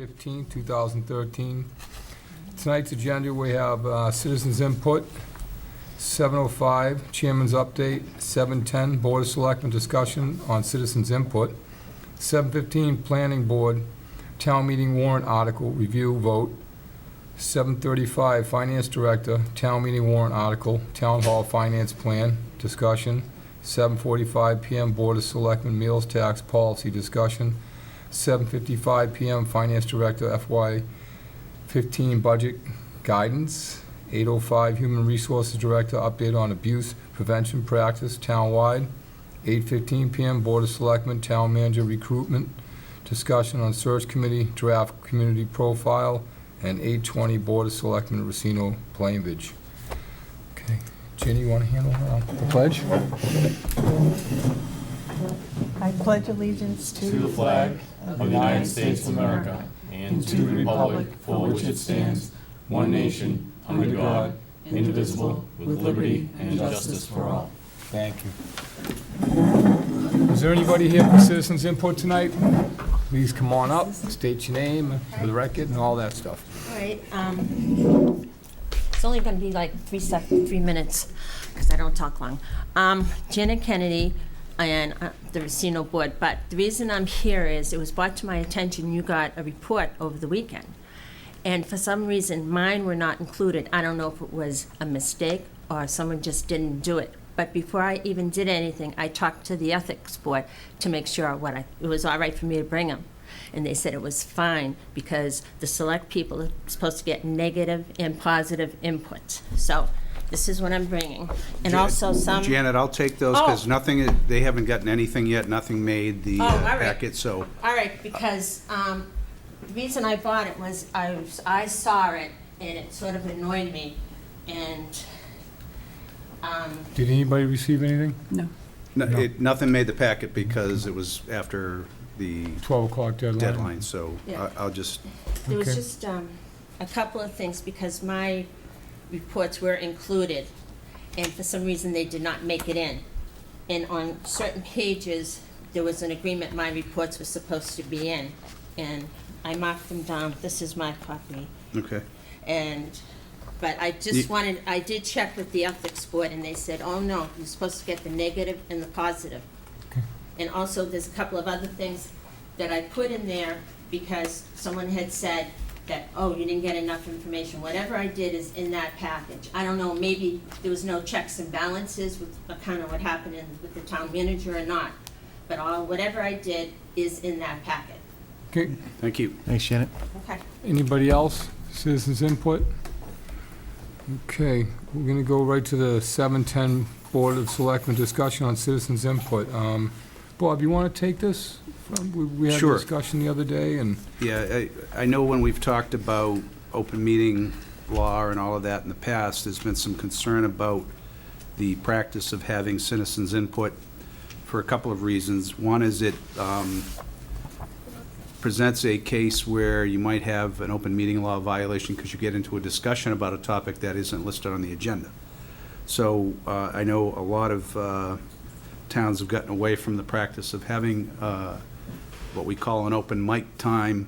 15, 2013. Tonight's agenda, we have citizens input, 7:05, chairman's update, 7:10, Board of Selectmen discussion on citizens input, 7:15, planning board, town meeting warrant article review vote, 7:35, finance director, town meeting warrant article, town hall finance plan discussion, 7:45 PM, Board of Selectmen meals tax policy discussion, 7:55 PM, finance director FY15 budget guidance, 8:05, human resources director update on abuse prevention practice townwide, 8:15 PM, Board of Selectmen town manager recruitment discussion on search committee draft community profile, and 8:20, Board of Selectmen Racino Plainvidge. Okay, Jenny, you want to handle the pledge? I pledge allegiance to the flag of the United States of America and to the republic for which it stands, one nation, under God, indivisible, with liberty and justice for all. Thank you. Is there anybody here for citizens input tonight? Please come on up, state your name for the record and all that stuff. All right, it's only gonna be like 3 minutes, because I don't talk long. Janet Kennedy and the Racino Board, but the reason I'm here is it was brought to my attention you got a report over the weekend. And for some reason, mine were not included. I don't know if it was a mistake or someone just didn't do it. But before I even did anything, I talked to the ethics board to make sure it was all right for me to bring them. And they said it was fine because the select people are supposed to get negative and positive input. So this is what I'm bringing. And also some... Janet, I'll take those because they haven't gotten anything yet, nothing made the all right. packet, so. All right, because the reason I bought it was I saw it and it sort of annoyed me. And Did anybody receive anything? No. Nothing made the packet because it was after the 12 o'clock deadline, so Yeah. I'll just, there was Okay. just a couple of things because my reports were included and for some reason they did not make it in. And on certain pages, there was an agreement my reports were supposed to be in. And I marked them down. This is my copy. okay. But I just I did check with the ethics board and they said, oh no, you're supposed to get the negative and the positive. Okay. And also there's a couple of other things that I put in there because someone had said that, oh, you didn't get enough information. Whatever I did is in that package. I don't know, maybe there was no checks and balances with kind of what happened with the town manager or not. But whatever I did is in that packet. Okay, Thank you. Thanks, Janet. Okay. anybody else? Citizens input? Okay, we're gonna go right to the 7:10 Board of Selectmen discussion on citizens input. Bob, you wanna take this? We had a Sure. discussion the other day and, Yeah, I know when we've talked about open meeting law and all of that in the past, there's been some concern about the practice of having citizens input for a couple of reasons. One is it presents a case where you might have an open meeting law violation because you get into a discussion about a topic that isn't listed on the agenda. So I know a lot of towns have gotten away from the practice of having what we call an open mic time.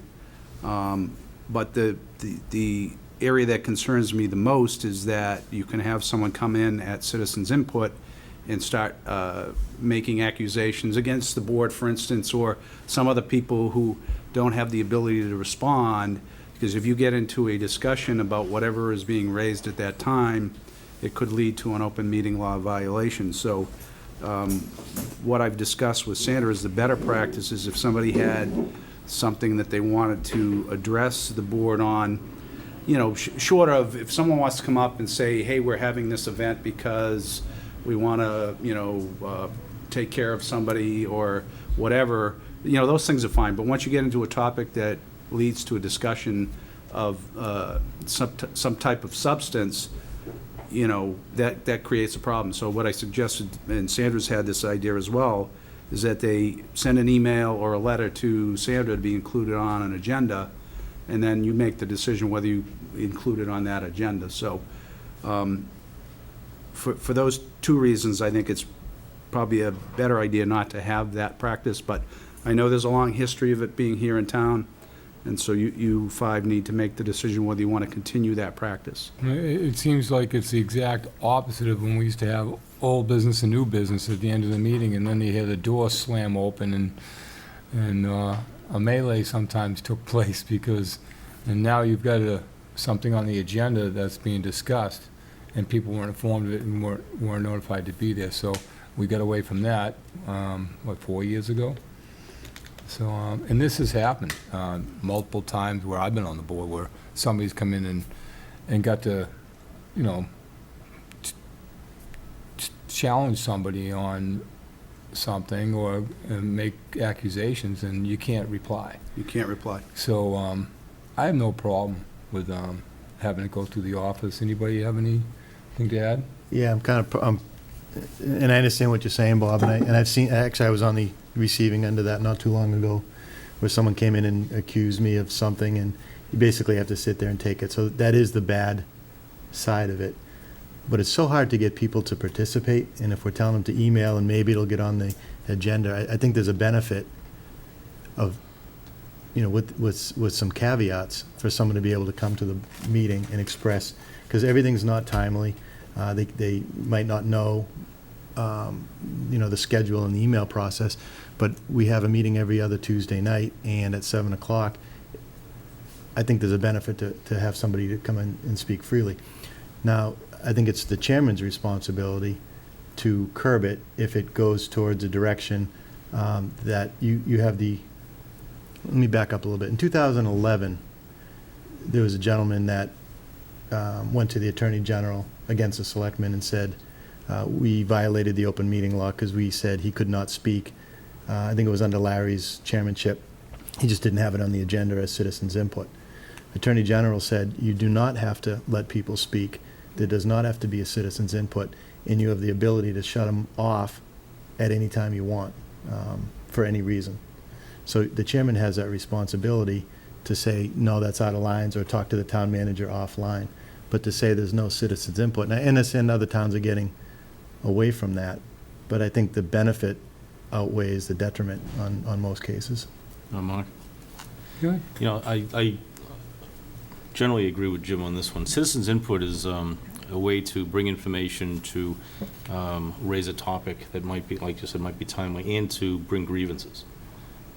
But the area that concerns me the most is that you can have someone come in at citizens input and start making accusations against the board, for instance, or some other people who don't have the ability to respond, because if you get into a discussion about whatever is being raised at that time, it could lead to an open meeting law violation. So what I've discussed with Sandra is the better practice is if somebody had something that they wanted to address the board on, you know, short of if someone wants to come up and say, hey, we're having this event because we want to, you know, take care of somebody or whatever, you know, those things are fine. But once you get into a topic that leads to a discussion of some type of substance, you know, that creates a problem. So what I suggested, and Sandra's had this idea as well, is that they send an email or a letter to Sandra to be included on an agenda, and then you make the decision whether you include it on that agenda. So for those two reasons, I think it's probably a better idea not to have that practice, but I know there's a long history of it being here in town. And so you five need to make the decision whether you want to continue that practice. It seems like it's the exact opposite of when we used to have old business and new business at the end of the meeting, and then you hear the door slam open, and a melee sometimes took place and now you've got something on the agenda that's being discussed, and people weren't informed of it and weren't notified to be there. So we got away from that, 4 years ago? So, and this has happened multiple times where I've been on the board, where somebody's come in and got to, challenge somebody on something or make accusations, and you can't reply. You can't reply. So I have no problem with having it go through the office. Anybody have anything to add? Yeah, and I understand what you're saying, Bob, and I've seen, actually, I was on the receiving end of that not too long ago, where someone came in and accused me of something, and you basically have to sit there and take it. So that is the bad side of it. But it's so hard to get people to participate, and if we're telling them to email and maybe it'll get on the agenda, I think there's a benefit of, with some caveats for someone to be able to come to the meeting and express, because everything's not timely. They might not know, the schedule and the email process, but we have a meeting every other Tuesday night, and at 7 o'clock, I think there's a benefit to have somebody to come in and speak freely. Now, I think it's the chairman's responsibility to curb it if it goes towards a direction that you have the, let me back up a little bit. In 2011, there was a gentleman that went to the Attorney General against the Selectmen and said, we violated the open meeting law because we said he could not speak. I think it was under Larry's chairmanship. He just didn't have it on the agenda as citizens' input. Attorney General said, you do not have to let people speak. There does not have to be a citizens' input, and you have the ability to shut them off at any time you want, for any reason. So the chairman has that responsibility to say, no, that's out of lines, or talk to the town manager offline. But to say there's no citizens' input, and I understand other towns are getting away from that, but I think the benefit outweighs the detriment on most cases. Mark? Good. I generally agree with Jim on this one. Citizens' input is a way to bring information, to raise a topic that might be, like you said, might be timely, and to bring grievances.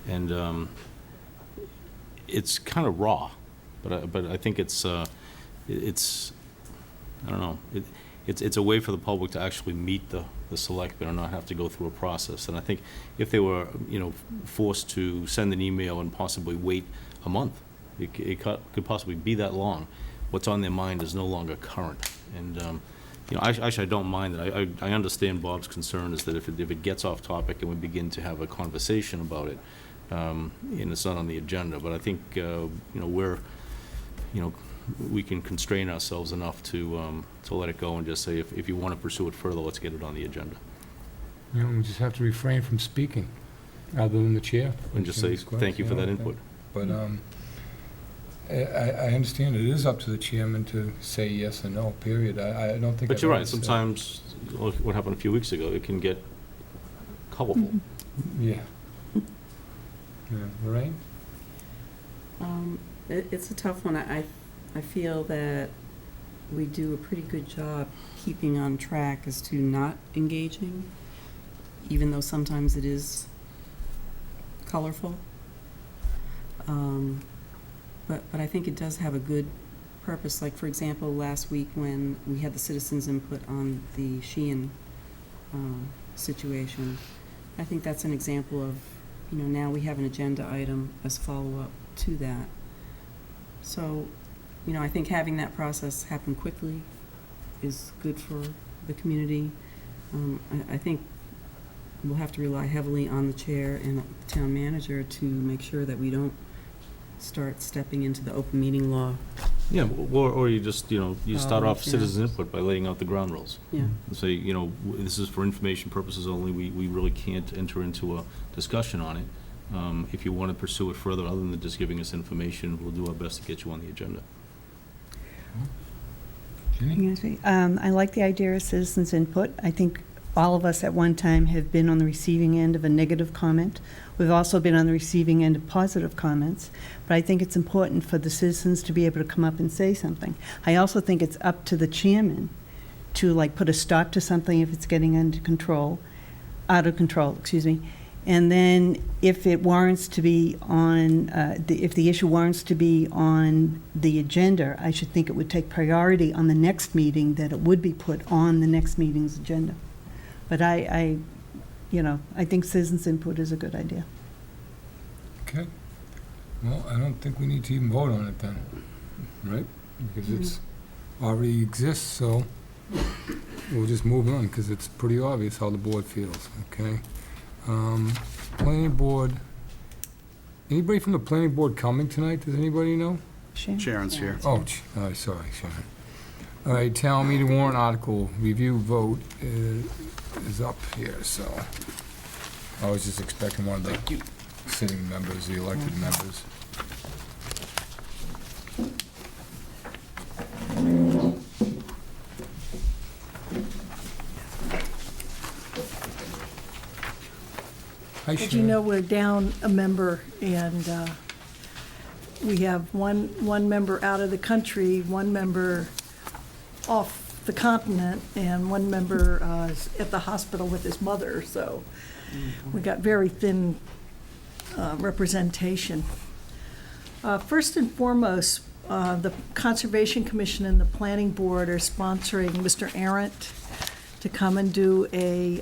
And it's kind of raw, but I think it's I don't know. It's a way for the public to actually meet the selectmen and not have to go through a process. And I think if they were, forced to send an email and possibly wait a month, it could possibly be that long. What's on their mind is no longer current. And actually, I don't mind it. I understand Bob's concern is that if it gets off topic and we begin to have a conversation about it, and it's not on the agenda. But I think we can constrain ourselves enough to let it go and just say, if you want to pursue it further, let's get it on the agenda. We just have to refrain from speaking, other than the chair. And just say, thank you for that input. But I understand it is up to the chairman to say yes or no, period. I don't think. But you're right, sometimes, what happened a few weeks ago, it can get colorful. Yeah. Yeah, Lorraine? It's a tough one. I feel that we do a pretty good job keeping on track as to not engaging, even though sometimes it is colorful. But I think it does have a good purpose. Like, for example, last week when we had the citizens' input on the Sheehan situation, I think that's an example of, now we have an agenda item as follow-up to that. So, I think having that process happen quickly is good for the community. I think we'll have to rely heavily on the chair and the town manager to make sure that we don't start stepping into the open meeting law. Yeah, or you just, you start off Yeah. citizens' input by laying out the ground rules. Yeah. And say, this is for information purposes only, we really can't enter into a discussion on it. If you want to pursue it further, other than just giving us information, we'll do our best to get you on the agenda. Ginny? I like the idea of citizens' input. I think all of us at one time have been on the receiving end of a negative comment. We've also been on the receiving end of positive comments, but I think it's important for the citizens to be able to come up and say something. I also think it's up to the chairman to like put a stop to something if it's getting out of control, excuse me. And then if it warrants to be on, if the issue warrants to be on the agenda, I should think it would take priority on the next meeting, that it would be put on the next meeting's agenda. But I think citizens' input is a good idea. Okay. Well, I don't think we need to even vote on it then, right? Because it's already exists, so we'll just move on, because it's pretty obvious how the board feels, okay? Planning board, anybody from the planning board coming tonight? Does anybody know? Sharon's here. Oh, sorry, Sharon. All right, town meeting warrant article review vote is up here, so I was just expecting one of the sitting members, the elected members. Hi, As you Sharon. know, we're down a member, and we have one member out of the country, one member off the continent, and one member is at the hospital with his mother, so we got very thin representation. First and foremost, the Conservation Commission and the Planning Board are sponsoring Mr. Arendt to come and do a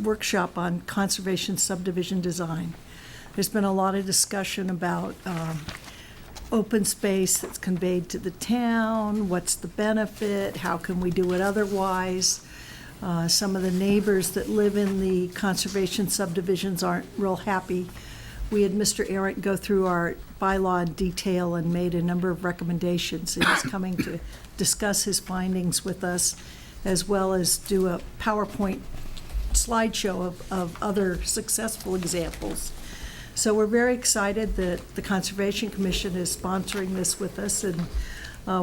workshop on conservation subdivision design. There's been a lot of discussion about open space that's conveyed to the town, what's the benefit, how can we do it otherwise. Some of the neighbors that live in the conservation subdivisions aren't real happy. We had Mr. Arendt go through our bylaw in detail and made a number of recommendations, and he's coming to discuss his findings with us, as well as do a PowerPoint slideshow of other successful examples. So we're very excited that the Conservation Commission is sponsoring this with us, and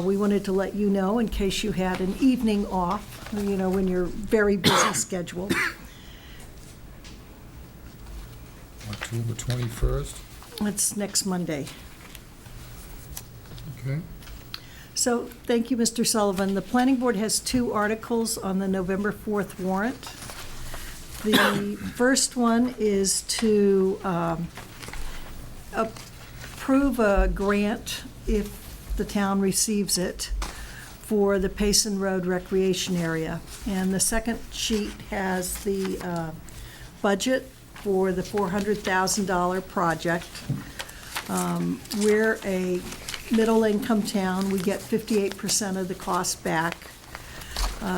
we wanted to let you know in case you had an evening off, when you're very busy schedule. October 21st, It's next Monday. okay. So, thank you, Mr. Sullivan. The Planning Board has 2 articles on the November 4th warrant. The first one is to approve a grant, if the town receives it, for the Payson Road Recreation Area. And the second sheet has the budget for the $400,000 project. We're a middle-income town. We get 58% of the cost back,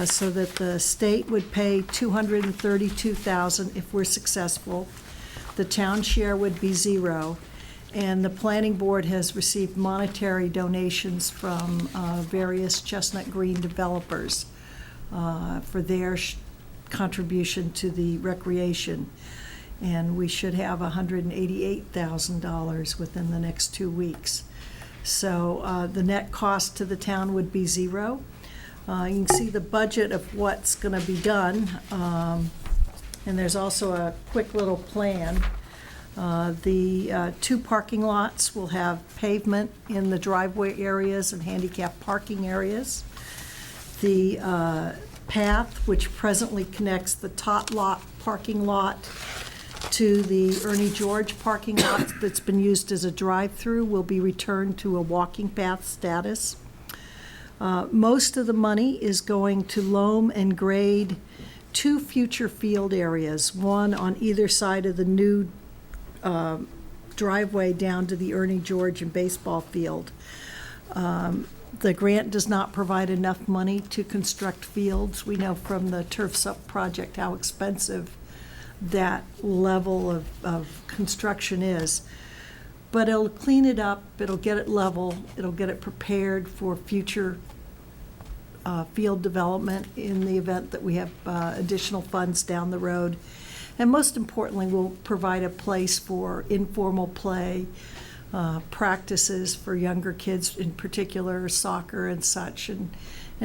so that the state would pay $232,000 if we're successful. The town share would be 0, and the planning board has received monetary donations from various Chestnut Green developers for their contribution to the recreation. And we should have $188,000 within the next 2 weeks. So the net cost to the town would be 0. You can see the budget of what's going to be done, and there's also a quick little plan. The 2 parking lots will have pavement in the driveway areas and handicap parking areas. The path, which presently connects the top lot parking lot to the Ernie George parking lot that's been used as a drive-through, will be returned to a walking path status. Most of the money is going to loam and grade 2 future field areas, one on either side of the new driveway down to the Ernie George and baseball field. The grant does not provide enough money to construct fields. We know from the Turf Sup project how expensive that level of construction is. But it'll clean it up, it'll get it level, it'll get it prepared for future field development in the event that we have additional funds down the road. And most importantly, we'll provide a place for informal play, practices for younger kids, in particular soccer and such, and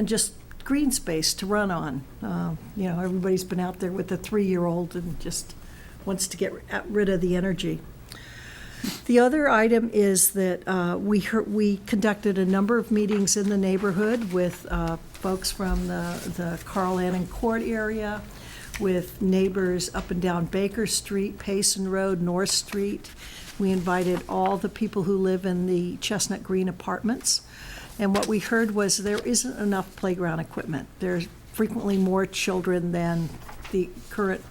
just green space to run on. You know, everybody's been out there with a 3-year-old and just wants to get rid of the energy. The other item is that we conducted a number of meetings in the neighborhood with folks from the Carl Annan Court area, with neighbors up and down Baker Street, Payson Road, North Street. We invited all the people who live in the Chestnut Green apartments. And what we heard was there isn't enough playground equipment. There's frequently more children than the current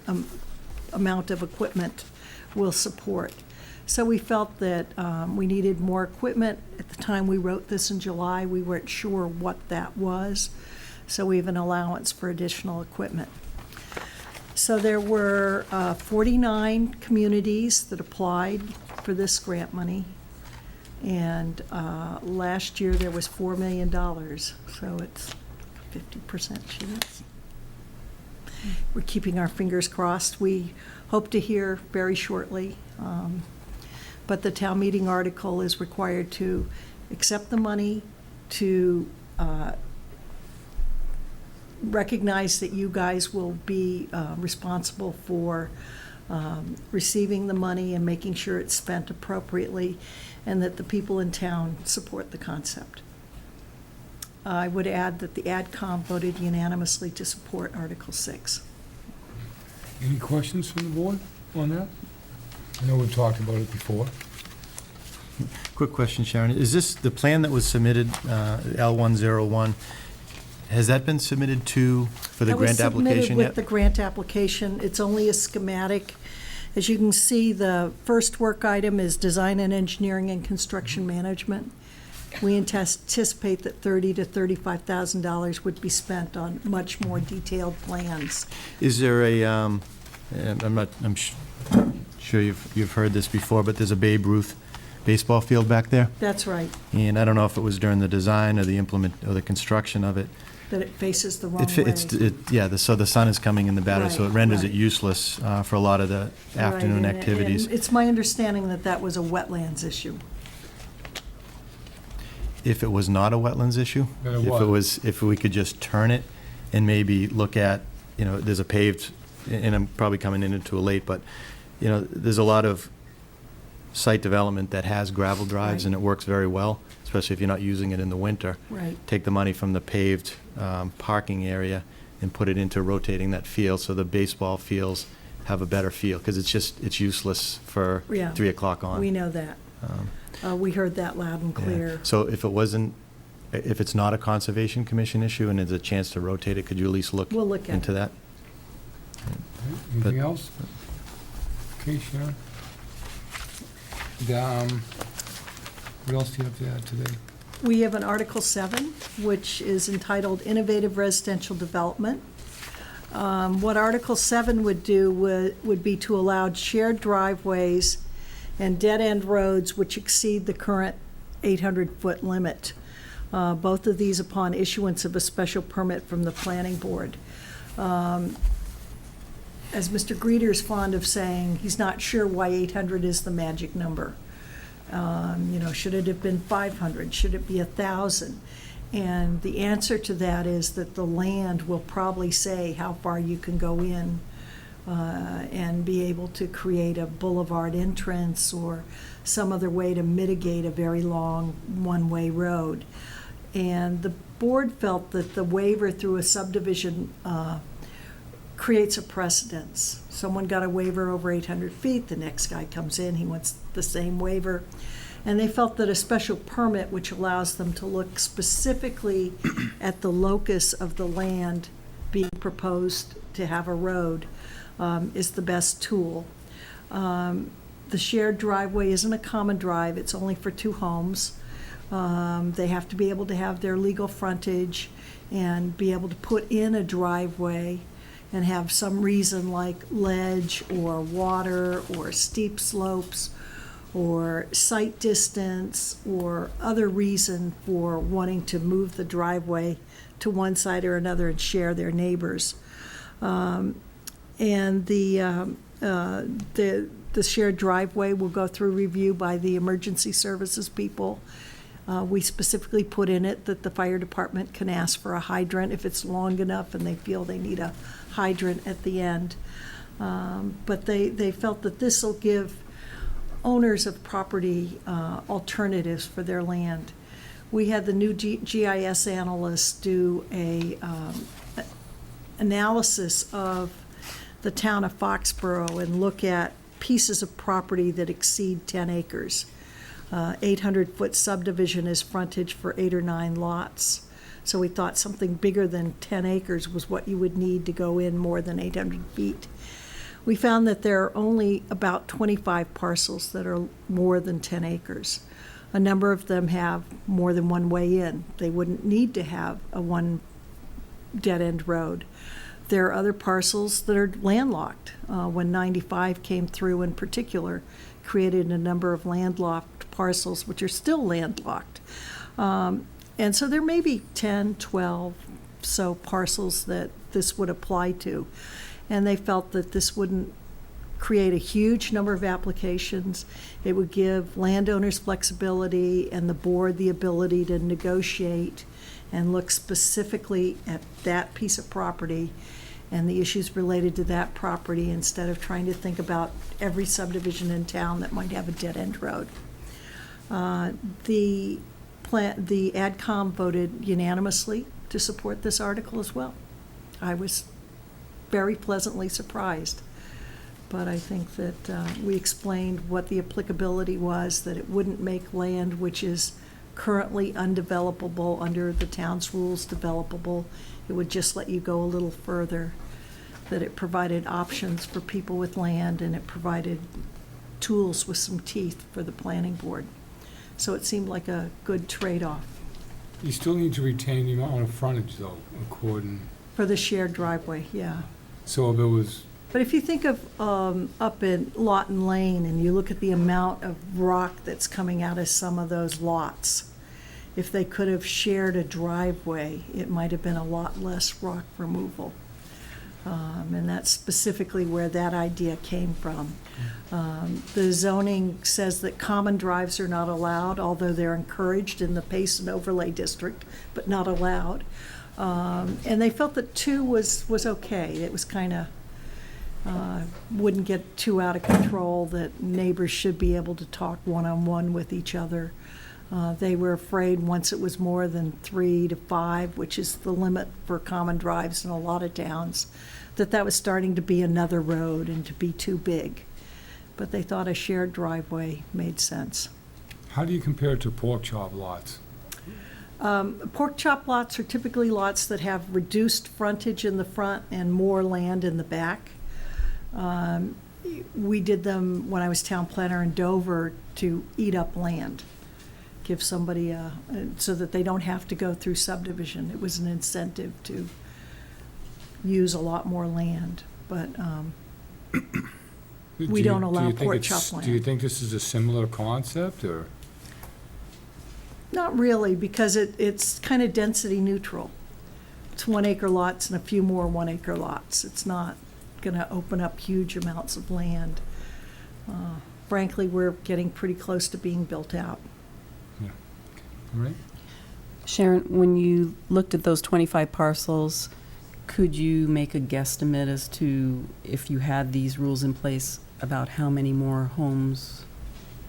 amount of equipment will support. So we felt that we needed more equipment. At the time we wrote this in July, we weren't sure what that was. So we have an allowance for additional equipment. So there were 49 communities that applied for this grant money. And last year there was $4 million, so it's 50% chance. We're keeping our fingers crossed. We hope to hear very shortly. But the town meeting article is required to accept the money, to recognize that you guys will be responsible for receiving the money and making sure it's spent appropriately, and that the people in town support the concept. I would add that the AdCom voted unanimously to support Article 6. Any questions from the board on that? I know we've talked about it before. Quick question, Sharon. Is this the plan that was submitted, L101, has that been submitted for the grant application That was submitted yet? with the grant application. It's only a schematic. As you can see, the first work item is design and engineering and construction management. We anticipate that $30,000 to $35,000 would be spent on much more detailed plans. Is there I'm sure you've heard this before, but there's a Babe Ruth baseball field back there? That's right, And I don't know if it was during the design or the construction of it. that it faces the wrong It way. so the sun is coming in the batter, so it Right, renders it right. useless for a lot of the afternoon Right, and activities. it's my understanding that that was a wetlands issue. If it was not a wetlands issue, Then it was. if we could just turn it and maybe look at, there's a paved, and I'm probably coming into it late, but, there's a lot of site development that has gravel drives, Right. and it works very well, especially if you're not using it in the winter. Right. Take the money from the paved parking area and put it into rotating that field so the baseball fields have a better feel, because it's useless for Yeah. 3 o'clock on. We know that. We heard that loud and Yeah. clear. So if it's not a Conservation Commission issue and there's a chance to rotate it, could you at least look We'll look at into it. that? Anything else? Okay, Sharon. What else do you have to add today? We have an Article 7, which is entitled Innovative Residential Development. What Article 7 would do would be to allow shared driveways and dead-end roads which exceed the current 800-foot limit. Both of these upon issuance of a special permit from the planning board. As Mr. Greeter is fond of saying, he's not sure why 800 is the magic number. Should it have been 500? Should it be 1,000? And the answer to that is that the land will probably say how far you can go in and be able to create a boulevard entrance or some other way to mitigate a very long one-way road. And the board felt that the waiver through a subdivision creates a precedence. Someone got a waiver over 800 feet, the next guy comes in, he wants the same waiver. And they felt that a special permit, which allows them to look specifically at the locus of the land being proposed to have a road, is the best tool. The shared driveway isn't a common drive, it's only for 2 homes. They have to be able to have their legal frontage and be able to put in a driveway and have some reason like ledge or water or steep slopes or site distance or other reason for wanting to move the driveway to one side or another and share their neighbors. And the shared driveway will go through review by the emergency services people. We specifically put in it that the fire department can ask for a hydrant if it's long enough and they feel they need a hydrant at the end. But they felt that this will give owners of property alternatives for their land. We had the new GIS analysts do a analysis of the town of Foxborough and look at pieces of property that exceed 10 acres. 800-foot subdivision is frontage for 8 or 9 lots. So we thought something bigger than 10 acres was what you would need to go in more than 800 feet. We found that there are only about 25 parcels that are more than 10 acres. A number of them have more than one way in. They wouldn't need to have a one dead-end road. There are other parcels that are landlocked. When 95 came through in particular, created a number of landlocked parcels, which are still landlocked. And so there may be 10, 12 so parcels that this would apply to. And they felt that this wouldn't create a huge number of applications. It would give landowners flexibility and the board the ability to negotiate and look specifically at that piece of property and the issues related to that property instead of trying to think about every subdivision in town that might have a dead-end road. The AdCom voted unanimously to support this article as well. I was very pleasantly surprised. But I think that we explained what the applicability was, that it wouldn't make land which is currently undevelopable under the town's rules developable. It would just let you go a little further, that it provided options for people with land, and it provided tools with some teeth for the planning board. So it seemed like a good trade-off. You still need to retain the amount of frontage, though, according, For the shared driveway, yeah. so if it was, But if you think of up in Lawton Lane and you look at the amount of rock that's coming out of some of those lots, if they could have shared a driveway, it might have been a lot less rock removal. And that's specifically where that idea came from. The zoning says that common drives are not allowed, although they're encouraged in the Payson Overlay District, but not allowed. And they felt that 2 was okay. It was kind of wouldn't get too out of control, that neighbors should be able to talk one-on-one with each other. They were afraid once it was more than 3 to 5, which is the limit for common drives in a lot of towns, that was starting to be another road and to be too big. But they thought a shared driveway made sense. how do you compare it to pork chop lots? Pork chop lots are typically lots that have reduced frontage in the front and more land in the back. We did them when I was town planner in Dover to eat up land, give somebody so that they don't have to go through subdivision. It was an incentive to use a lot more land, but we don't allow pork chop land. Do you think this is a similar concept, or? Not really, because it's kind of density neutral. It's 1 acre lots and a few more 1 acre lots. It's not going to open up huge amounts of land. Frankly, we're getting pretty close to being built out. Yeah. All right. Sharon, when you looked at those 25 parcels, could you make a guesstimate as to, if you had these rules in place, about how many more homes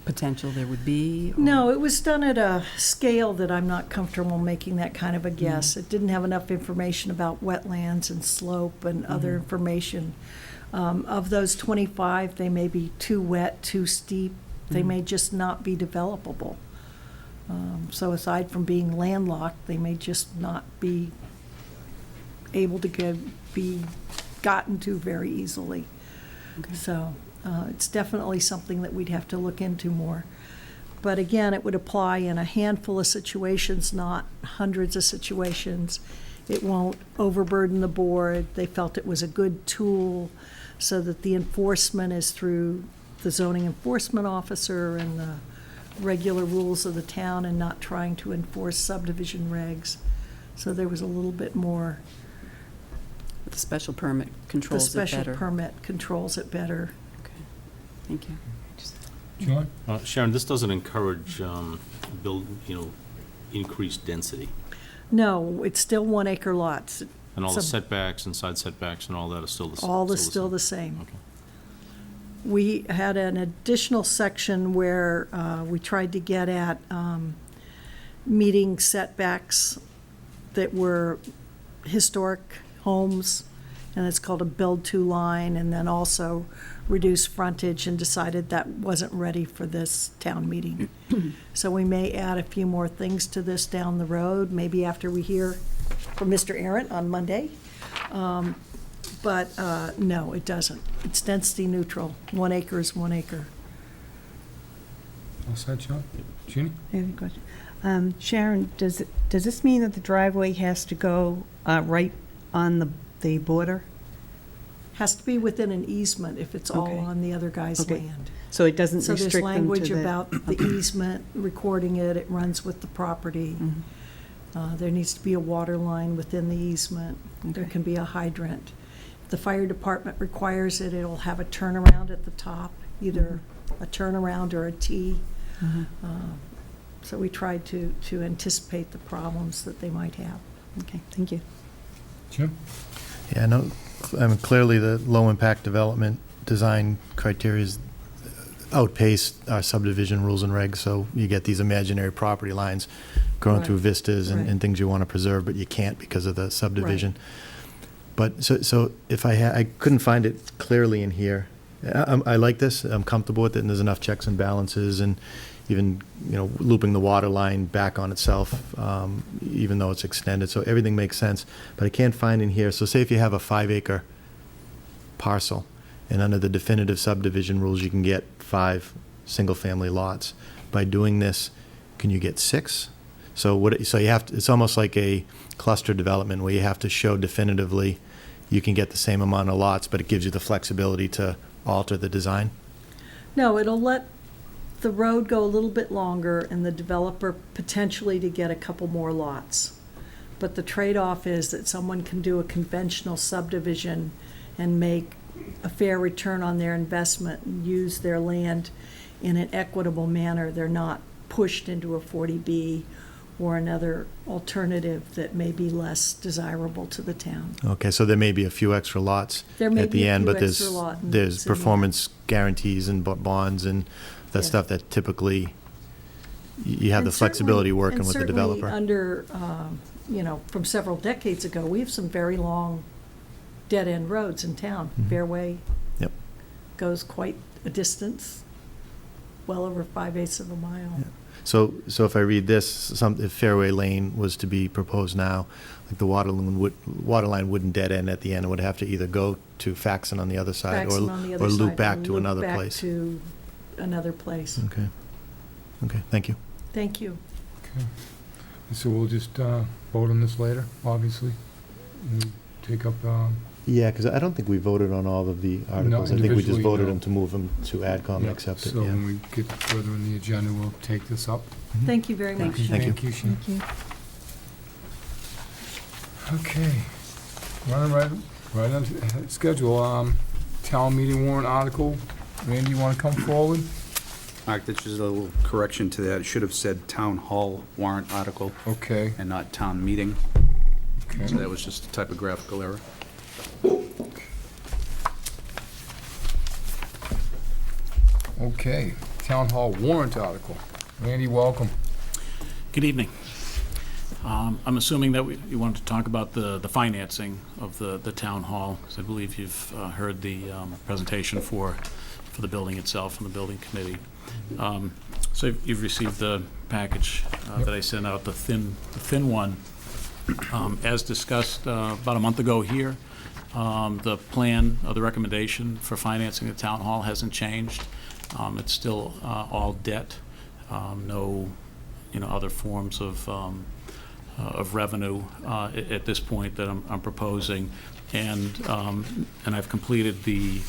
potential there would be? Or? No, it was done at a scale that I'm not comfortable making that kind of a guess. It didn't have enough information about wetlands and slope and other information. Of those 25, they may be too wet, too steep. They may just not be developable. So aside from being landlocked, they may just not be able to be gotten to very easily. Okay. So it's definitely something that we'd have to look into more. But again, it would apply in a handful of situations, not hundreds of situations. It won't overburden the board. They felt it was a good tool so that the enforcement is through the zoning enforcement officer and the regular rules of the town, and not trying to enforce subdivision regs. So there was a little bit more. The special permit controls it better. The special permit controls it better. Okay. Thank you. John? Sharon, this doesn't encourage, increased density, No, it's still 1 acre lots. and all the Some- setbacks and side setbacks and all that are still the same? All is still the same. Okay. We had an additional section where we tried to get at meeting setbacks that were historic homes, and it's called a build-to line, and then also reduce frontage, and decided that wasn't ready for this town meeting. So we may add a few more things to this down the road, maybe after we hear from Mr. Arndt on Monday. But no, it doesn't. It's density neutral. 1 acre is 1 acre. All set, John? Jeannie? I have a question. Sharon, does this mean that the driveway has to go right on the border? Has to be within an easement if it's all Okay. on the other guy's Okay. land. So it doesn't So restrict there's them to language the... about the easement, recording it, it runs with the property. Mhm. There needs to be a water line within the easement. There Okay. can be a hydrant. If the fire department requires it, it'll have a turnaround at the top, either a turnaround or a T. Mhm. So we tried to anticipate the problems that they might have. Okay, thank you. Jim? Yeah, no, I mean, clearly the low-impact development design criteria outpace our subdivision rules and regs, so you get these imaginary property lines growing through Right. vistas Right. and things you want to preserve, but you can't because of the subdivision. But, so if I couldn't find it clearly in here. I like this, I'm comfortable with it, and there's enough checks and balances, and even, looping the water line back on itself, even though it's extended, so everything makes sense. But I can't find in here, so say if you have a 5-acre parcel, and under the definitive subdivision rules, you can get 5 single-family lots. By doing this, can you get 6? So you have to, it's almost like a cluster development where you have to show definitively you can get the same amount of lots, but it gives you the flexibility to alter the design. No, it'll let the road go a little bit longer and the developer potentially to get a couple more lots. But the trade-off is that someone can do a conventional subdivision and make a fair return on their investment and use their land in an equitable manner. They're not pushed into a 40B or another alternative that may be less desirable to the town. Okay, so there may be a few extra lots There may at be the a end, few but extra lots in there's the- performance guarantees and bonds and that Yeah. stuff that typically you have the And flexibility certainly- working and with the certainly developer. under, from several decades ago, we have some very long dead-end roads in town. Mhm. Fairway Yep. goes quite a distance, well over 5/8 of a mile. Yeah. So if I read this, if Fairway Lane was to be proposed now, like the water line wouldn't dead end at the end, it would have to either go to Faxon on the other side Faxon on the other or loop side back and to loop another back place. to another place. Okay, thank you. Thank you. Okay. So we'll just vote on this later, obviously. We'll take up, Yeah, because I don't think we voted on all of the articles. I think we just individually, voted no. them to move them to AdCom and yeah, accept it, so yeah. when we get further in the agenda, we'll take this up. Thank you very much. Thank you. Shane. Thank you. Okay. Running right on schedule. Town meeting warrant article. Randy, you want to come forward? Mark, that's just a little correction to that. It should have said town hall warrant article Okay. and not town meeting. Okay. So that was just a typographical error. Okay. Town hall warrant article. Randy, welcome. Good evening. I'm assuming that you wanted to talk about the financing of the town hall, because I believe you've heard the presentation for the building itself and the building committee. So you've received the package that I sent out, the thin one. As discussed about a month ago here, the plan, or the recommendation for financing the town hall hasn't changed. It's still all debt, no, other forms of revenue at this point that I'm proposing. And I've completed the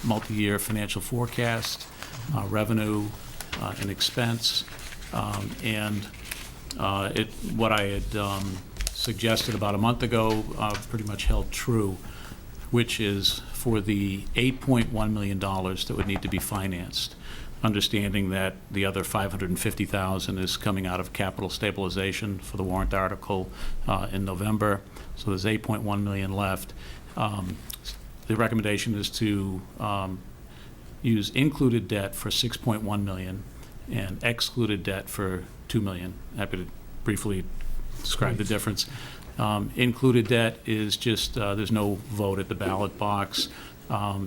multi-year financial forecast, revenue and expense. What I had suggested about a month ago pretty much held true, which is for the $8.1 million that would need to be financed. understanding that the other $550,000 is coming out of capital stabilization for the warrant article in November. So there's $8.1 million left. The recommendation is to use included debt for $6.1 million and excluded debt for $2 million. Happy to briefly describe the difference. Included debt is just, there's no vote at the ballot box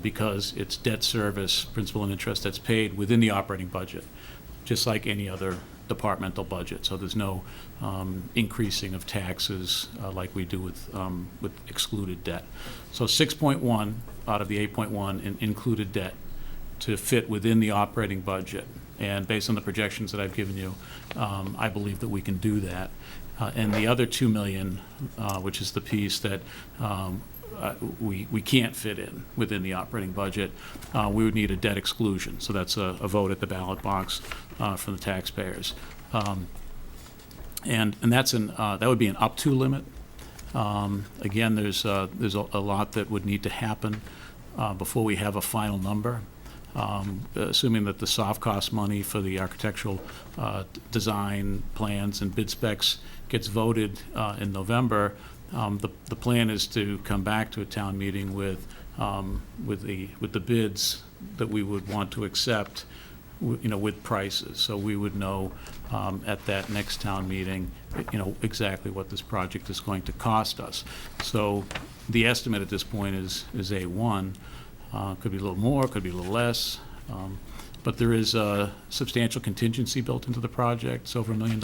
because it's debt service, principal and interest that's paid within the operating budget, just like any other departmental budget. So there's no increasing of taxes like we do with excluded debt. So 6.1 out of the 8.1 in included debt to fit within the operating budget. And based on the projections that I've given you, I believe that we can do that. And the other $2 million, which is the piece that we can't fit in within the operating budget, we would need a debt exclusion. So that's a vote at the ballot box from the taxpayers. And that's that would be an up to limit. Again, there's a lot that would need to happen before we have a final number. Assuming that the soft cost money for the architectural design plans and bid specs gets voted in November, the plan is to come back to a town meeting with the bids that we would want to accept, with prices. So we would know at that next town meeting, exactly what this project is going to cost us. So the estimate at this point is A1. Could be a little more, could be a little less, but there is a substantial contingency built into the project. It's over $1 million,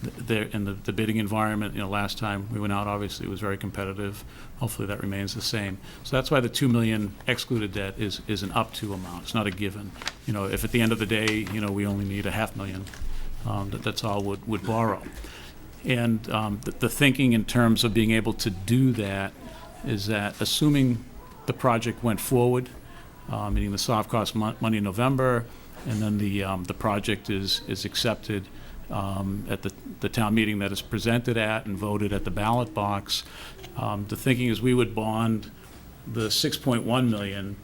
the bidding environment. Last time we went out, obviously it was very competitive. Hopefully that remains the same. So that's why the $2 million excluded debt is an up to amount. It's not a given. If at the end of the day, we only need $500,000, that's all would borrow. And the thinking in terms of being able to do that is that assuming the project went forward, meaning the soft cost money in November, and then the project is accepted at the town meeting that is presented at and voted at the ballot box, the thinking is we would bond the $6.1 million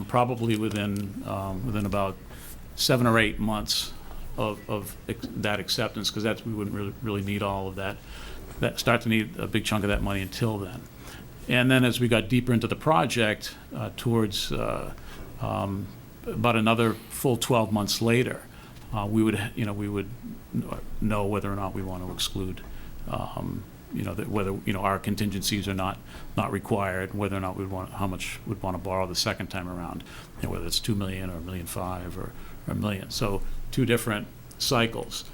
probably within about 7 or 8 months of that acceptance, because we wouldn't really need all of that. Start to need a big chunk of that money until then. And then as we got deeper into the project, towards about another full 12 months later, we would know whether or not we want to exclude, whether our contingencies are not required, whether or not how much we'd want to borrow the second time around, whether it's $2 million or $1.5 million or $1 million. So 2 different cycles.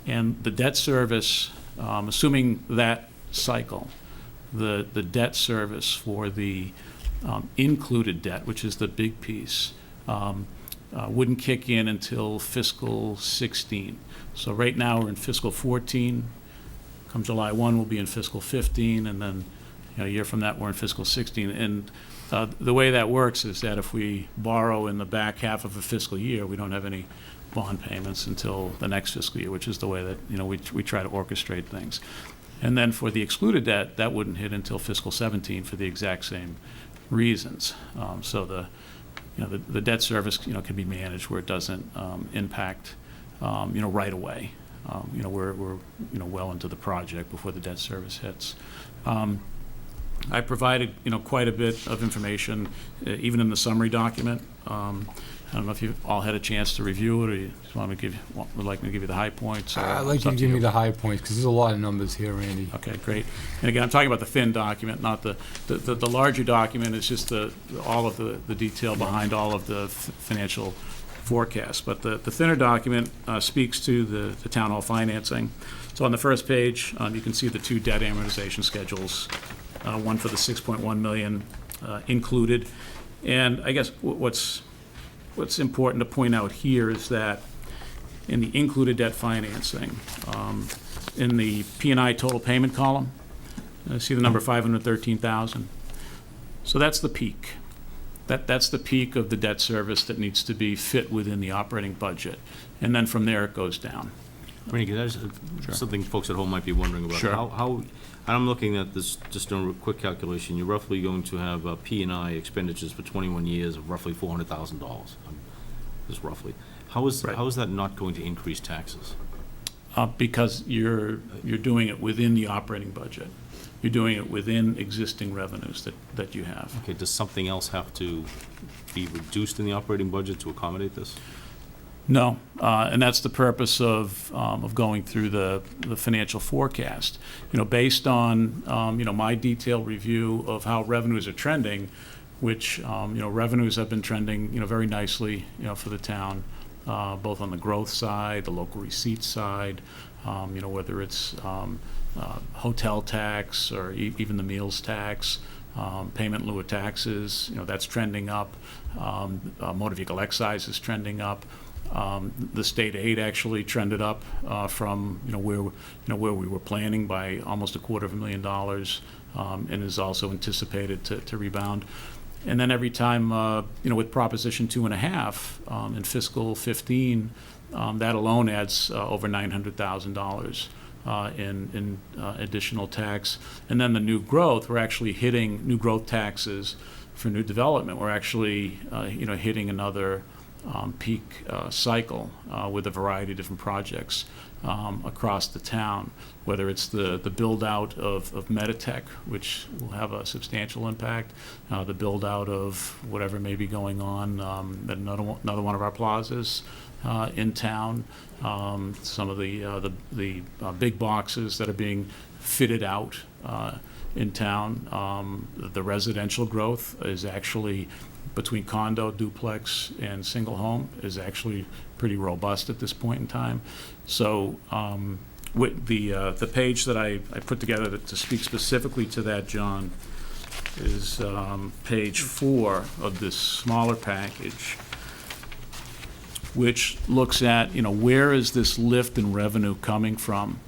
And the debt service, assuming that cycle, the debt service for the included debt, which is the big piece, wouldn't kick in until fiscal 16. So right now we're in fiscal 14. Come July 1, we'll be in fiscal 15, and then a year from that we're in fiscal 16. And the way that works is that if we borrow in the back half of a fiscal year, we don't have any bond payments until the next fiscal year, which is the way that we try to orchestrate things. And then for the excluded debt, that wouldn't hit until fiscal 17 for the exact same reasons. So the debt service can be managed where it doesn't impact right away. We're well into the project before the debt service hits. I provided quite a bit of information, even in the summary document. I don't know if you've all had a chance to review it, or you just would like me to give you the high points. I'd like you to give me the high points, because there's a lot of numbers here, Randy. Okay, great. And again, I'm talking about the thin document, not the larger document. It's just all of the detail behind all of the financial forecasts. But the thinner document speaks to the town hall financing. So on the first page, you can see the 2 debt amortization schedules, one for the $6.1 million included. And I guess what's important to point out here is that in the included debt financing, in the P&I total payment column, see the number 513,000. So that's the peak. That's the peak of the debt service that needs to be fit within the operating budget. And then from there it goes down. Randy, can I just, Sure. something folks at home might be wondering about. Sure. How, I'm looking at this, just doing a quick calculation, you're roughly going to have P&I expenditures for 21 years of roughly $400,000, just roughly. How is that not going to increase taxes? Because you're doing it within the operating budget. You're doing it within existing revenues that you have. Okay, does something else have to be reduced in the operating budget to accommodate this? No, and that's the purpose of going through the financial forecast. Based on, my detailed review of how revenues are trending, which, revenues have been trending, very nicely, for the town, both on the growth side, the local receipts side, whether it's hotel tax or even the meals tax, payment in lieu of taxes, that's trending up. Motor vehicle excise is trending up. The state aid actually trended up from where we were planning by almost $250,000, and is also anticipated to rebound. And then every time with Proposition 2.5 in fiscal 15, that alone adds over $900,000 in additional tax. And then the new growth, we're actually hitting new growth taxes for new development. We're actually hitting another peak cycle with a variety of different projects across the town, whether it's the build-out of Meditech, which will have a substantial impact, the build-out of whatever may be going on at another one of our plazas in town, some of the big boxes that are being fitted out in town. The residential growth is actually, between condo, duplex, and single home, is actually pretty robust at this point in time. So with the page that I put together to speak specifically to that, John, is page 4 of this smaller package, which looks at, where is this lift in revenue coming from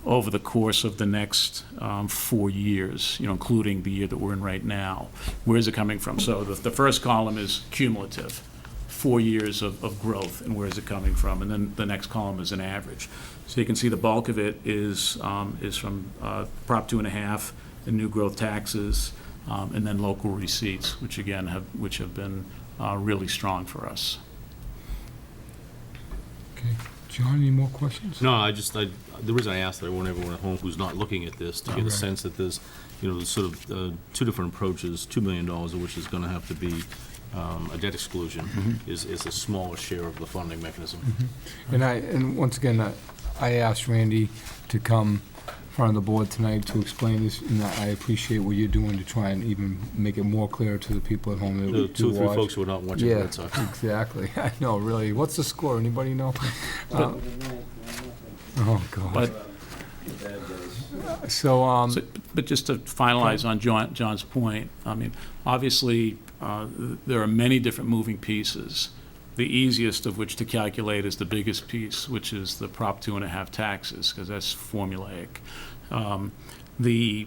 over the course of the next 4 years, including the year that we're in right now. Where is it coming from? So the first column is cumulative, 4 years of growth, and where is it coming from? And then the next column is an average. So you can see the bulk of it is from Prop 2.5 and new growth taxes, and then local receipts, which again have been really strong for us. Okay. John, any more questions? No, the reason I asked that, I want everyone at home who's not looking at this to get a Right. sense that there's, sort of two different approaches, $2 million of which is gonna have to be a debt exclusion, is a smaller share of the funding mechanism. And once again, I asked Randy to come in front of the board tonight to explain this, and I appreciate what you're doing to try and even make it more clear to the people at home that The do two or three watch. folks who are not watching Yeah, Red Sox. exactly. I know, really. What's the score? Anybody know? Oh, God. So, But just to finalize on John's point, I mean, obviously, there are many different moving pieces. The easiest of which to calculate is the biggest piece, which is the Prop 2.5 taxes, because that's formulaic. The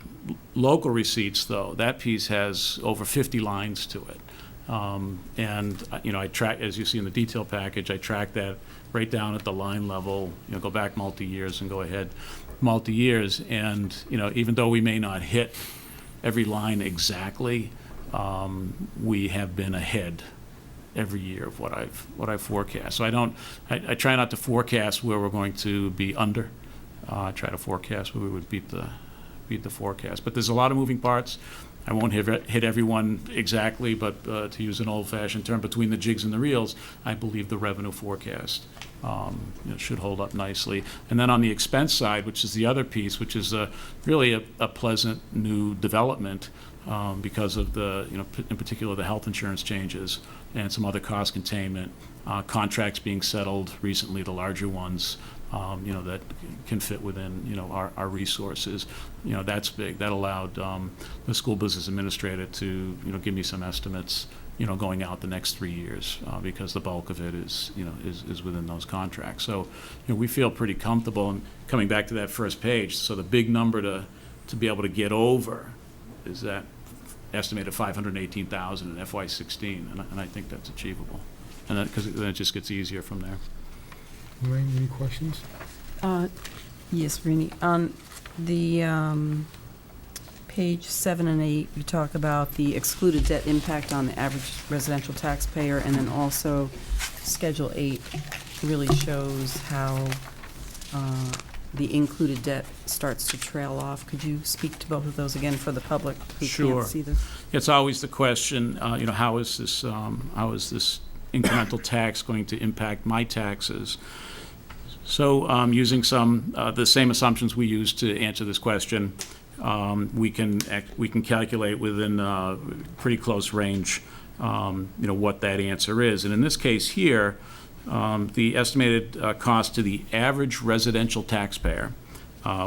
local receipts, though, that piece has over 50 lines to it. And, I track, as you see in the detail package, I track that right down at the line level, go back multi-years and go ahead multi-years. And, even though we may not hit every line exactly, we have been ahead every year of what I've forecast. So I try not to forecast where we're going to be under. I try to forecast where we would beat the forecast. But there's a lot of moving parts. I won't hit everyone exactly, but to use an old-fashioned term, between the jigs and the reels, I believe the revenue forecast should hold up nicely. And then on the expense side, which is the other piece, which is really a pleasant new development because of the, in particular, the health insurance changes and some other cost containment, contracts being settled recently, the larger ones, that can fit within, our resources. That's big. That allowed the school business administrator to, give me some estimates, going out the next 3 years, because the bulk of it is within those contracts. So, we feel pretty comfortable. And coming back to that first page, so the big number to be able to get over is that estimated $518,000 in FY16, and I think that's achievable. And because then it just gets easier from there. Lorraine, any questions? Yes, Rini. On the page 7 and 8, you talk about the excluded debt impact on the average residential taxpayer, and then also Schedule 8 really shows how the included debt starts to trail off. Could you speak to both of those again for the public who Sure. can't see them? It's always the question, how is this incremental tax going to impact my taxes? So using the same assumptions we use to answer this question, we can calculate within a pretty close range, what that answer is. And in this case here, the estimated cost to the average residential taxpayer,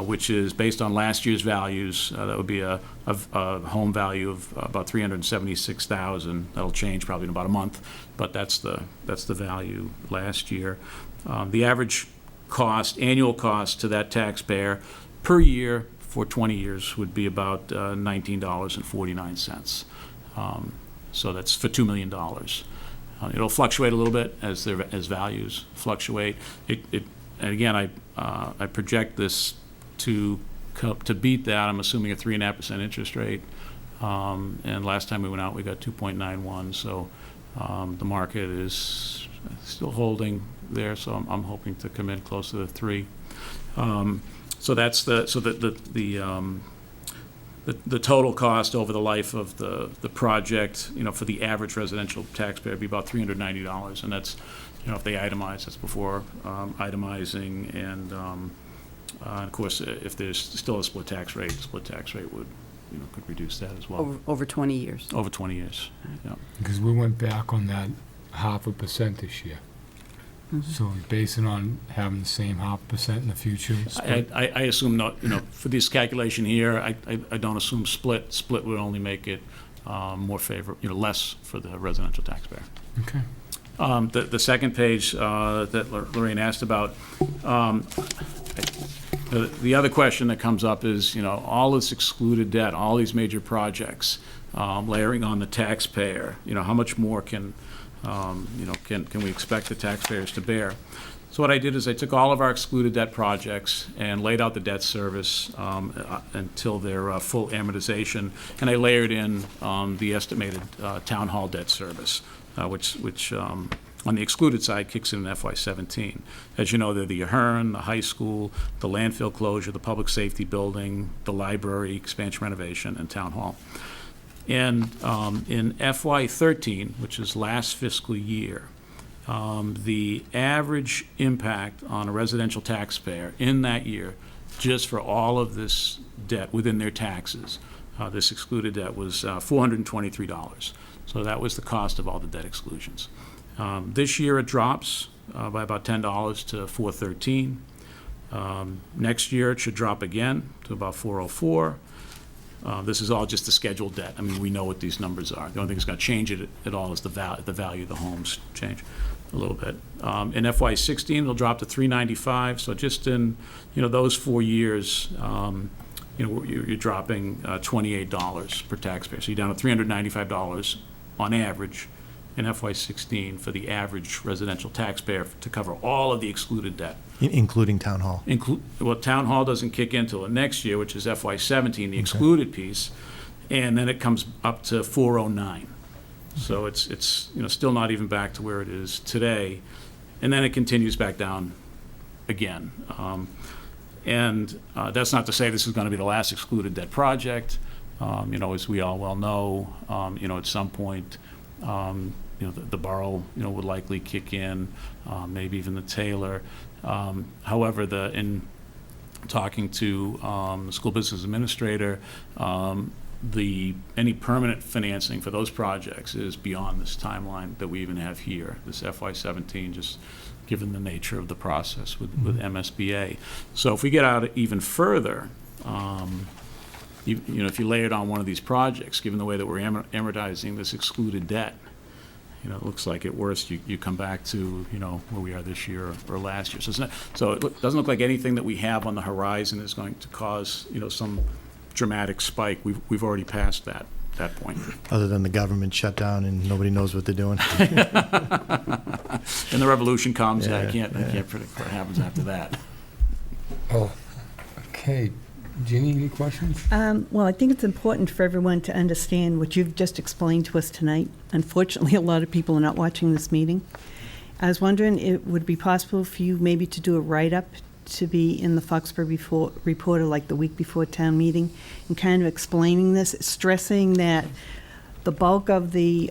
which is based on last year's values, that would be a home value of about $376,000. That'll change probably in about a month, but that's the value last year. The average annual cost to that taxpayer per year for 20 years would be about $19.49. So that's for $2 million. It'll fluctuate a little bit as values fluctuate. And again, I project this to beat that. I'm assuming a 3.5% interest rate. And last time we went out, we got 2.91. So the market is still holding there. So I'm hoping to come in close to the 3. So that's the total cost over the life of the project, for the average residential taxpayer would be about $390, and that's, if they itemize, that's before itemizing, and of course, if there's still a split tax rate would, could reduce that as well. Over 20 years. Over 20 years, yeah. Because we went back on that 0.5% this year. So basing on having the same 0.5% in the future? I assume not, for this calculation here, I don't assume split. Split would only make it more favorable, less for the residential taxpayer. Okay. The second page that Lorraine asked about, the other question that comes up is, all this excluded debt, all these major projects, layering on the taxpayer, how much more can we expect the taxpayers to bear? So what I did is I took all of our excluded debt projects and laid out the debt service until their full amortization, and I layered in the estimated town hall debt service, which on the excluded side kicks in FY17. As you know, they're the Ahern, the high school, the landfill closure, the public safety building, the library, expansion renovation, and town hall. And in FY13, which is last fiscal year, the average impact on a residential taxpayer in that year, just for all of this debt within their taxes, this excluded debt was $423. So that was the cost of all the debt exclusions. This year it drops by about $10 to $413. Next year it should drop again to about $404. This is all just the scheduled debt. I mean, we know what these numbers are. The only thing that's going to change it at all is the value of the homes change a little bit. In FY16, it'll drop to $395. So just in those 4 years, you're dropping $28 per taxpayer. So you're down to $395 on average in FY16 for the average residential taxpayer to cover all of the excluded debt. Including town hall. Well, town hall doesn't kick in until the next year, which is FY17, the excluded piece, and then it comes up to 409. So it's still not even back to where it is today, and then it continues back down again. And that's not to say this is going to be the last excluded debt project. As we all well know, at some point, the borough, would likely kick in, maybe even the Taylor. However, in talking to the school business administrator, any permanent financing for those projects is beyond this timeline that we even have here, this FY17, just given the nature of the process with MSBA. So if we get out even further, if you lay it on one of these projects, given the way that we're amortizing this excluded debt, it looks like at worst you come back to where we are this year or last year. So it doesn't look like anything that we have on the horizon is going to cause some dramatic spike. We've already passed that point. Other than the government shutdown and nobody knows what they're doing. And the revolution comes. I can't predict what happens after that. Oh, okay. Ginny, any questions? Well, I think it's important for everyone to understand what you've just explained to us tonight. Unfortunately, a lot of people are not watching this meeting. I was wondering, it would be possible for you maybe to do a write-up to be in the Foxborough Reporter like the week before town meeting, and kind of explaining this, stressing that the bulk of the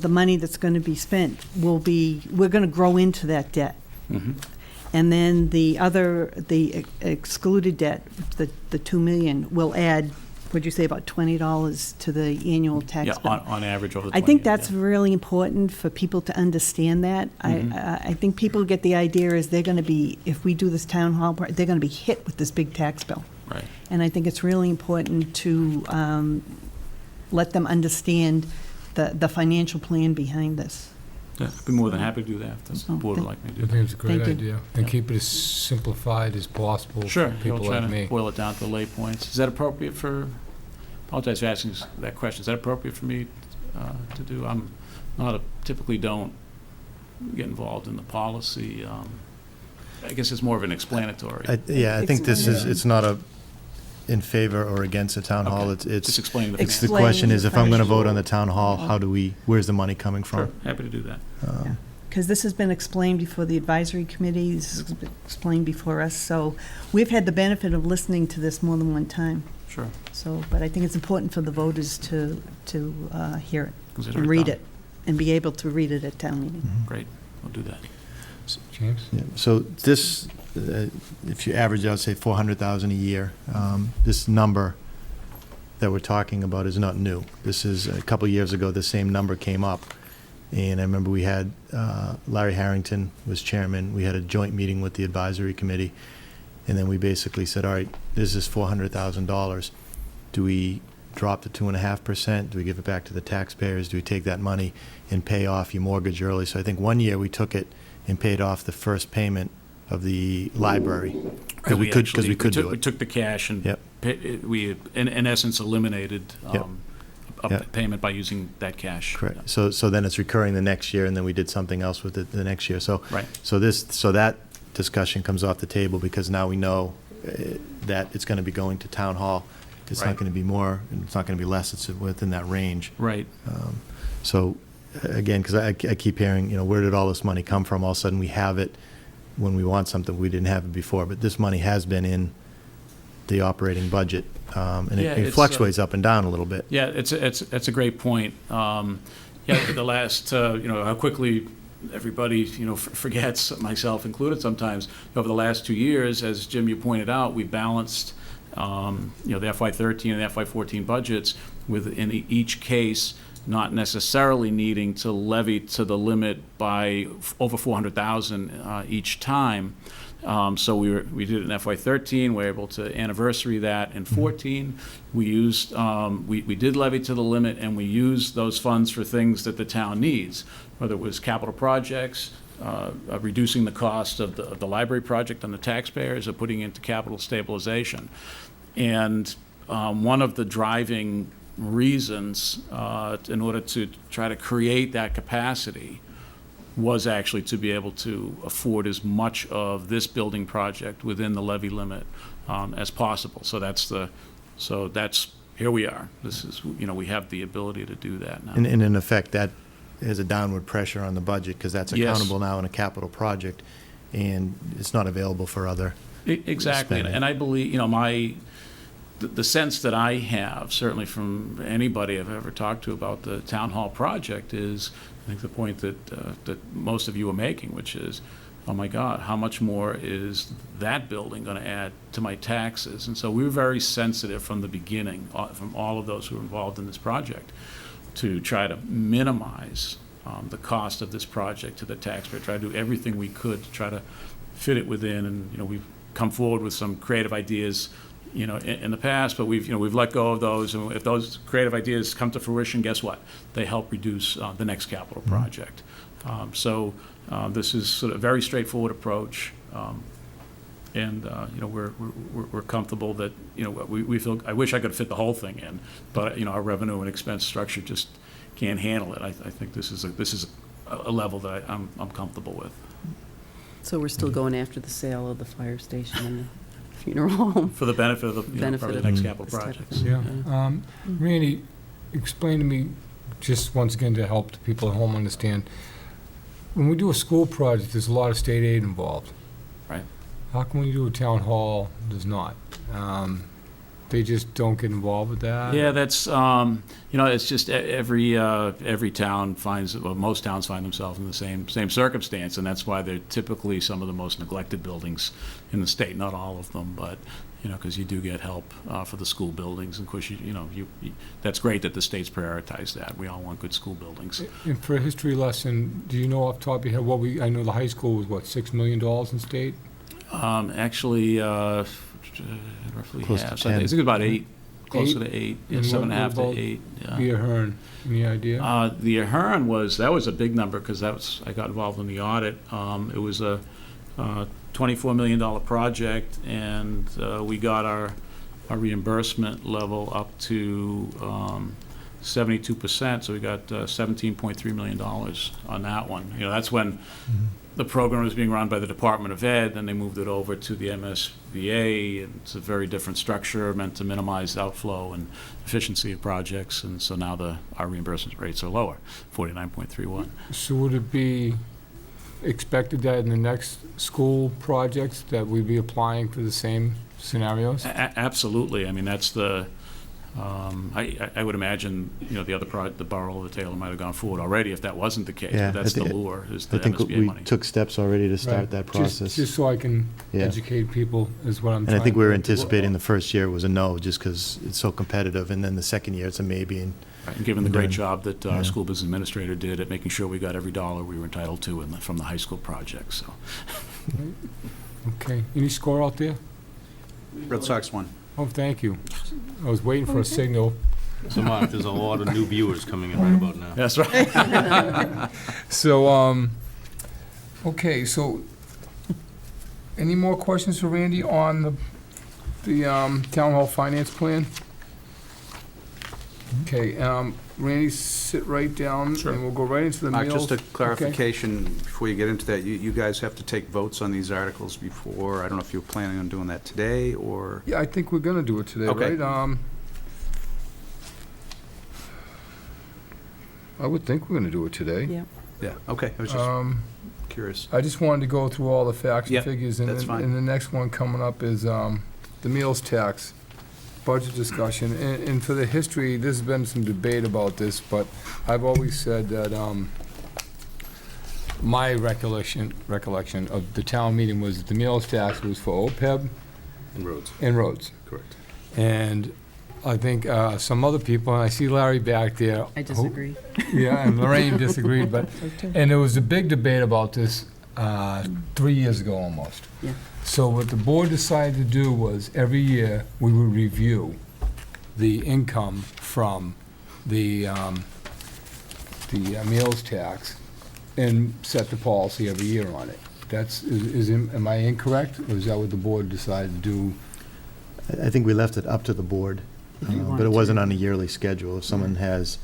money that's going to be spent we're going to grow into that debt. Mm-hmm. And then the excluded debt, the 2 million, will add, would you say, about $20 to the annual tax Yeah, bill? on average over the 20 I think years, that's yeah. really important for people to understand that. I think people get the idea is they're going to be, if we do this town hall, they're going to be hit with this big tax bill. Right. And I think it's really important to let them understand the financial plan behind this. Yeah, I'd be more than happy to do that, if the Oh, board would thank- like me to I do think it's a great Thank you. idea. And Yeah. keep it as simplified as possible that. Sure, for I'll people try like to me. boil it down to the lay points. Is that appropriate for, apologize for asking that question, is that appropriate for me to do? I'm not, typically don't get involved in the policy. I guess it's more of an explanatory. I think this is, it's not in favor or against the town hall. Okay. It's Just explain the It's the Explain question is, the if I'm going to financial- vote on the town hall, where's the money coming Sure, from? happy to do that. Because this has been explained before the advisory committee, this has been explained before us, so we've had the benefit of listening to this more than one time. Sure. So, but I think it's important for the voters to hear it Consider and read done. it, and be able to read it at town meeting. Great, I'll do that. James? Yeah, so this, if you average out, say, 400,000 a year, this number that we're talking about is not new. This is, a couple of years ago, the same number came up, and I remember we had, Larry Harrington was chairman, we had a joint meeting with the advisory committee, and then we basically said, all right, this is $400,000. Do we drop to 2.5%? Do we give it back to the taxpayers? Do we take that money and pay off your mortgage early? So I think one year we took it and paid off the first payment of the library. Because we could do We it. took the cash and Yep. we, in essence, eliminated Yep. a Yep. payment by using that cash. Correct. So then it's recurring the next year, and then we did something else with it the next year. So Right. so that discussion comes off the table, because now we know that it's going to be going to town hall. It's not Right. going to be more, and it's not going to be less. It's within that range. Right. So, again, because I keep hearing, where did all this money come from? All of a sudden, we have it when we want something. We didn't have it before, but this money has been in the operating budget, and Yeah, it it's, fluctuates up and down a little bit. Yeah, it's a great point. Yeah, the last, how quickly everybody, forgets, myself included sometimes, over the last 2 years, as Jim, you pointed out, we balanced, the FY13 and the FY14 budgets within each case not necessarily needing to levy to the limit by over 400,000 each time. So we did it in FY13. We're able to anniversary that in 14. We used we did levy to the limit, and we used those funds for things that the town needs, whether it was capital projects, reducing the cost of the library project on the taxpayers, or putting into capital stabilization. And one of the driving reasons in order to try to create that capacity was actually to be able to afford as much of this building project within the levy limit as possible. So that's here we are. This is, we have the ability to do that now. And in effect, that has a downward pressure on the budget, because that's Yes. accountable now in a capital project, and it's not available for other. Exactly, spending. and I believe, the sense that I have, certainly from anybody I've ever talked to about the town hall project, is, I think, the point that most of you are making, which is, oh my God, how much more is that building going to add to my taxes? And so we were very sensitive from the beginning, from all of those who were involved in this project, to try to minimize the cost of this project to the taxpayer, try to do everything we could to try to fit it within. And, we've come forward with some creative ideas in the past, but we've let go of those, and if those creative ideas come to fruition, guess what? They help reduce the next capital project. So this is sort of a very straightforward approach, and we're comfortable that we feel. I wish I could fit the whole thing in, but our revenue and expense structure just can't handle it. I think this is a level that I'm comfortable with. So we're still going after the sale of the fire station and funeral home. For the benefit of the, Benefit probably of the next Mm. capital this type of projects. thing. Yeah. Randy, explain to me, just once again to help the people at home understand, when we do a school project, there's a lot of state aid involved. Right. How come when you do a town hall, there's not? They just don't get involved with that? Yeah, that's, it's just every town finds, well, most towns find themselves in the same circumstance, and that's why they're typically some of the most neglected buildings in the state, not all of them, but, because you do get help for the school buildings. And of course, that's great that the state's prioritized that. We all want good school buildings. And for a history lesson, do you know off the top of your head I know the high school was, what, $6 million in state? Actually, roughly Close to half. So I 10. think about 8, closer to 8, yeah, And 7.5 to what about 8. Yeah. The Ahern, any idea? The Ahern was a big number because I got involved in the audit. It was a $24 million project, and we got our reimbursement level up to 72%. So we got $17.3 million on that one. That's when the program was being run by the Department of Ed, then they moved it over to the MSBA, and it's a very different structure meant to minimize outflow and efficiency of projects, and so now our reimbursement rates are lower, 49.31. So would it be expected that in the next school projects that we'd be applying for the same scenarios? Absolutely. I mean, that's the, I would imagine, the Borough of the Taylor might have gone forward already if that wasn't the case, Yeah, but that's I the think- lure, is the I think MSBA we money. took steps already to Right. start that process. Just so I can Yeah. educate people is what I'm And trying I think we were to- anticipating the first year was a no, just because it's so competitive, and then the second year it's a maybe, and And given the great Done. job that Yeah. our school business administrator did at making sure we got every dollar we were entitled to from the high school project, so. Okay. Any score out there? Red Sox won. Oh, thank you. I was waiting for a signal. So Mark, there's a lot of new viewers coming in right about now. That's right. So, okay, so any more questions for Randy on the town hall finance plan? Okay, Randy, sit right down, Sure. and we'll go right into the Mark, meals. just a clarification before you get into that. You guys have to take votes on these articles before, I don't know if you're planning on doing that today, or? Yeah, I think we're gonna do it today, Okay. right? I would think we're gonna do it today. Yeah. Yeah, okay, I was just curious. I just wanted to go through all the facts Yeah, and figures, and that's then- fine. and the next one coming up is the meals tax budget discussion. And for the history, there's been some debate about this, but I've always said that my recollection of the town meeting was that the meals tax was for OPEB And roads, and roads. correct. And I think some other people, and I see Larry back there. I disagree. Yeah, and Lorraine disagreed, but, and there was a big debate about this 3 years ago almost. Yeah. So what the board decided to do was, every year, we would review the income from the meals tax and set the policy every year on it. Am I incorrect, or is that what the board decided to do? I think we left it up to the board, If you but wanted it wasn't to. on a yearly schedule. If someone has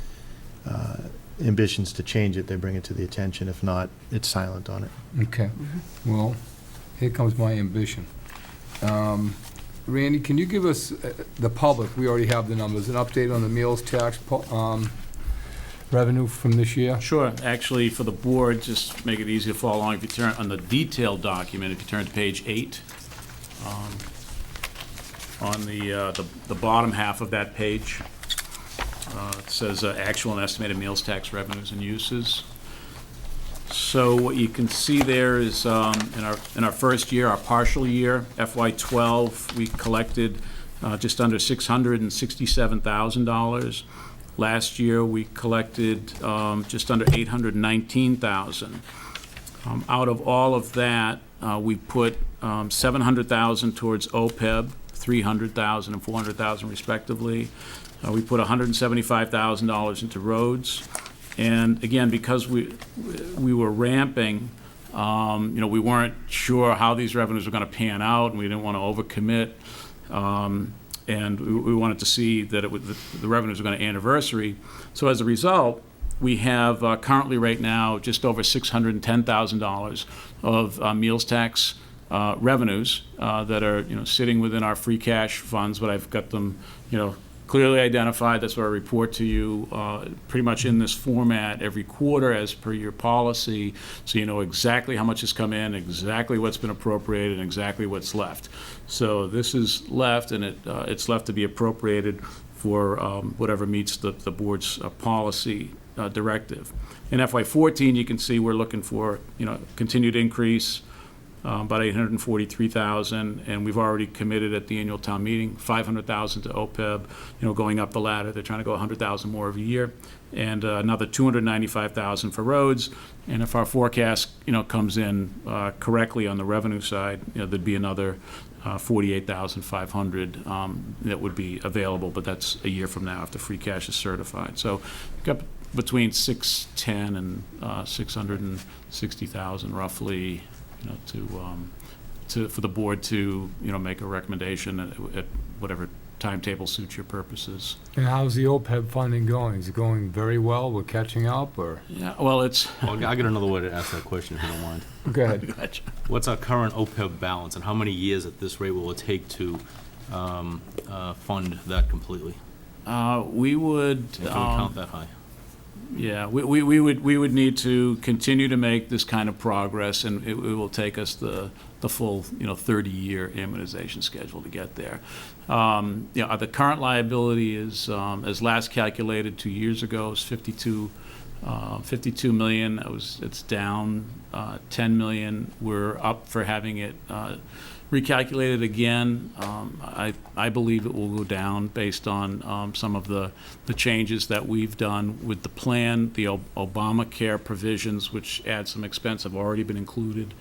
ambitions to change it, they bring it to the attention. If not, it's silent on it. Okay, well, here comes my ambition. Randy, can you give us, the public, we already have the numbers, an update on the meals tax revenue from this year? Sure. Actually, for the board, just to make it easy to follow along, if you turn on the detailed document, if you turn to page 8, on the bottom half of that page, it says actual and estimated meals tax revenues and uses. So what you can see there is in our first year, our partial year, FY12, we collected just under $667,000. Last year, we collected just under $819,000. Out of all of that, we put $700,000 towards OPEB, $300,000 and $400,000 respectively. We put $175,000 into roads. And again, because we were ramping, we weren't sure how these revenues were going to pan out, and we didn't want to overcommit. And we wanted to see that the revenues were going to anniversary. So as a result, we have currently right now just over $610,000 of meals tax revenues that are, sitting within our free cash funds, but I've got them, clearly identified. That's what I report to you pretty much in this format every quarter as per your policy, so you know exactly how much has come in, exactly what's been appropriated, and exactly what's left. So this is left, and it's left to be appropriated for whatever meets the board's policy directive. In FY14, you can see we're looking for continued increase, about $843,000, and we've already committed at the annual town meeting $500,000 to OPEB. Going up the ladder, they're trying to go $100,000 more every year, and another $295,000 for roads. And if our forecast comes in correctly on the revenue side, there'd be another $48,500 that would be available, but that's a year from now after free cash is certified. So we've got between $610,000 and $660,000 roughly, for the board to make a recommendation at whatever timetable suits your purposes. And how's the OPEB funding going? Is it going very well? We're catching up, or? Yeah, well, it's. Well, I got another way to ask that question, if you don't mind. Go ahead. Gotcha. What's our current OPEB balance, and how many years at this rate will it take to fund that completely? We would. If we count that high. Yeah, we would need to continue to make this kind of progress, and it will take us the full 30-year amortization schedule to get there. The current liability is, as last calculated 2 years ago, is 52 million. It's down 10 million. We're up for having it recalculated again. I believe it will go down based on some of the changes that we've done with the plan. The Obamacare provisions, which add some expense, have already been included.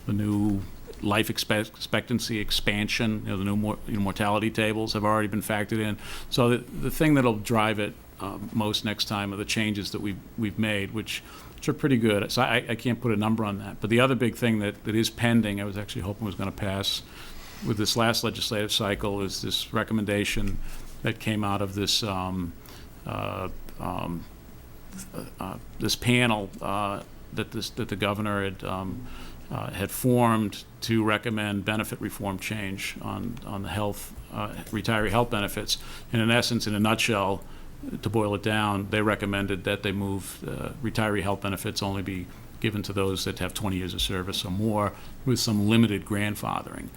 The new life expectancy expansion, the new mortality tables have already been factored in. So the thing that'll drive it most next time are the changes that we've made, which are pretty good. So I can't put a number on that. But the other big thing that is pending, I was actually hoping was going to pass with this last legislative cycle, is this recommendation that came out of this this panel that the governor had formed to recommend benefit reform change on the health retiree health benefits. And in essence, in a nutshell, to boil it down, they recommended that they move retiree health benefits only be given to those that have 20 years of service or more, with some limited grandfathering.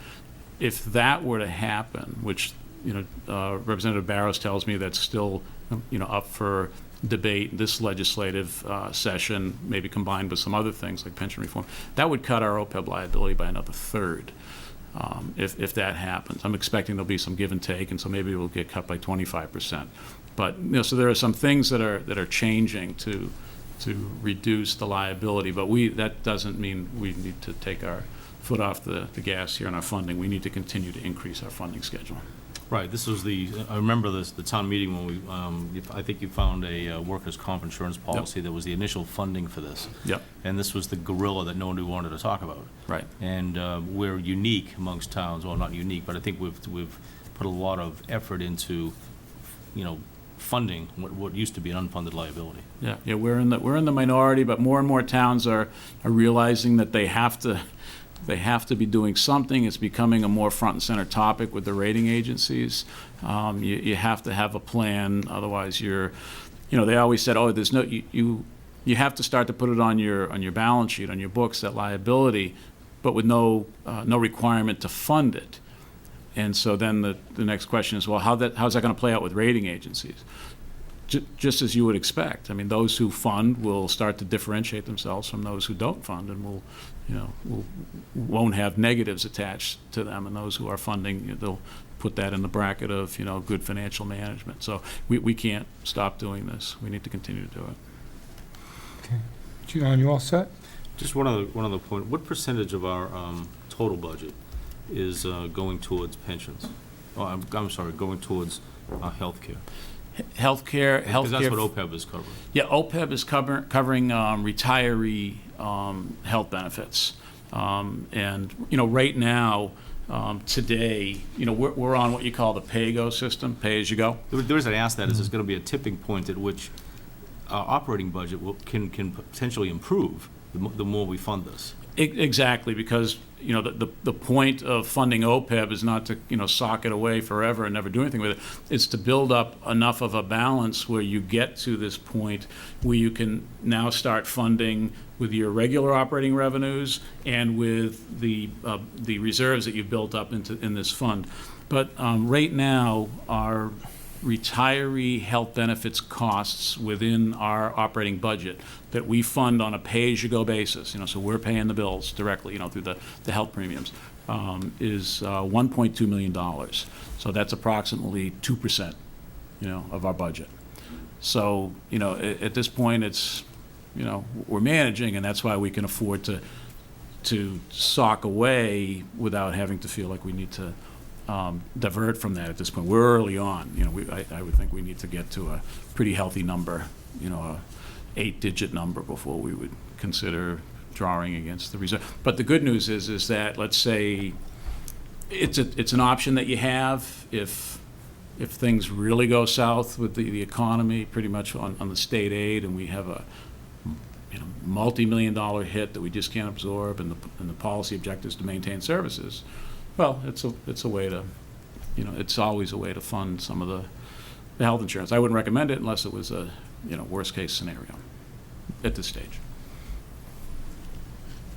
If that were to happen, which Representative Barrows tells me that's still up for debate this legislative session, maybe combined with some other things like pension reform, that would cut our OPEB liability by another third. If that happens, I'm expecting there'll be some give and take, and so maybe it will get cut by 25%. But so there are some things that are changing to reduce the liability. But that doesn't mean we need to take our foot off the gas here on our funding. We need to continue to increase our funding schedule. Right. This was I remember the town meeting when I think you found a workers' comp insurance policy. Yep. That was the initial funding for this. Yep. And this was the gorilla that nobody wanted to talk about. Right. And we're unique amongst towns. Well, not unique, but I think we've put a lot of effort into, funding what used to be an unfunded liability. Yeah. We're in the minority, but more and more towns are realizing that they have to be doing something. It's becoming a more front and center topic with the rating agencies. You have to have a plan, otherwise they always said, there's no, you have to start to put it on your balance sheet, on your books, that liability, but with no requirement to fund it. And so then the next question is, well, how's that going to play out with rating agencies? Just as you would expect. I mean, those who fund will start to differentiate themselves from those who don't fund, and won't have negatives attached to them. And those who are funding, they'll put that in the bracket of good financial management. So we can't stop doing this. We need to continue to do it. Okay, John, you all set? Just one other point. What percentage of our total budget is going towards pensions? Oh, I'm sorry, going towards healthcare. Healthcare. Because that's what OPEB is covering. Yeah, OPEB is covering retiree health benefits, and right now, today, we're on what you call the pay-go system, pay as you go. The reason I ask that is there's going to be a tipping point at which our operating budget can potentially improve the more we fund this. Exactly, because, you know, the point of funding OPEB is not to, you know, sock it away forever and never do anything with it. It's to build up enough of a balance where you get to this point where you can now start funding with your regular operating revenues and with the reserves that you've built up in this fund. But right now, our retiree health benefits costs within our operating budget that we fund on a pay-as-you-go basis, you know, so we're paying the bills directly, you know, through the health premiums, is $1.2 million. So that's approximately 2%, you know, of our budget. So, you know, at this point, it's, you know, we're managing, and that's why we can afford to sock away without having to feel like we need to divert from that at this point. We're early on. You know, I would think we need to get to a pretty healthy number, you know, a 8-digit number before we would consider drawing against the reserve. But the good news is that, let's say, it's an option that you have if things really go south with the economy, pretty much on the state aid, and we have a, you know, multi-million-dollar hit that we just can't absorb, and the policy objectives to maintain services. Well, it's a way to, you know, it's always a way to fund some of the health insurance. I wouldn't recommend it unless it was a, you know, worst case scenario at this stage.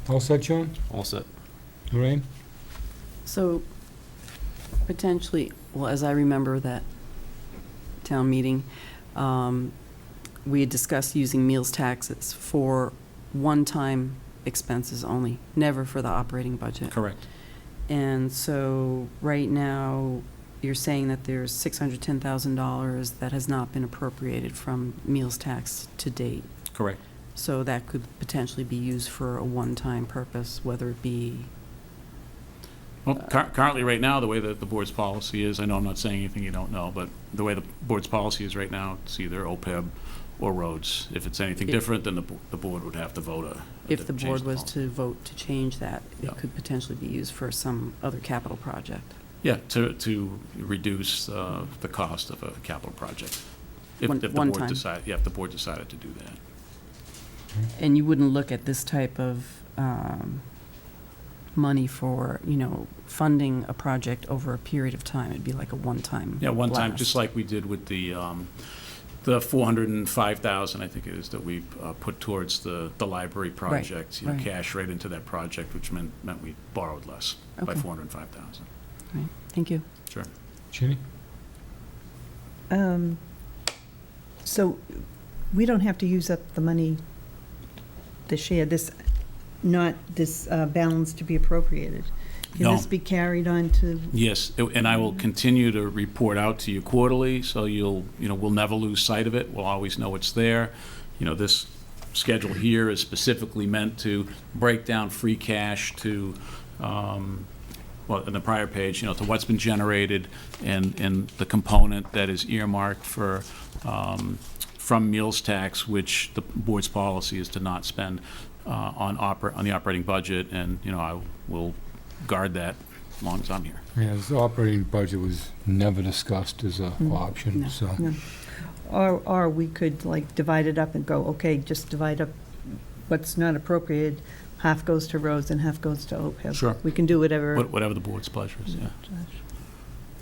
All set, John? All set. Lorraine? So potentially, well, as I remember that town meeting, we had discussed using meals taxes for one-time expenses only, never for the operating budget. Correct. And so right now, you're saying that there's $610,000 that has not been appropriated from meals tax to date. Correct. So that could potentially be used for a one-time purpose, whether it be, Well, currently, right now, the way that the board's policy is, I know I'm not saying anything you don't know, but the way the board's policy is right now, it's either OPEB or roads. If it's anything different, then the board would have to vote if the change board was policy. to vote to change that, Yeah. it could potentially be used for some other capital project. Yeah, to reduce the cost of a capital project. If One the time. board if the board decided to do that. And you wouldn't look at this type of money for, you know, funding a project over a period of time. It'd be like a one-time Yeah, one time, blast. just like we did with the $405,000, I think it is, that we put towards the library project. You know, right. cash right into that project, which meant we borrowed less by Okay. $405,000. Right. Thank you. Sure. Ginny? So we don't have to use up the money this year, this balance to be appropriated. Can No. this be carried on to, Yes, and I will continue to report out to you quarterly, so we'll never lose sight of it. We'll always know it's there. You know, this schedule here is specifically meant to break down free cash to, well, in the prior page, you know, to what's been generated and the component that is earmarked for, from meals tax, which the board's policy is to not spend on the operating budget, and, you know, I will guard that as long as I'm here. Yeah, this operating budget was never discussed as an option, No. so. no. Or we could like divide it up and go, okay, just divide up what's not appropriated, half goes to roads and half goes to OPEB. Sure. We can do whatever. Whatever the board's pleasure is, yeah.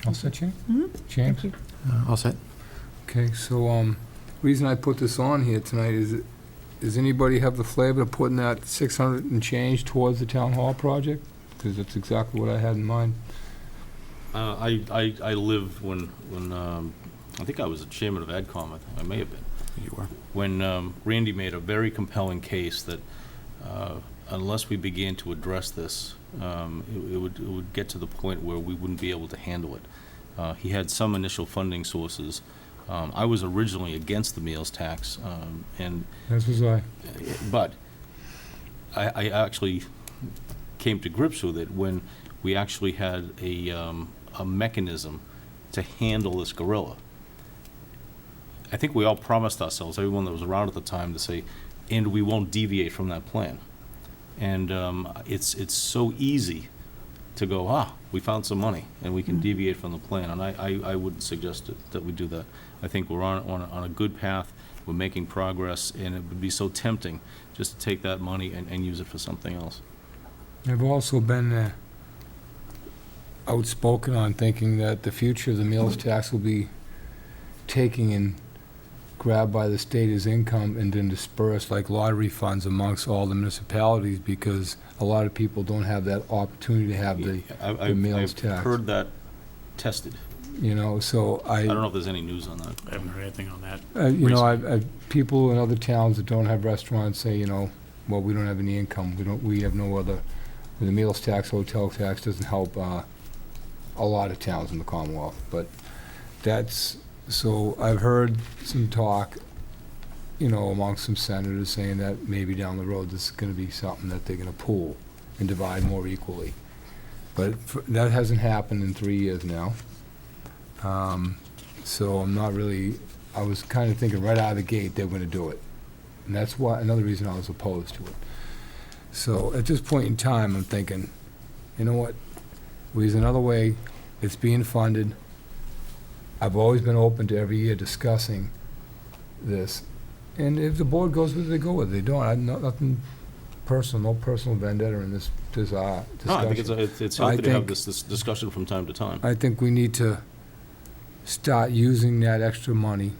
All set, Ginny? Mhm. James? Thank you. All set? Okay, so, reason I put this on here tonight is, does anybody have the flavor of putting that 600 and change towards the town hall project? Because that's exactly what I had in mind. I lived when I think I was the chairman of AdCom, I may have been. You were. When Randy made a very compelling case that unless we began to address this, it would get to the point where we wouldn't be able to handle it. He had some initial funding sources. I was originally against the meals tax, and As was I. but I actually came to grips with it when we actually had a mechanism to handle this gorilla. I think we all promised ourselves, everyone that was around at the time, to say, and we won't deviate from that plan. And it's so easy to go, we found some money, and we can deviate from the plan. And I wouldn't suggest that we do that. I think we're on a good path. We're making progress, and it would be so tempting just to take that money and use it for something else. I've also been outspoken on thinking that the future of the meals tax will be taken and grabbed by the state as income and then dispersed like lottery funds amongst all the municipalities, because a lot of people don't have that opportunity to have the meals I've tax. heard that tested. You know, so I don't know if there's any news on that. I haven't heard anything on that. You know, I've people in other towns that don't have restaurants say, you know, well, we don't have any income, we have no other, the meals tax, hotel tax doesn't help a lot of towns in the Commonwealth, but that's, so I've heard some talk, you know, amongst some senators saying that maybe down the road this is gonna be something that they're gonna pool and divide more equally. But that hasn't happened in 3 years now. So I'm not really, I was kind of thinking right out of the gate they were going to do it. And that's why, another reason I was opposed to it. So at this point in time, I'm thinking, you know what? There's another way. It's being funded. I've always been open to every year discussing this. And if the board goes with it, they go with it. They don't. I nothing personal, no personal vendetta in this discussion. No, I think it's I healthy to have think- this discussion from time to time. I think we need to start using that extra money,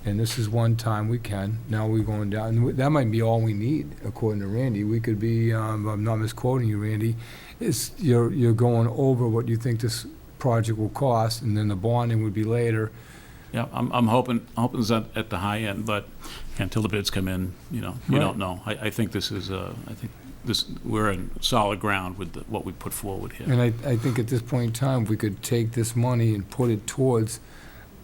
and this is one time we can. Now we're going down, and that might be all we need, according to Randy. We could be, I'm not misquoting you, Randy, you're going over what you think this project will cost, and then the bonding would be later. Yeah, I'm hoping it's at the high end, but until the bids come in, you know, you Right. don't know. I think this is, we're in solid ground with what we put forward here. And I think at this point in time, we could take this money and put it towards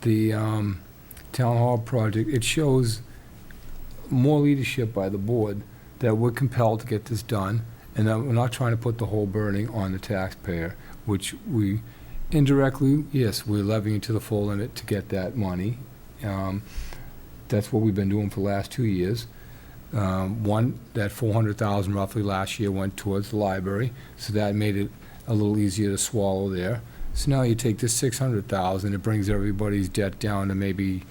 the town hall project. It shows more leadership by the board that we're compelled to get this done, and that we're not trying to put the whole burden on the taxpayer, which we indirectly, yes, we're levying it to the full limit to get that money. That's what we've been doing for the last 2 years. One, that 400,000 roughly last year went towards the library, so that made it a little easier to swallow there. So now you take this 600,000, it brings everybody's debt down to maybe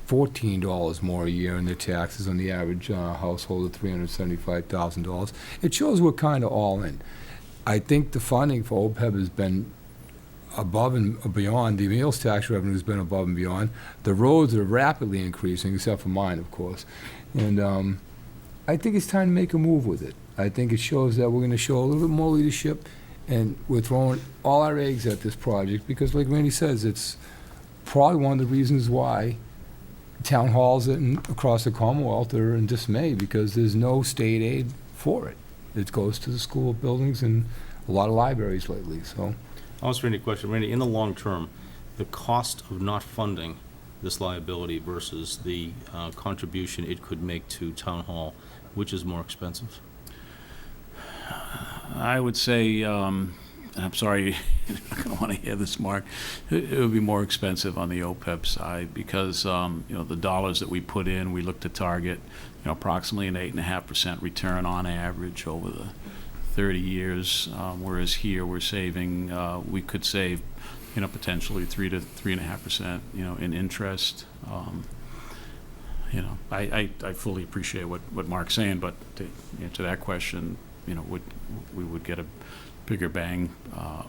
$14 more a year in their taxes on the average household of $375,000. It shows we're kind of all in. I think the funding for OPEB has been above and beyond. The meals tax revenue has been above and beyond. The roads are rapidly increasing, except for mine, of course. And I think it's time to make a move with it. I think it shows that we're going to show a little bit more leadership, and we're throwing all our eggs at this project, because like Randy says, it's probably one of the reasons why town halls across the Commonwealth are in dismay, because there's no state aid for it. It goes to the school buildings and a lot of libraries lately, so. I'll ask Randy a question. Randy, in the long term, the cost of not funding this liability versus the contribution it could make to town hall, which is more expensive? I would say, and I'm sorry, you're not going to want to hear this, Mark, it would be more expensive on the OPEB side, because, you know, the dollars that we put in, we look to target, you know, approximately an 8.5% return on average over the 30 years, whereas here we're saving, we could save, you know, potentially 3 to 3.5%, you know, in interest. You know, I fully appreciate what Mark's saying, but to answer that question, you know, we would get a bigger bang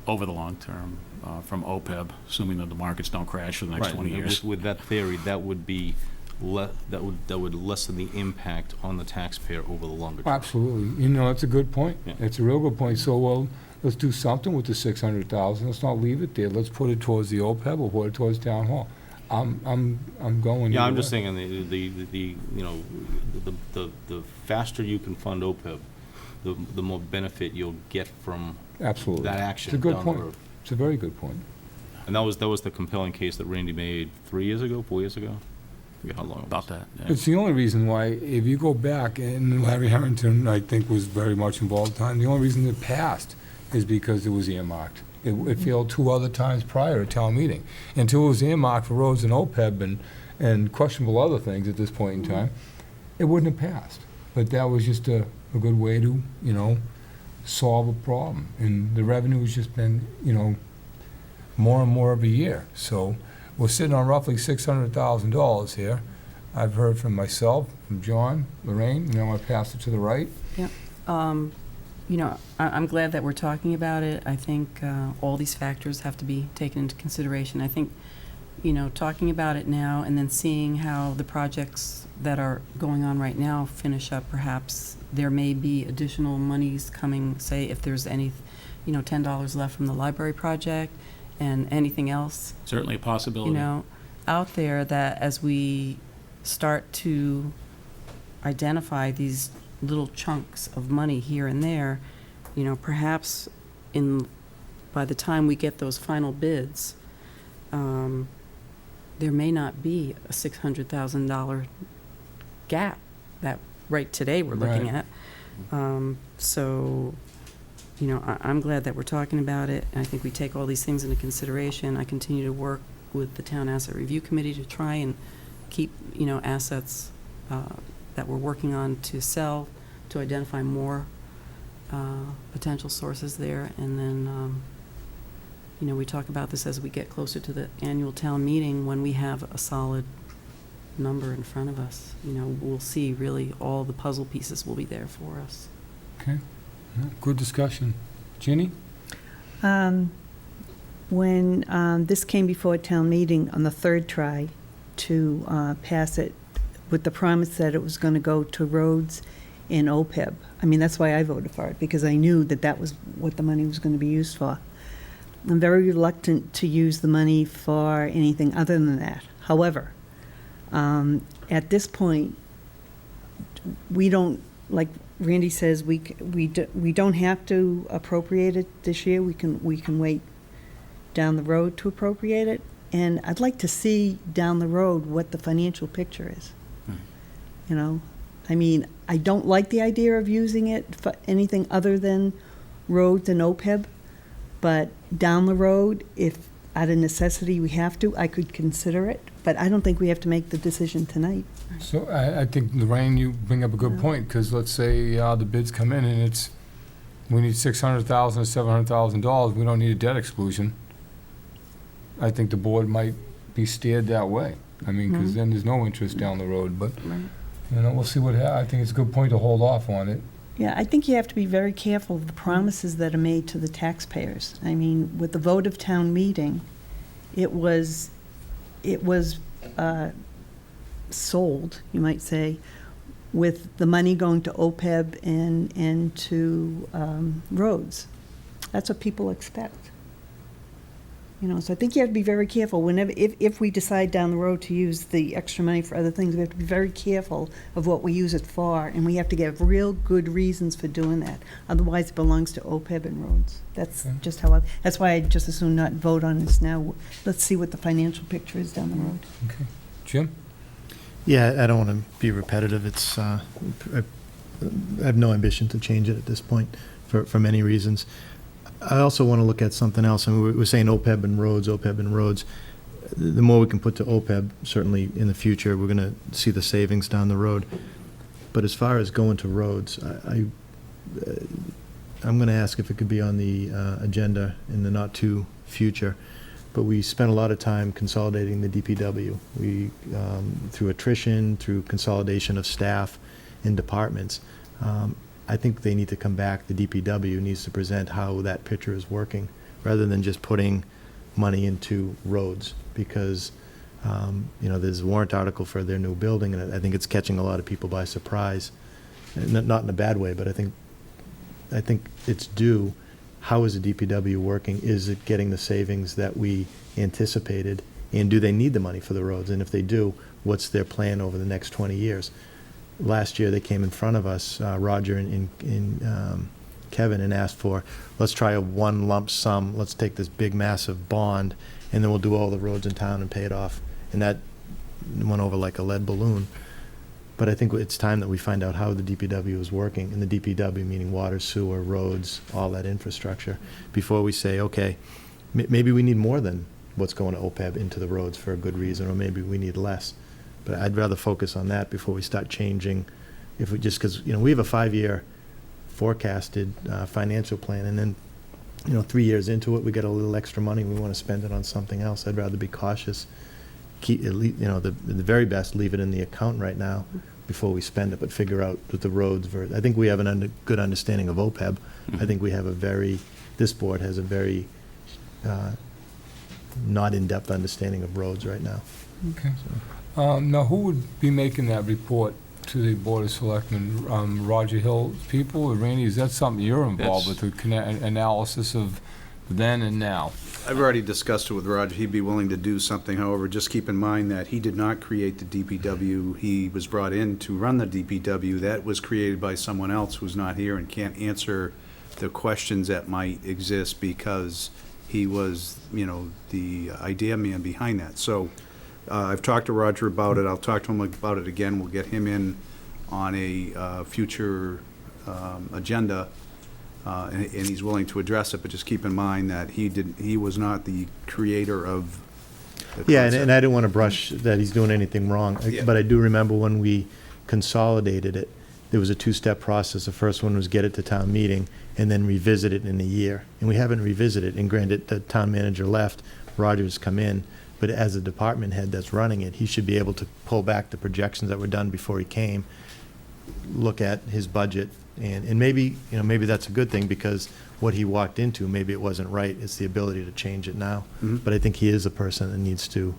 over the long term from OPEB, assuming that the markets don't crash for the next 20 years. With that theory, that would be that would lessen the impact on the taxpayer over the longer term. Absolutely. You know, that's a good point. Yeah. It's a real good point. So, well, let's do something with the 600,000. Let's not leave it there. Let's put it towards the OPEB or put it towards town hall. I'm going. Yeah, I'm either just way. saying the you know, the faster you can fund OPEB, the more benefit you'll get from Absolutely. that action It's a good down point. the road. It's a very good point. And that was the compelling case that Randy made 3 years ago, 4 years ago? I forget how long it was. About that, yeah. It's the only reason why, if you go back, and Larry Harrington, I think, was very much involved at the time, the only reason it passed is because it was earmarked. It failed 2 other times prior to town meeting. Until it was earmarked for roads and OPEB and questionable other things at this point in time, it wouldn't have passed. But that was just a good way to, you know, solve a problem. And the revenue has just been, you know, more and more every year. So we're sitting on roughly $600,000 here. I've heard from myself, from John, Lorraine, and I'm going to pass it to the right. I'm glad that we're talking about it. I think all these factors have to be taken into consideration. I think, talking about it now and then seeing how the projects that are going on right now finish up, perhaps there may be additional monies coming, say, if there's any, $10 left from the library project and anything else, Certainly a possibility. out there, that as we start to identify these little chunks of money here and there, perhaps by the time we get those final bids, there may not be a $600,000 gap that right today we're looking Right. at. So, I'm glad that we're talking about it, and I think we take all these things into consideration. I continue to work with the Town Asset Review Committee to try and keep, assets that we're working on to sell, to identify more potential sources there. And then, we talk about this as we get closer to the annual town meeting, when we have a solid number in front of us. We'll see really all the puzzle pieces will be there for us. Okay, good discussion. Ginny? When this came before town meeting on the third try to pass it with the promise that it was going to go to roads in OPEB, I mean, that's why I voted for it, because I knew that that was what the money was going to be used for. I'm very reluctant to use the money for anything other than that. However, at this point, we don't, like Randy says, we don't have to appropriate it this year. We can wait down the road to appropriate it. And I'd like to see down the road what the financial picture is. I mean, I don't like the idea of using it for anything other than roads and OPEB, but down the road, if out of necessity we have to, I could consider it, but I don't think we have to make the decision tonight. So I think, Lorraine, you bring up a good point, because let's say the bids come in and we need $600,000 or $700,000, we don't need a debt exclusion. I think the board might be steered that way. I mean, because then there's no interest down the road, but, we'll see what I think it's a good point to hold off on it. Yeah, I think you have to be very careful of the promises that are made to the taxpayers. I mean, with the vote of town meeting, it was sold, you might say, with the money going to OPEB and to roads. That's what people expect. So I think you have to be very careful whenever, if we decide down the road to use the extra money for other things, we have to be very careful of what we use it for, and we have to give real good reasons for doing that. Otherwise, it belongs to OPEB and roads. That's Okay. just that's why I just assume not vote on this now. Let's see what the financial picture is down the road. Okay. Jim? Yeah, I don't want to be repetitive. I have no ambition to change it at this point for many reasons. I also want to look at something else. I mean, we're saying OPEB and roads, OPEB and roads. The more we can put to OPEB, certainly in the future, we're going to see the savings down the road. But as far as going to roads, I'm going to ask if it could be on the agenda in the not too future. But we spent a lot of time consolidating the DPW. We, through attrition, through consolidation of staff in departments, I think they need to come back. The DPW needs to present how that picture is working, rather than just putting money into roads, because there's a warrant article for their new building, and I think it's catching a lot of people by surprise. Not in a bad way, but I think it's due. How is the DPW working? Is it getting the savings that we anticipated? And do they need the money for the roads? And if they do, what's their plan over the next 20 years? Last year, they came in front of us, Roger and Kevin, and asked for, let's try a one lump sum. Let's take this big, massive bond, and then we'll do all the roads in town and pay it off. And that went over like a lead balloon. But I think it's time that we find out how the DPW is working, and the DPW meaning water, sewer, roads, all that infrastructure, before we say, okay, maybe we need more than what's going to OPEB into the roads for a good reason, or maybe we need less. But I'd rather focus on that before we start changing. If we just, because we have a 5-year forecasted financial plan, and then 3 years into it, we get a little extra money, we want to spend it on something else. I'd rather be cautious. Keep at least, the very best, leave it in the account right now, before we spend it, but figure out that the roads, I think we have good understanding of OPEB. I think we have this board has a very not in-depth understanding of roads right now. Okay. Now, who would be making that report to the Board of Selectmen? Roger Hill people or Randy? Is that something you're involved with, the analysis of then and now? I've already discussed it with Roger. He'd be willing to do something. However, just keep in mind that he did not create the DPW. He was brought in to run the DPW. That was created by someone else who's not here and can't answer the questions that might exist because he was, the idea man behind that. So I've talked to Roger about it. I'll talk to him about it again. We'll get him in on a future agenda. And he's willing to address it, but just keep in mind that he was not the creator of the Yeah, concept. and I didn't want to brush that he's doing anything wrong, Yeah. but I do remember when we consolidated it, there was a two-step process. The first one was get it to town meeting, and then revisit it in a year. And we haven't revisited, and granted, the town manager left, Roger's come in, but as a department head that's running it, he should be able to pull back the projections that were done before he came, look at his budget, and maybe, maybe that's a good thing, because what he walked into, maybe it wasn't right. It's the ability to change it now. Mhm. But I think he is a person that needs to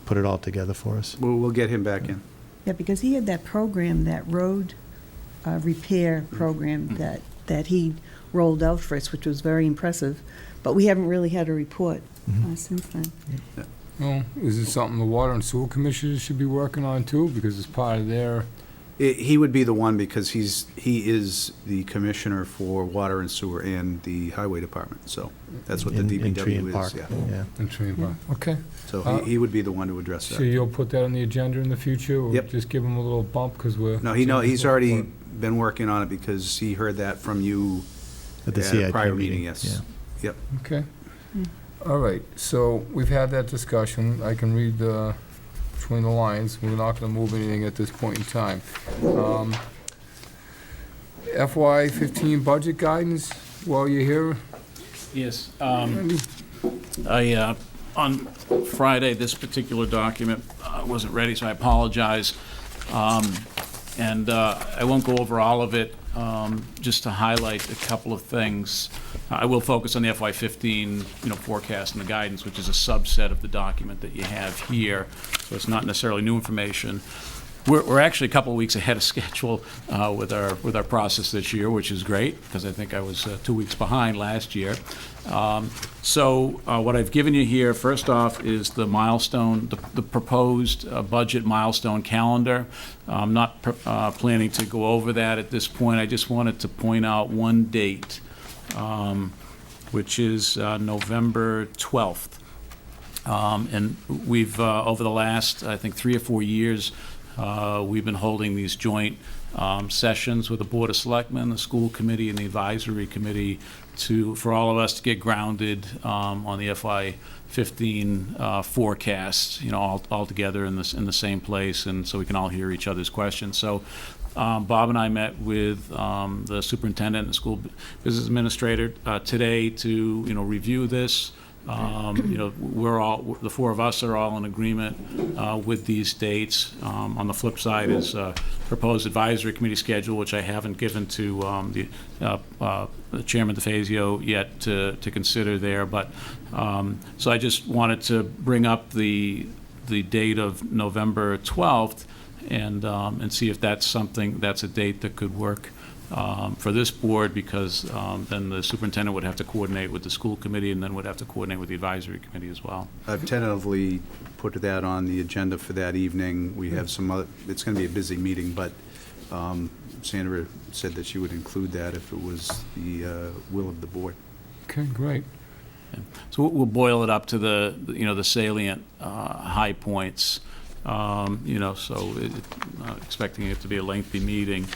put it all together for us. We'll get him back in. Yeah, because he had that program, that road repair program that he rolled out for us, which was very impressive, but we haven't really had a report since then. Well, is it something the Water and Sewer Commissioners should be working on too, because it's part of their... He would be the one because he is the commissioner for water and sewer and the highway department. So that's what the In Tree DPW and is. Park, Yeah. yeah. and Tree and Park? Okay. So he would be the one to address So that. you'll put that on the agenda in the future? Or Yep. just give him a little bump because we're... No, he's already been working on it because he heard that from you At the at a CIP prior meeting, meeting. Yes. yeah. Yep. Okay. All right, so we've had that discussion. I can read between the lines. We're not going to move anything at this point in time. FY '15 budget guidance, while you're here, Yes. Randy? On Friday, this particular document wasn't ready, so I apologize. And I won't go over all of it, just to highlight a couple of things. I will focus on the FY15, forecast and the guidance, which is a subset of the document that you have here, so it's not necessarily new information. We're actually a couple of weeks ahead of schedule with our process this year, which is great, because I think I was 2 weeks behind last year. So what I've given you here, first off, is the milestone, the proposed budget milestone calendar. I'm not planning to go over that at this point. I just wanted to point out one date, which is November 12th. And we've, over the last, I think, 3 or 4 years, we've been holding these joint sessions with the Board of Selectmen, the school committee, and the advisory committee for all of us to get grounded on the FY15 forecast, all together in the same place, and so we can all hear each other's questions. So Bob and I met with the superintendent and the school business administrator today to review this. The four of us are all in agreement with these dates. On the flip side is proposed advisory committee schedule, which I haven't given to the Chairman DeFazio yet to consider there. But so I just wanted to bring up the date of November 12th and see if that's a date that could work for this board, because then the superintendent would have to coordinate with the school committee and then would have to coordinate with the advisory committee as well. I've tentatively put that on the agenda for that evening. We have some other, it's going to be a busy meeting, but Sandra said that she would include that if it was the will of the board. Okay, great. So we'll boil it up to the salient high points, so not expecting it to be a lengthy meeting.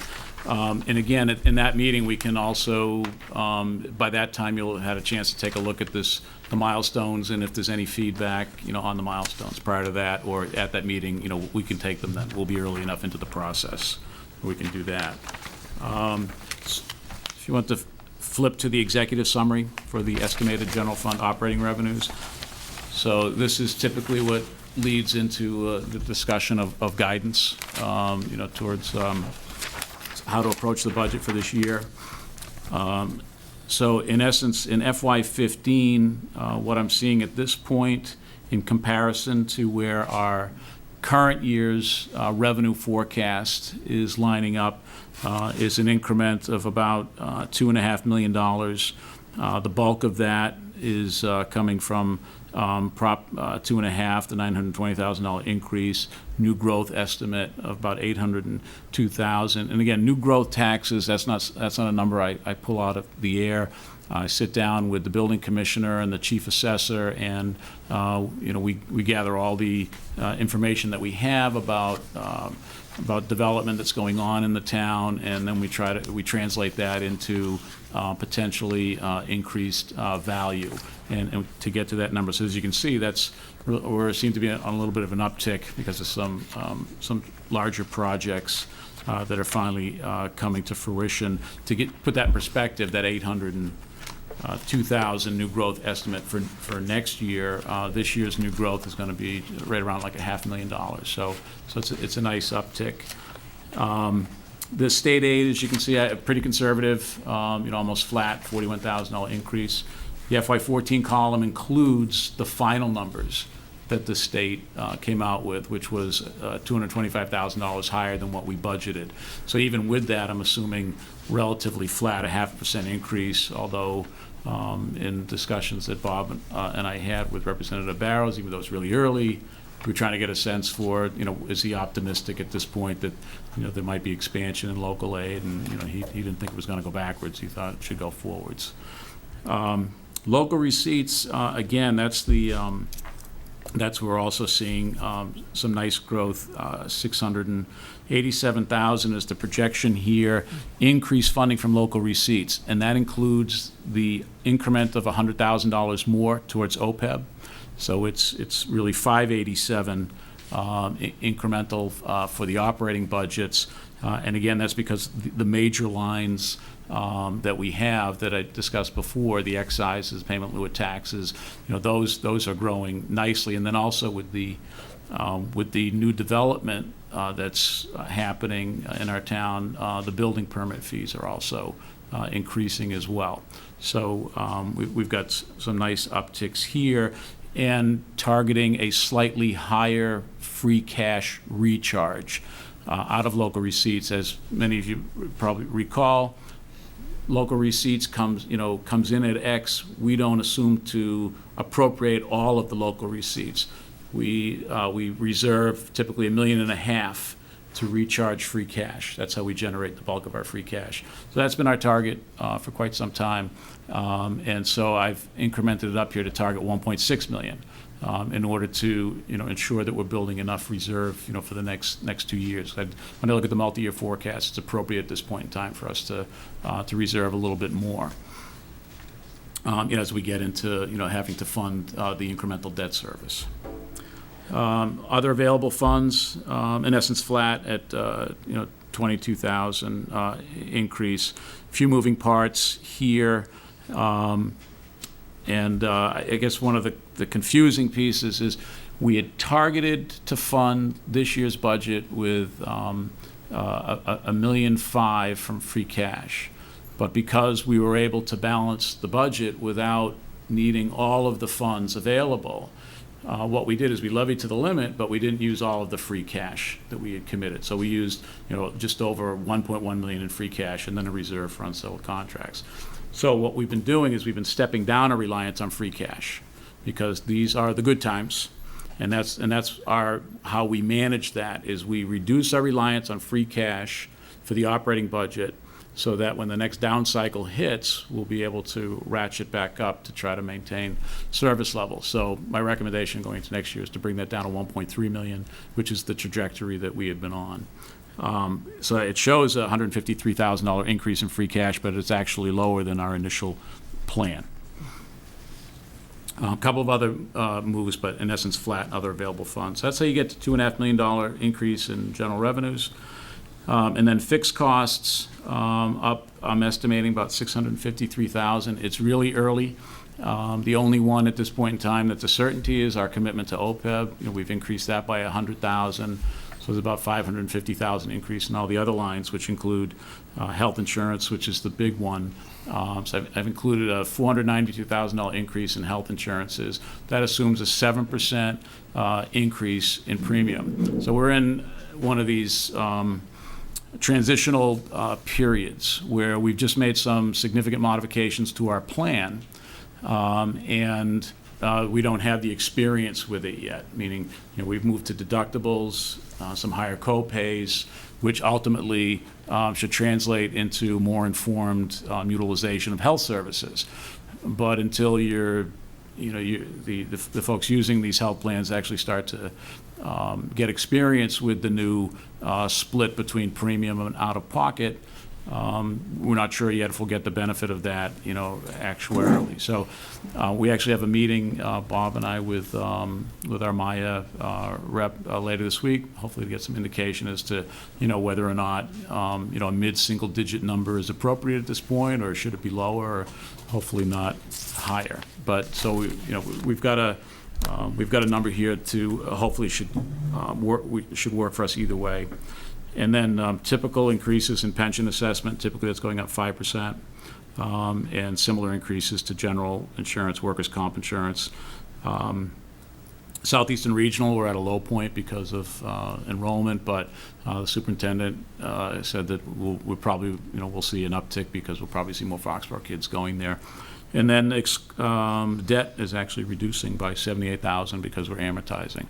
And again, in that meeting, we can also, by that time, you'll have had a chance to take a look at the milestones, and if there's any feedback, on the milestones prior to that, or at that meeting, we can take them then. We'll be early enough into the process where we can do that. If you want to flip to the executive summary for the estimated general fund operating revenues. So this is typically what leads into the discussion of guidance, towards how to approach the budget for this year. So in essence, in FY15, what I'm seeing at this point in comparison to where our current year's revenue forecast is lining up is an increment of about $2.5 million. The bulk of that is coming from Prop 2.5, the $920,000 increase, new growth estimate of about $802,000. And again, new growth taxes, that's not a number I pull out of the air. I sit down with the building commissioner and the chief assessor, and we gather all the information that we have about development that's going on in the town, and then we translate that into potentially increased value, and to get to that number. So as you can see, we seem to be on a little bit of an uptick because of some larger projects that are finally coming to fruition. To put that in perspective, that 802,000 new growth estimate for next year, this year's new growth is going to be right around like $500,000. So it's a nice uptick. The state aid, as you can see, pretty conservative, almost flat, $41,000 increase. The FY14 column includes the final numbers that the state came out with, which was $225,000 higher than what we budgeted. So even with that, I'm assuming relatively flat, a 0.5% increase, although in discussions that Bob and I had with Representative Barrows, even though it's really early, we're trying to get a sense for, is he optimistic at this point that, there might be expansion in local aid, and, he didn't think it was going to go backwards. He thought it should go forwards. Local receipts, again, that's where we're also seeing some nice growth. 687,000 is the projection here. Increased funding from local receipts, and that includes the increment of $100,000 more towards OPEB. So it's really 587 incremental for the operating budgets, and again, that's because the major lines that we have that I discussed before, the excises, payment in lieu of taxes, those are growing nicely, and then also with the new development that's happening in our town, the building permit fees are also increasing as well. So we've got some nice upticks here, and targeting a slightly higher free cash recharge out of local receipts. As many of you probably recall, local receipts comes in at X. We don't assume to appropriate all of the local receipts. We reserve typically $1.5 million to recharge free cash. That's how we generate the bulk of our free cash. So that's been our target for quite some time. And so I've incremented it up here to target $1.6 million in order to ensure that we're building enough reserve for the next 2 years. When I look at the multi-year forecast, it's appropriate at this point in time for us to reserve a little bit more as we get into having to fund the incremental debt service. Other available funds, in essence, flat at 22,000 increase. Few moving parts here, and I guess one of the confusing pieces is we had targeted to fund this year's budget with $1.5 million from free cash, but because we were able to balance the budget without needing all of the funds available. What we did is we levied to the limit, but we didn't use all of the free cash that we had committed. So we used, just over $1.1 million in free cash and then a reserve for unsettled contracts. So what we've been doing is we've been stepping down our reliance on free cash because these are the good times, and that's how we manage that is we reduce our reliance on free cash for the operating budget, so that when the next down cycle hits, we'll be able to ratchet back up to try to maintain service levels. So my recommendation going into next year is to bring that down to $1.3 million, which is the trajectory that we had been on. So it shows a $153,000 increase in free cash, but it's actually lower than our initial plan. A couple of other moves, but in essence flat, other available funds. That's how you get to $2.5 million increase in general revenues. And then fixed costs, up, I'm estimating about $653,000. It's really early. The only one at this point in time that's a certainty is our commitment to OPEB. We've increased that by $100,000. So there's about $550,000 increase in all the other lines, which include health insurance, which is the big one. So I've included a $492,000 increase in health insurances. That assumes a 7% increase in premium. So we're in one of these transitional periods where we've just made some significant modifications to our plan, and we don't have the experience with it yet, meaning we've moved to deductibles, some higher co-pays, which ultimately should translate into more informed utilization of health services. But until the folks using these health plans actually start to get experience with the new split between premium and out-of-pocket, we're not sure yet if we'll get the benefit of that, actuarially. So we actually have a meeting, Bob and I, with our Maya rep later this week, hopefully to get some indication as to, whether or not, a mid-single-digit number is appropriate at this point, or should it be lower, or hopefully not higher. But so we've got a number here to hopefully should work for us either way. And then typical increases in pension assessment, typically that's going up 5%, and similar increases to general insurance, workers' comp insurance. Southeastern Regional, we're at a low point because of enrollment, but the superintendent said that we'll probably, we'll see an uptick because we'll probably see more Foxborough kids going there. And then debt is actually reducing by $78,000 because we're amortizing.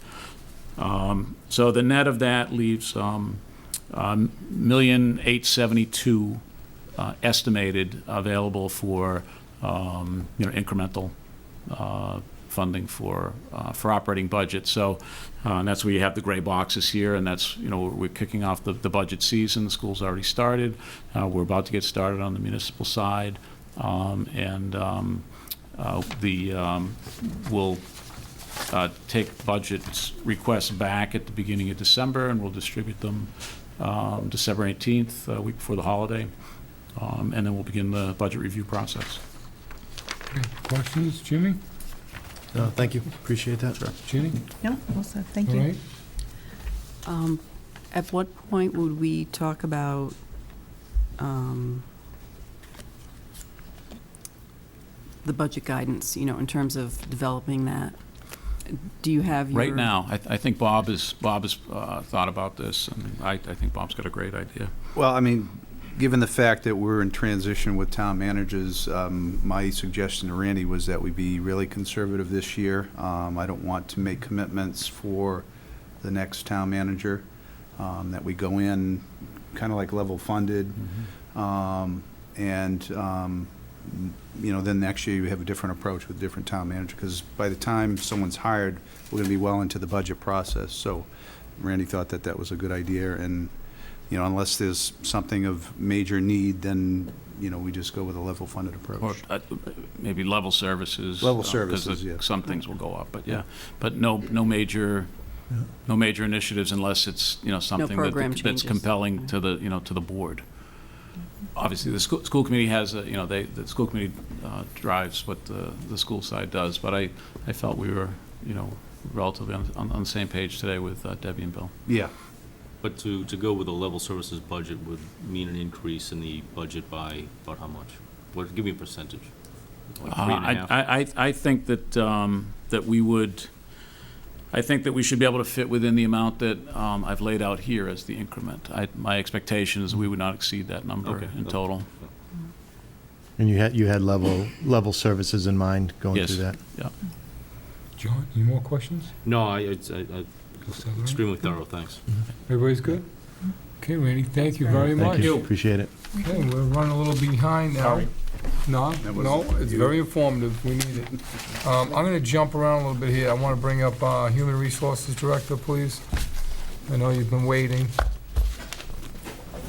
So the net of that leaves $1,872,000 estimated available for incremental funding for operating budget. So and that's where you have the gray boxes here, and that's we're kicking off the budget season. The school's already started. We're about to get started on the municipal side, we'll take budget requests back at the beginning of December, and we'll distribute them December 18th, a week before the holiday, and then we'll begin the budget review process. Questions, Jimmy? No, thank you. Appreciate that. Sure. Ginny? No, also, thank All you. right. At what point would we talk about the budget guidance, in terms of developing that? Do you have your... Right now, I think Bob has thought about this, and I think Bob's got a great idea. Well, I mean, given the fact that we're in transition with town managers, my suggestion to Randy was that we be really conservative this year. I don't want to make commitments for the next town manager, that we go in kind of like level funded, then next year you have a different approach with a different town manager, because by the time someone's hired, we're going to be well into the budget process. So Randy thought that that was a good idea, and unless there's something of major need, then we just go with a level funded approach. Or maybe level services. Level services, 'cause yeah. some things will go up, but but no major initiatives unless it's something program that's changes. compelling to the to the board. Obviously, the school committee has the school committee drives what the school side does, but I felt we were relatively on the same page today with Debbie and Bill. Yeah. But to go with a level services budget would mean an increase in the budget by about how much? Give me a percentage. Like 3.5? I think that we would. I think that we should be able to fit within the amount that I've laid out here as the increment. My expectation is we would not exceed that number in total. And you had level services in mind going Yes. through that? Yeah. John, any more questions? No, I Is that all right? extremely thorough, thanks. Everybody's good? Okay, Randy, thank you very much. Thank you. Appreciate it. Okay, we're running a little behind now. No, it's very informative. We need it. I'm going to jump around a little bit here. I want to bring up Human Resources Director, please. I know you've been waiting.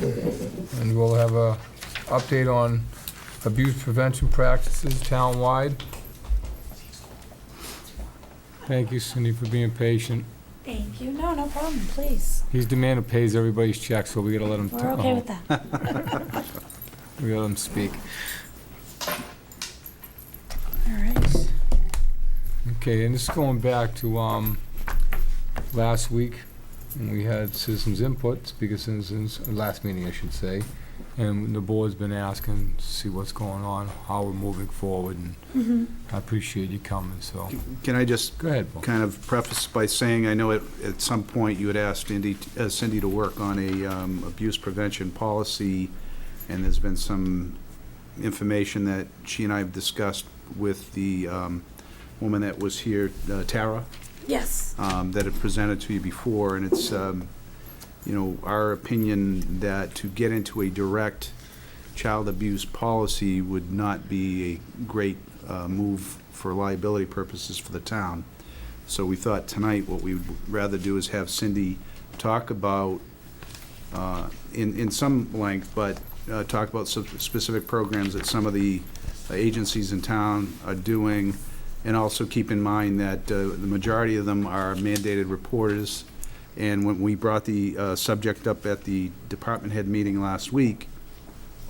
And we'll have a update on abuse prevention practices town-wide. Thank you, Cindy, for being patient. Thank you. No, no problem, please. He's the man who pays everybody's checks, so we gotta let him. We're okay with that. We gotta let him speak. All right. Okay, and this is going back to, last week, when we had citizens input, speaker citizens, last meeting, I should say, and the board's been asking to see what's going on, how we're moving forward, and I appreciate you coming, so, Can I just go ahead, Bill. kind of preface by saying, I know at some point you had asked Cindy to work on a abuse prevention policy, and there's been some information that she and I have discussed with the woman that was here, Tara, Yes. that had presented to you before, and it's, our opinion that to get into a direct child abuse policy would not be a great move for liability purposes for the town. So we thought tonight what we would rather do is have Cindy talk about, in some length, but talk about some specific programs that some of the agencies in town are doing, and also keep in mind that the majority of them are mandated reporters. And when we brought the subject up at the department head meeting last week,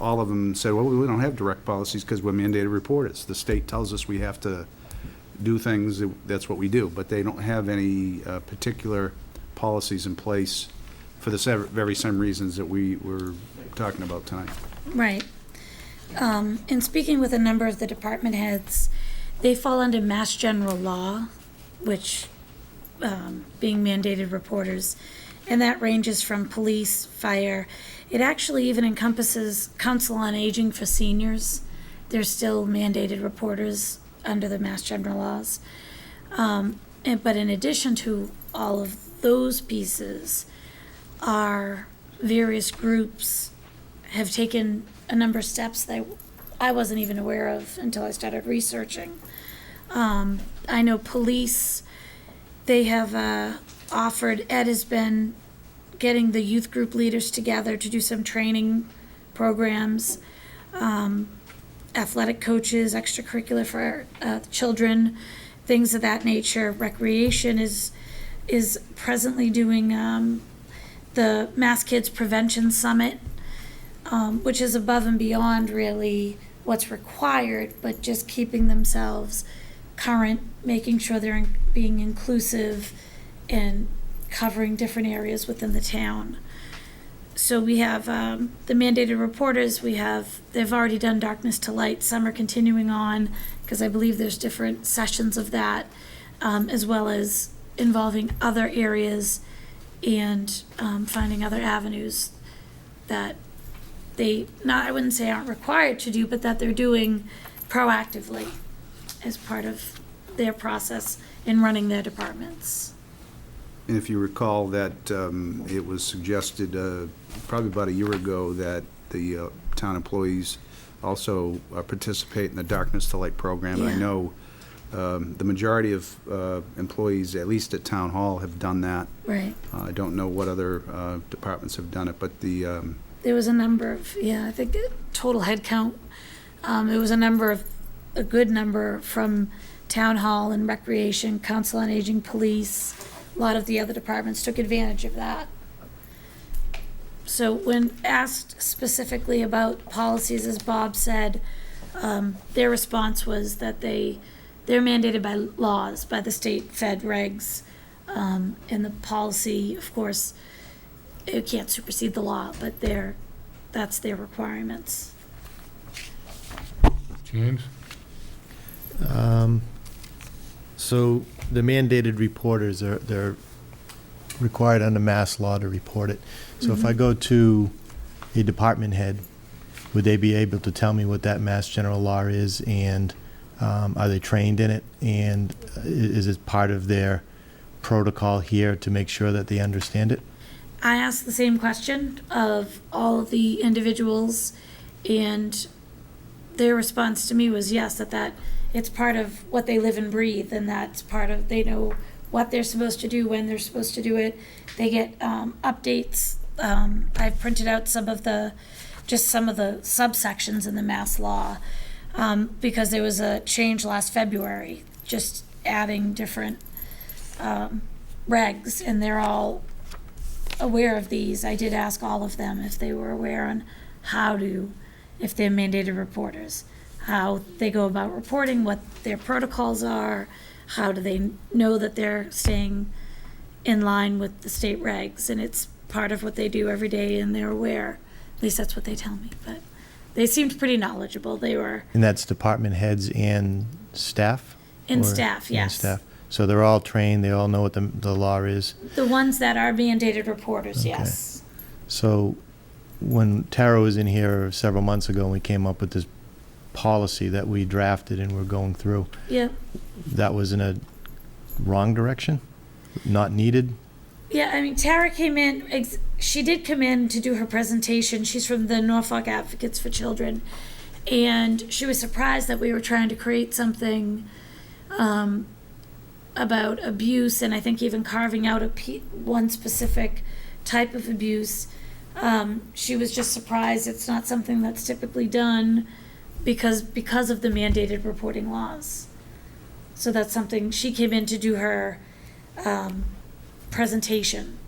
all of them said, well, we don't have direct policies because we're mandated reporters. The state tells us we have to do things, that's what we do. But they don't have any particular policies in place for the very same reasons that we were talking about tonight. Right. In speaking with a number of the department heads, they fall under Mass General Law, which being mandated reporters, and that ranges from police, fire. It actually even encompasses Council on Aging for seniors. They're still mandated reporters under the Mass General laws. But in addition to all of those pieces, our various groups have taken a number of steps that I wasn't even aware of until I started researching. I know police, they have offered, Ed has been getting the youth group leaders together to do some training programs, athletic coaches, extracurricular for children, things of that nature. Recreation is presently doing the Mass Kids Prevention Summit, which is above and beyond really what's required, but just keeping themselves current, making sure they're being inclusive and covering different areas within the town. So we have the mandated reporters, they've already done Darkness to Light, some are continuing on, because I believe there's different sessions of that, as well as involving other areas and finding other avenues that I wouldn't say aren't required to do, but that they're doing proactively as part of their process in running their departments. And if you recall that it was suggested probably about a year ago that the town employees also participate in the Darkness to Light program. Yeah. I know the majority of employees, at least at Town Hall, have done that. Right. I don't know what other departments have done it, but the There was a number of, I think total head count, it was a good number from Town Hall and Recreation, Council on Aging, Police. A lot of the other departments took advantage of that. So when asked specifically about policies, as Bob said, their response was that they're mandated by laws, by the state fed regs, and the policy, of course, it can't supersede the law, but that's their requirements. James? So the mandated reporters they're required under mass law to report it. So if I go to a department head, would they be able to tell me what that mass general law is, and are they trained in it, and is it part of their protocol here to make sure that they understand it? I asked the same question of all of the individuals, and their response to me was yes, that it's part of what they live and breathe, and that's part of, they know what they're supposed to do, when they're supposed to do it. They get updates. I've printed out some of the subsections in the mass law, because there was a change last February, just adding different regs, and they're all aware of these. I did ask all of them if they were aware on if they're mandated reporters, how they go about reporting, what their protocols are, how do they know that they're staying in line with the state regs, and it's part of what they do every day, and they're aware. At least that's what they tell me, but they seemed pretty knowledgeable. They were And that's department heads and staff? in Or- staff, and yes. staff. So they're all trained, they all know what the law is. The ones that are mandated reporters, Okay. yes. So when Tara was in here several months ago, and we came up with this policy that we drafted and we're going through, Yeah, that was in a wrong direction? Not needed? yeah, I mean, Tara came in, she did come in to do her presentation. She's from the Norfolk Advocates for Children. And she was surprised that we were trying to create something about abuse, and I think even carving out one specific type of abuse. She was just surprised it's not something that's typically done because of the mandated reporting laws. So that's something, she came in to do her presentation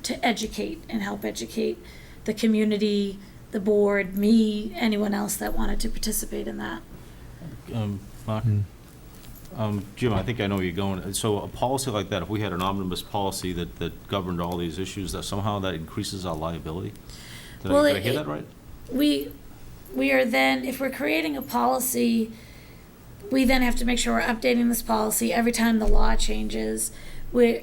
to educate and help educate the community, the board, me, anyone else that wanted to participate in that. Mark? Jim, I think I know where you're going. So a policy like that, if we had an omnibus policy that governed all these issues, that somehow that increases our liability? Did I hear that right? We are then, if we're creating a policy, we then have to make sure we're updating this policy every time the law changes, where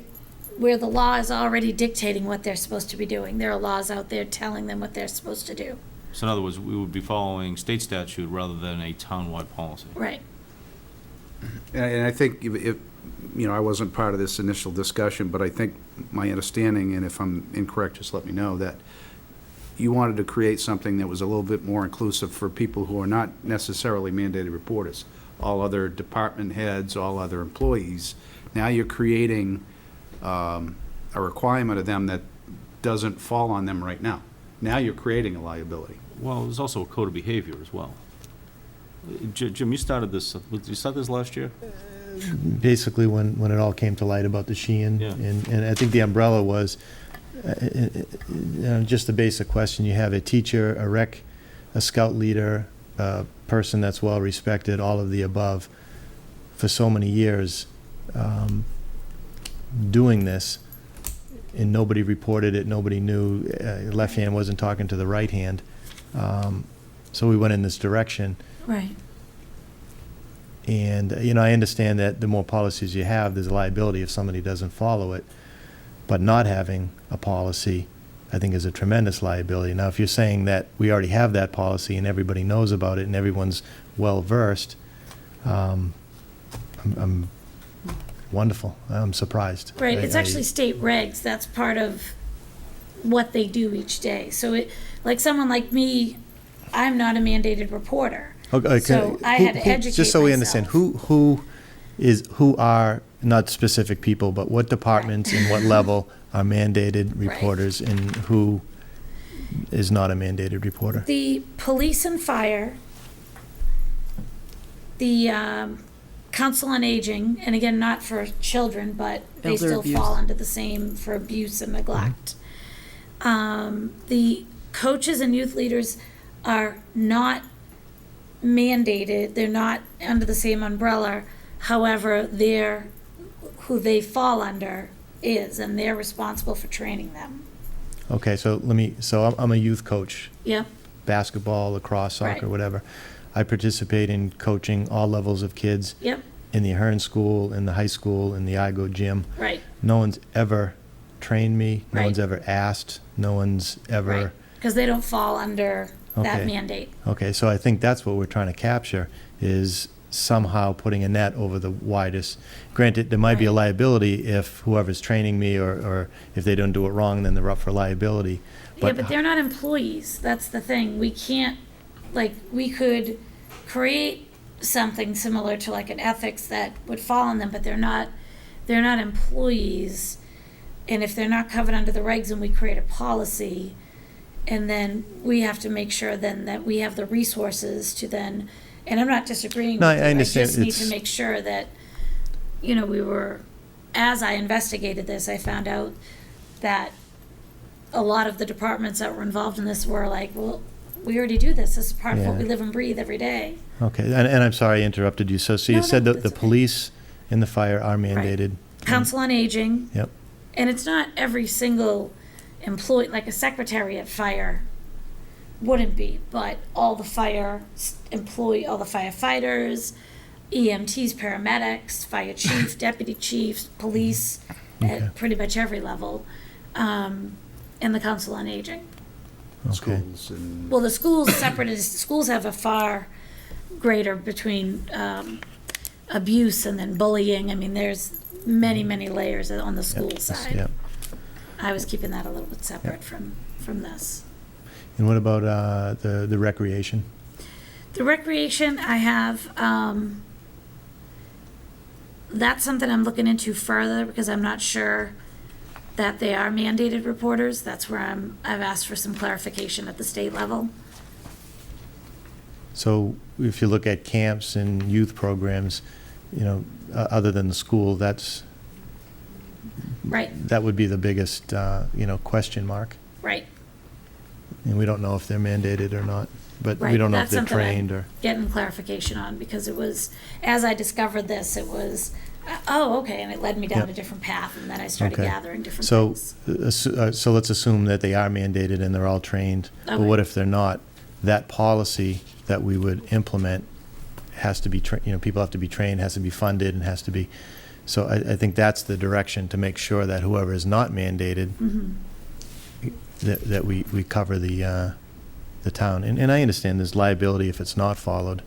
the law is already dictating what they're supposed to be doing. There are laws out there telling them what they're supposed to do. So in other words, we would be following state statute rather than a townwide policy. Right. And I think, I wasn't part of this initial discussion, but I think my understanding, and if I'm incorrect, just let me know, that you wanted to create something that was a little bit more inclusive for people who are not necessarily mandated reporters, all other department heads, all other employees. Now you're creating a requirement of them that doesn't fall on them right now. Now you're creating a liability. Well, there's also a code of behavior as well. Jim, you started this, did you start this last year? Basically, when it all came to light about the Sheehan, Yeah. and I think the umbrella was, just the basic question, you have a teacher, a rec, a scout leader, a person that's well-respected, all of the above, for so many years, doing this, and nobody reported it, nobody knew, left hand wasn't talking to the right hand, so we went in this direction. Right. And, I understand that the more policies you have, there's a liability if somebody doesn't follow it. But not having a policy, I think, is a tremendous liability. Now, if you're saying that we already have that policy and everybody knows about it and everyone's well-versed, I'm wonderful. I'm surprised. Right, it's actually state regs, that's part of what they do each day. So like someone like me, I'm not a mandated reporter. Okay, So I had to educate just so we understand, myself. who are, not specific people, but what departments and what level are mandated Right. reporters and who is not a mandated reporter? The police and fire, the council on aging, and again, not for children, but they Elder still abuse. fall under the same for abuse and neglect. The coaches and youth leaders are not mandated, they're not under the same umbrella. However, who they fall under is, and they're responsible for training them. Okay, so I'm a youth coach, Yep, basketball, lacrosse, soccer, Right. whatever. I participate in coaching all levels of kids yep, in the Ahern School, in the high school, in the IGO gym. right, No one's ever trained me, no Right. one's ever asked, no one's ever. right. Because they don't fall under that Okay. mandate. Okay, so I think that's what we're trying to capture, is somehow putting a net over the widest. Granted, there might be a Right. liability if whoever's training me, or if they don't do it wrong, then they're up for liability. Yeah, but they're not employees, that's the thing. We can't, we could create something similar to like an ethics that would fall on them, but they're not employees. And if they're not covered under the regs and we create a policy, and then we have to make sure then that we have the resources to then, and I'm not disagreeing No, with you. I understand. I just need to It's- make sure that, we were as I investigated this, I found out that a lot of the departments that were involved in this were like, well, we already do this. This is part of what Yeah. we live and breathe every day. Okay, and I'm sorry I interrupted you. So you No, said no, that the that's okay. police and the fire are mandated? Council on Aging. Yep. And it's not every single employee, like a secretary at fire wouldn't be, but all the fire all the firefighters, EMTs, paramedics, fire chief, deputy chiefs, police, Okay. at pretty much every level, and the Council on Aging. Okay. Schools and, Well, the schools separate, schools have a far greater between abuse and then bullying. I mean, there's many, many layers on the school side. Yep. I was keeping that a little bit separate from this. And what about the recreation? The recreation, I have, that's something I'm looking into further because I'm not sure that they are mandated reporters. That's where I've asked for some clarification at the state level. So if you look at camps and youth programs, other than the school, that Right, would be the biggest, question mark. right, And we don't know if they're mandated or not, but we right. don't know if That's they're something I'm trained or. getting clarification on because it was, as I discovered this, it was, oh, okay, and it led me down Yep. a different path and then I started Okay. gathering different So, things. so let's assume that they are mandated and they're all trained. But Okay. what if they're not? That policy that we would implement has to be, people have to be trained, has to be funded, and has to be, so I think that's the direction, to make sure that whoever is not mandated, Mhm. that we cover the town. And I understand there's liability if it's not followed.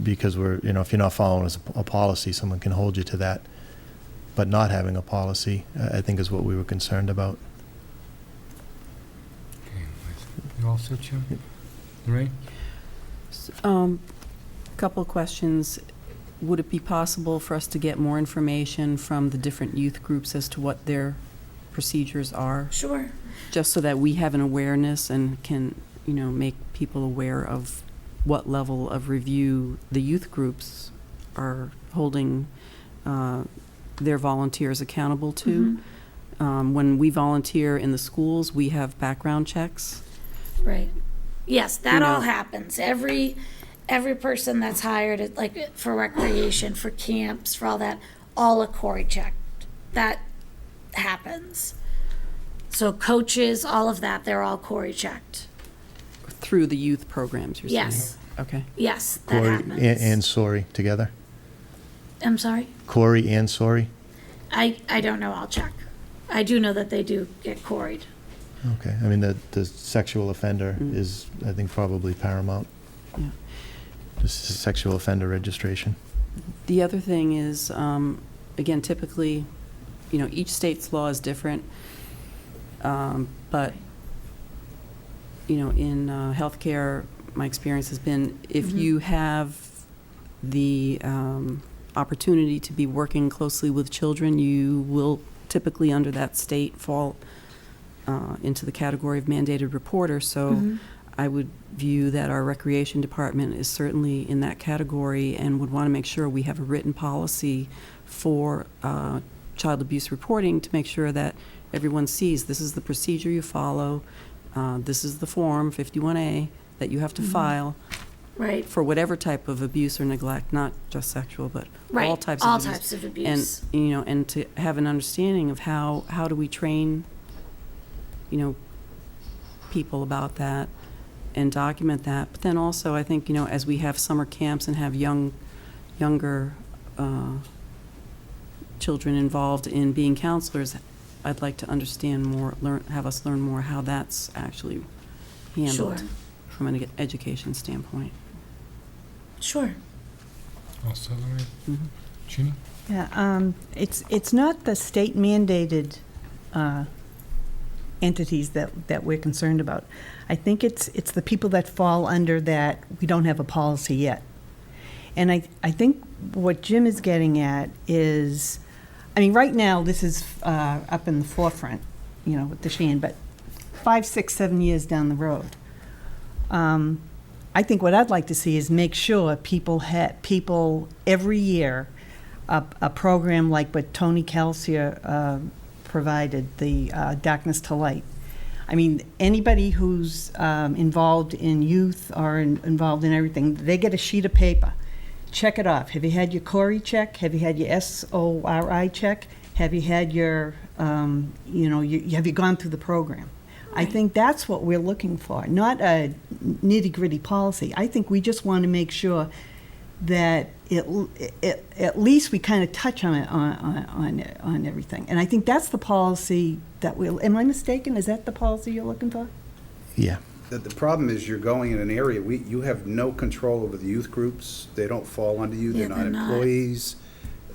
Because if you're not following a policy, someone can hold you to that. But not having a policy, I think, is what we were concerned about. You all set, Jim? Ray? Couple of questions. Would it be possible for us to get more information from the different youth groups as to what their procedures are? Sure. Just so that we have an awareness and can, make people aware of what level of review the youth groups are holding their volunteers accountable to. Mhm. When we volunteer in the schools, we have background checks. Right. Yes, that You all know- happens. Every person that's hired, for recreation, for camps, for all are Cory checked. That happens. So coaches, all of that, they're all Cory checked. Through the youth programs, you're saying? Yes, Okay. yes, that Corey happens. and Sori together? I'm sorry? Corey and Sori? I don't know, I'll check. I do know that they do get Cory'd. Okay. I mean, the sexual offender Mm. is, I think, probably paramount. Yeah. Just sexual offender registration. The other thing is, again, typically, each state's law is different, but, in healthcare, my experience has been, if Mhm. you have the opportunity to be working closely with children, you will typically, under that state, fall into the category of mandated reporter. So Mhm. I would view that our recreation department is certainly in that category and would want to make sure we have a written policy for child abuse reporting to make sure that everyone sees this is the procedure you follow, this is the form, 51A, that you have to Mhm. file Right, for whatever type of abuse or neglect, not just sexual, but right. all types of All abuse. types of And, abuse. and to have an understanding of how do we train, people about that and document that. But then also, I think, as we have summer camps and have younger children involved in being counselors, I'd like to understand more, have us learn more how that's actually handled Sure. from an education standpoint. Sure. All set, Ray? Mhm. Ginny? Yeah, it's not the state mandated entities that we're concerned about. I think it's the people that fall under that we don't have a policy yet. And I think what Jim is getting at is, right now, this is up in the forefront, with the Sheehan, but 5, 6, 7 years down the road, I think what I'd like to see is make sure people every year a program like what Tony Calcia provided, the Darkness to Light. I mean, anybody who's involved in youth or involved in everything, they get a sheet of paper. Check it off. Have you had your CORI check? Have you had your SORI check? Have you had your, have you gone through the program? I think that's what we're looking for, not a nitty-gritty policy. I think we just want to make sure that at least we kind of touch on it, on everything. And I think that's the policy that am I mistaken? Is that the policy you're looking for? Yeah. The problem is you're going in an area, you have no control over the youth groups. They don't fall under you. Yeah, They're they're not not. employees.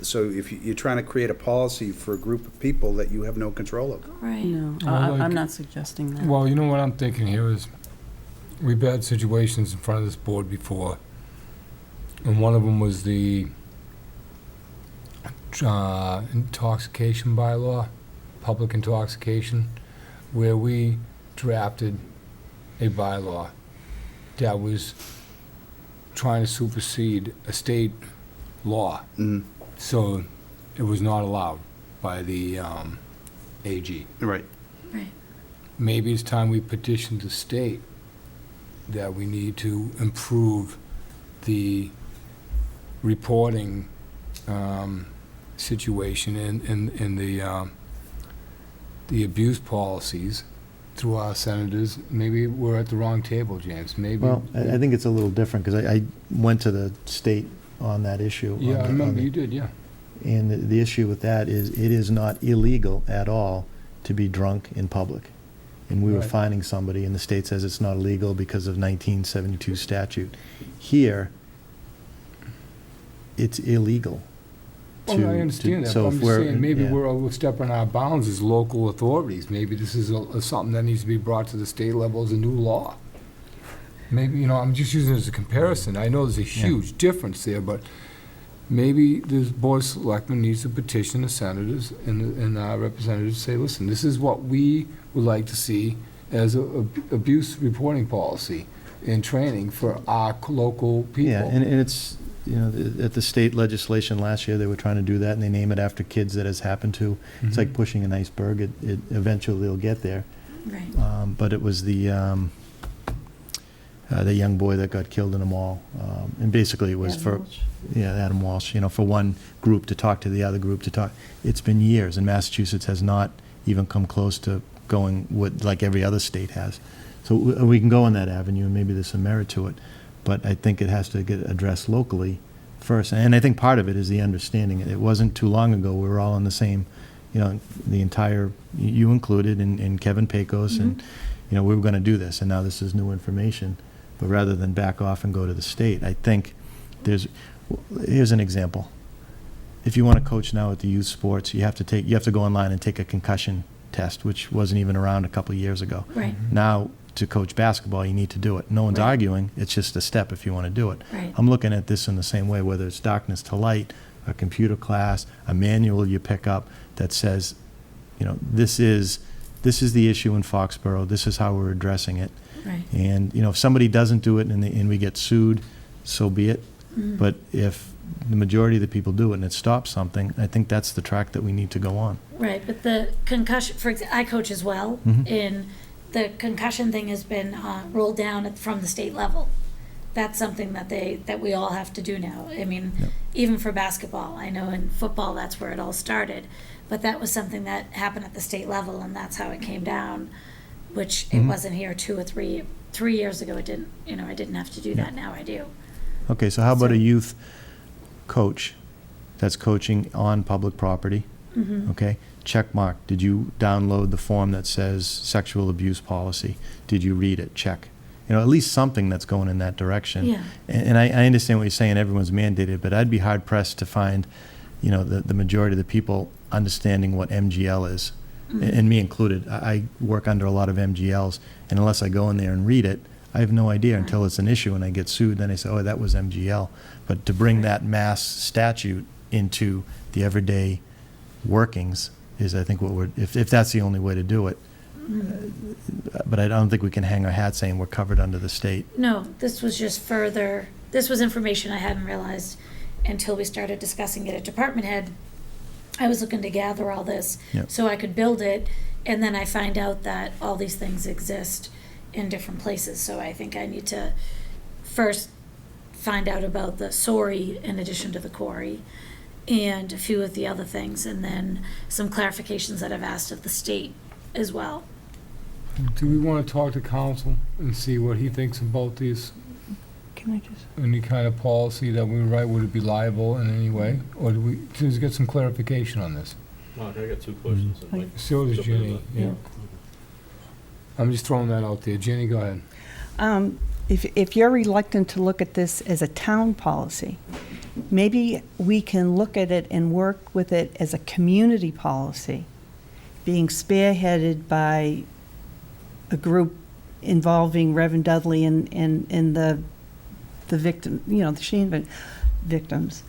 So if you're trying to create a policy for a group of people that you have no control over. Right. No, Well, like- I'm not suggesting that. Well, you know what I'm thinking here is, we've had situations in front of this board before, and one of them was the intoxication bylaw, public intoxication, where we drafted a bylaw that was trying to supersede a state law. Mm, So it was not allowed by the AG. right. Right. Maybe it's time we petition the state that we need to improve the reporting situation in the abuse policies through our senators. Maybe we're at the wrong table, James. Maybe. Well, I think it's a little different, because I went to the state on that issue. Yeah, I on remember the- you did, yeah. And the issue with that is, it is not illegal at all to be drunk in public. And we were Right. finding somebody, and the state says it's not illegal because of 1972 statute. Here, it's illegal. Oh, to- I understand to- that, so but I'm if just we're- saying, maybe yeah. we're overstepping our bounds as local authorities. Maybe this is something that needs to be brought to the state level as a new law. Maybe, I'm just using it as a comparison. I know there's a huge difference there, but maybe the Board of Selectmen needs to petition the senators and our representatives, say, listen, this is what we would like to see as a abuse reporting policy and training for our local people. Yeah, and it's, at the state legislation last year, they were trying to do that, and they name it after kids that has happened to. It's like pushing an iceberg. It eventually will get there. Right. But it was the young boy that got killed in a mall. And basically it was Adam Walsh, for one group to talk to the other group to talk. It's been years, and Massachusetts has not even come close to going like every other state has. So we can go on that avenue, and maybe there's some merit to it. But I think it has to get addressed locally first. And I think part of it is the understanding. It wasn't too long ago, we were all on the same, the entire, you included, and Kevin Pecos, and, we were going to do this, and now this is new information. But rather than back off and go to the state, I think here's an example. If you want to coach now at the youth sports, you have to go online and take a concussion test, which wasn't even around a couple of years ago. Right. Now, to coach basketball, you need to do it. No one's Right. arguing, it's just a step if you want to do it. Right. I'm looking at this in the same way, whether it's Darkness to Light, a computer class, a manual you pick up that says, this is the issue in Foxborough, this is how we're addressing it. Right. And, if somebody doesn't do it and we get sued, so be it. But if the majority of the people do it and it stops something, I think that's the track that we need to go on. Right, but the concussion, I coach as well, and the concussion thing has been rolled down from the state level. That's something that we all have to do now. I mean, Yep. even for basketball, I know in football that's where it all started, but that was something that happened at the state level, and that's how it came down, which it wasn't here 2 or 3 years ago. It didn't, I didn't have to do that. Now I do. Okay, so how about So- a youth coach that's coaching on public property? Okay, check mark. Did you download the form that says sexual abuse policy? Did you read it? Check. At least something that's going in that direction. Yeah. And I understand what you're saying, everyone's mandated, but I'd be hard pressed to find, the majority of the people understanding what MGL is, and me included. I work under a lot of MGLs, and unless I go in there and read it, I have no idea until it's an issue and I get sued. Then I say, oh, that was MGL. But to bring that mass statute into the everyday workings is, I think, if that's the only way to do it. But I don't think we can hang our hat saying we're covered under the state. No, this was just this was information I hadn't realized until we started discussing it at department head. I was looking to gather all this Yep. so I could build it, and then I find out that all these things exist in different places. So I think I need to first find out about the SORI in addition to the quarry, and a few of the other things, and then some clarifications that I've asked of the state as well. Do we want to talk to council and see what he thinks about these? Can I just? Any kind of policy that we write, would it be liable in any way? Or do we, just get some clarification on this? Mark, I got two questions. I'd like So does to jump in Ginny, on that. yeah. I'm just throwing that out there. Ginny, go ahead. If you're reluctant to look at this as a town policy, maybe we can look at it and work with it as a community policy, being spearheaded by a group involving Reverend Dudley and the victim, the Sheen victims,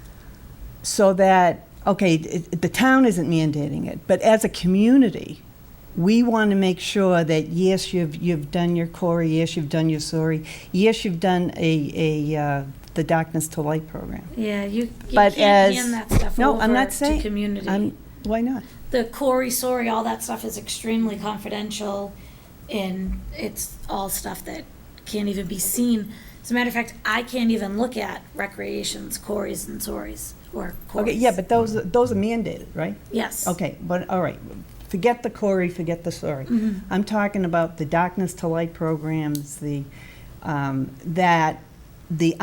so that, okay, the town isn't mandating it, but as a community, we want to make sure that, yes, you've done your Corey, yes, you've done your SORI, yes, you've done the Darkness to Light program. Yeah, you But can't as- hand that stuff No, over I'm not to saying- community. Why not? The Corey, SORI, all that stuff is extremely confidential, and it's all stuff that can't even be seen. As a matter of fact, I can't even look at recreations, Corys and SORIs, or Corys. Okay, yeah, but those are mandated, right? Yes. Okay, but, all right, forget the Corey, forget the SORI. I'm talking about the Darkness to Light programs, that the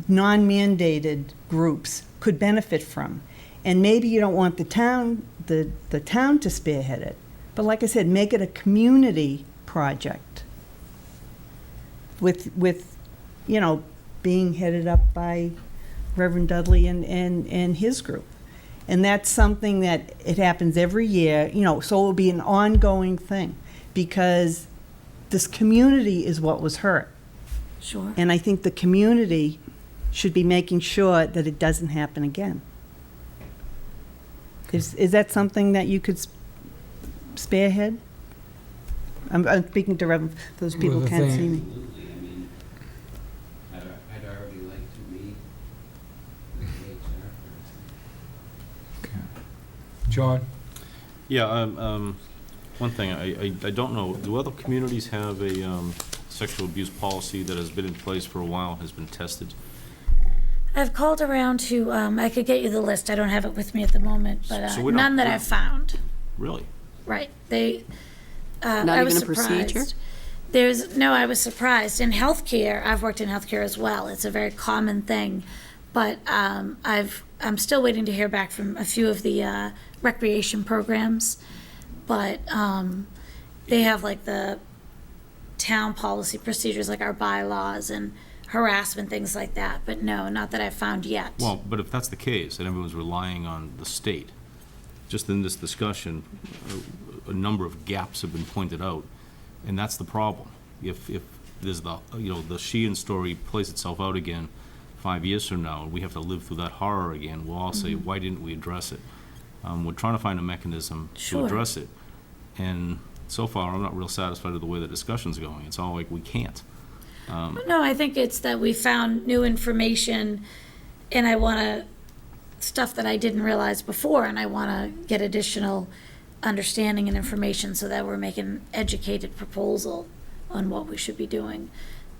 non-mandated groups could benefit from. And maybe you don't want the town to spearhead it, but like I said, make it a community project with being headed up by Reverend Dudley and his group. And that's something that it happens every year, so it will be an ongoing thing, because this community is what was hurt. Sure. And I think the community should be making sure that it doesn't happen again. Is that something that you could spearhead? I'm speaking to Reverend, those people Well, the can't thing- see me. Absolutely, I mean, I'd already like to meet with the HR. John? Yeah, one thing, I don't know, do other communities have a sexual abuse policy that has been in place for a while, has been tested? I've called around to, I could get you the list, I don't have it with me at the moment, but So we don't- none that I've found. Really? Right, they, Not I was even a procedure? surprised. I was surprised. In healthcare, I've worked in healthcare as well, it's a very common thing, but I'm still waiting to hear back from a few of the recreation programs, but they have like the town policy procedures, like our bylaws and harassment, things like that, but no, not that I've found yet. Well, but if that's the case, and everyone's relying on the state, just in this discussion, a number of gaps have been pointed out, and that's the problem. If there's the Sheehan story plays itself out again 5 years from now, and we have to live through that horror again, we'll all say, why didn't we address it? We're trying to find a mechanism to Sure. address it, and so far, I'm not real satisfied with the way the discussion's going. It's all like, we can't. No, I think it's that we found new information, and I want to, stuff that I didn't realize before, and I want to get additional understanding and information so that we're making an educated proposal on what we should be doing,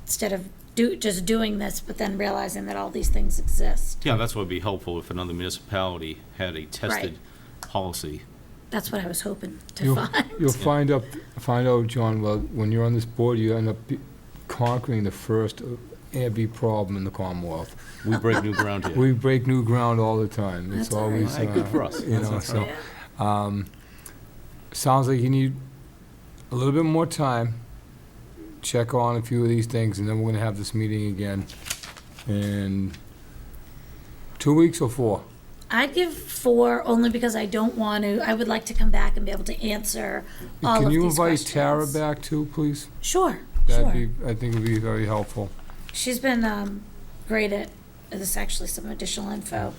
instead of just doing this, but then realizing that all these things exist. Yeah, that's what would be helpful if another municipality had a tested Right. policy. That's what I was hoping to You'll find. find out, John, well, when you're on this board, you end up conquering the first AirB problem in the Commonwealth. We break new ground here. We break new ground all the time. It's That's all right. always, Good for us. so, Yeah. sounds like you need a little bit more time. Check on a few of these things, and then we're gonna have this meeting again in 2 weeks or 4? I'd give 4 only because I would like to come back and be able to answer all of Can these you questions. invite Tara back too, please? Sure, That'd sure. be, I think would be very helpful. She's been great at, this is actually some additional info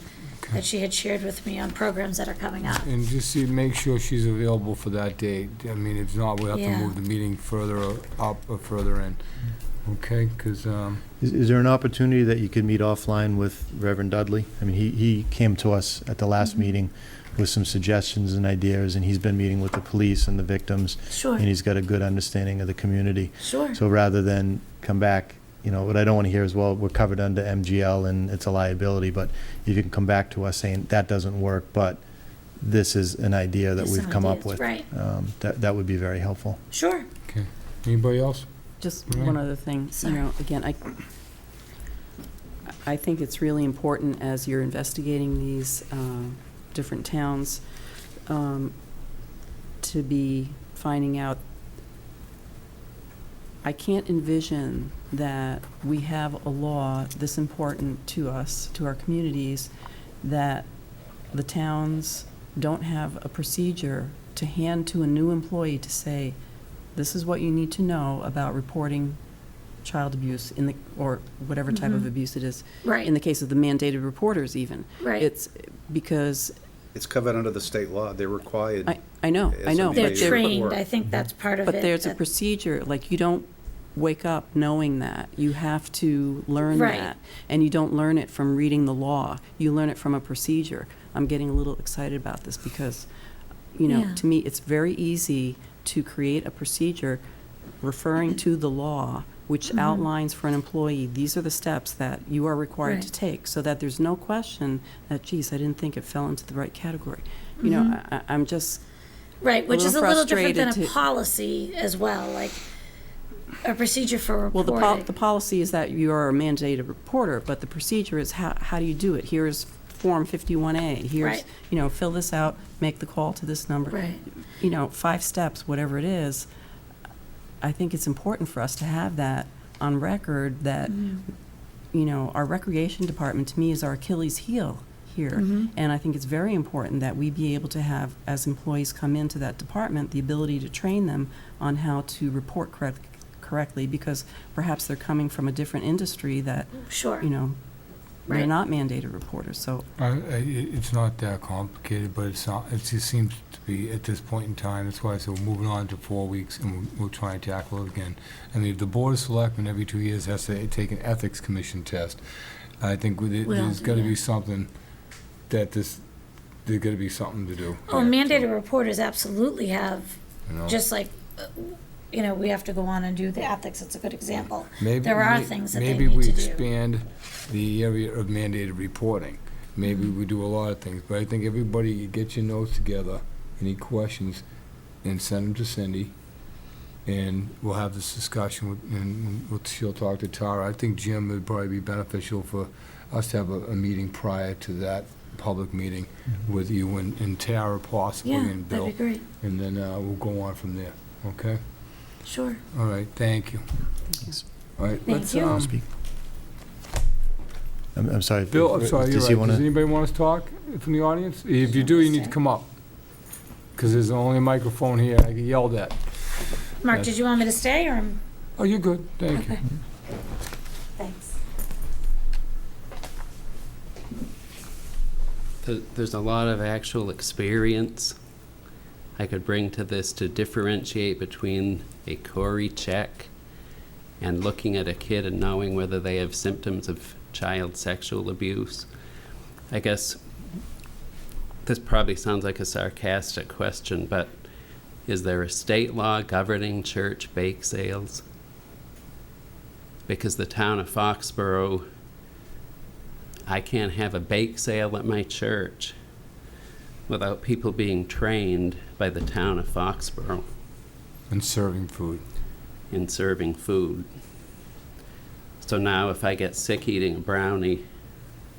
that she had shared with me on programs that are coming up. And just make sure she's available for that date. I mean, if not, we'll have to Yeah. move the meeting further up or further in. Okay, because, Is there an opportunity that you could meet offline with Reverend Dudley? I mean, he came to us at the last meeting with some suggestions and ideas, and he's been meeting with the police and the victims, Sure, and he's got a good understanding of the community. sure. So rather than come back, you know, what I don't want to hear is, well, we're covered under MGL and it's a liability, but if you can come back to us saying that doesn't work, but this is an idea that There's we've some come up ideas, with. right. That would be very helpful. Sure. anybody else? Just Right. one other thing, Sorry. again, I think it's really important as you're investigating these different towns to be finding out. I can't envision that we have a law this important to us, to our communities, that the towns don't have a procedure to hand to a new employee to say, this is what you need to know about reporting child abuse or whatever type of abuse it is. Right. In the case of the mandated reporters even. Right. It's because, It's covered under the state law. They're required. I know, As a They're but trained, I think that's part of it. But there's a that- procedure, like, you don't wake up knowing that. You have to learn Right. that. And you don't learn it from reading the law. You learn it from a procedure. I'm getting a little excited about this because, Yeah. to me, it's very easy to create a procedure referring to the law, which outlines for an employee, these are the steps that you are required to Right. take, so that there's no question that, geez, I didn't think it fell into the right category. You know, I'm just, Right, which is a little little different than a frustrated to- policy as well, like a procedure for well, reporting. the policy is that you are a mandated reporter, but the procedure is how do you do it? Here's Form 51A, here's, Right. Fill this out, make the call to this number. Right. 5 steps, whatever it is. I think it's important for us to have that on record that, our recreation department, to me, is our Achilles heel here. And I think it's very important that we be able to have, as employees come into that department, the ability to train them on how to report correctly, because perhaps they're coming from a different industry that, Sure. they're Right. not mandated reporters, so. It's not that complicated, but it just seems to be at this point in time. That's why I said we're moving on to 4 weeks, and we'll try and tackle it again. I mean, if the Board of Selectmen every 2 years has to take an ethics commission test, I think there's got to be something there's got to be something to do. Oh, mandated reporters absolutely have, You know? just like, we have to go on and do the ethics, it's a good example. Maybe- There are may- things that they Maybe need we to do. expand the area of mandated reporting. Maybe we do a lot of things, but I think everybody get your notes together, any questions, and send them to Cindy, and we'll have this discussion, and she'll talk to Tara. I think, Jim, would probably be beneficial for us to have a meeting prior to that public meeting with you and Tara possibly, Yeah, and Bill. that'd be great, And then we'll go on from there, okay? sure. All right, thank you. All right, Thank let's, you. Speak. I'm sorry. Bill, I'm sorry, you're Does he right. wanna- Does anybody want us to talk from the audience? If you do, you need to come up, because there's only a microphone here. I get yelled at. Mark, did you want me to stay, or? Oh, you're good, thank you. Okay. Thanks. There's a lot of actual experience I could bring to this to differentiate between a Corey check and looking at a kid and knowing whether they have symptoms of child sexual abuse. I guess this probably sounds like a sarcastic question, but is there a state law governing church bake sales? Because the town of Foxborough, I can't have a bake sale at my church without people being trained by the town of Foxborough And serving food. in serving food. So now if I get sick eating a brownie,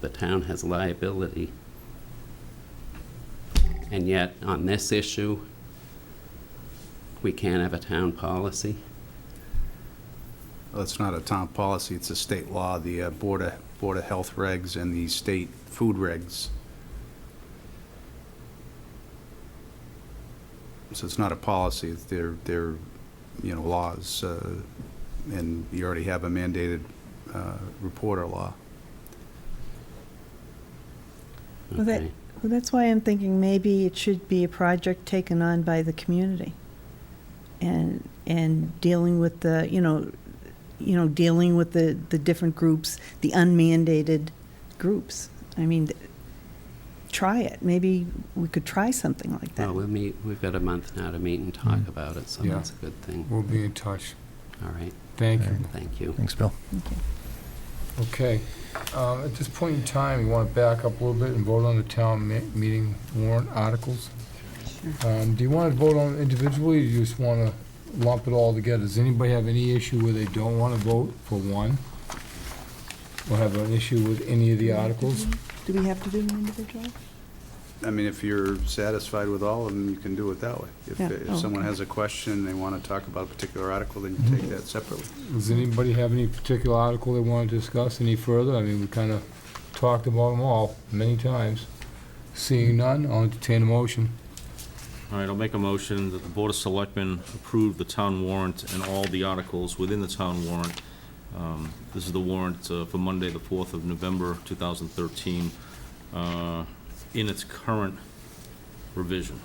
the town has liability. And yet, on this issue, we can't have a town policy. Well, it's not a town policy, it's a state law, the Board of Health regs and the state food regs. So it's not a policy, it's they're laws, and you already have a mandated reporter law. Well, that- Okay. Well, that's why I'm thinking maybe it should be a project taken on by the community and dealing with the, dealing with the different groups, the unmandated groups. I mean, try it. Maybe we could try something like that. Well, we'll meet, we've got a month now to meet and talk about it, so Yeah. that's a good thing. We'll be in touch. All right, Thank you. thank you. Thanks, Bill. Okay. At this point in time, you want to back up a little bit and vote on the town meeting warrant articles? Do you want to vote on it individually, or do you just want to lump it all together? Does anybody have any issue where they don't want to vote for one? Or have an issue with any of the articles? Do we have to do them individually? I mean, if you're satisfied with all of them, you can do it that way. If Yeah. if Oh, someone okay. has a question, they want to talk about a particular article, then you take that separately. Does anybody have any particular article they want to discuss any further? I mean, we kind of talked about them all many times. Seeing none, I'll entertain a motion. All right, I'll make a motion that the Board of Selectmen approve the town warrant and all the articles within the town warrant. This is the warrant for Monday, the 4th of November, 2013, in its current revision.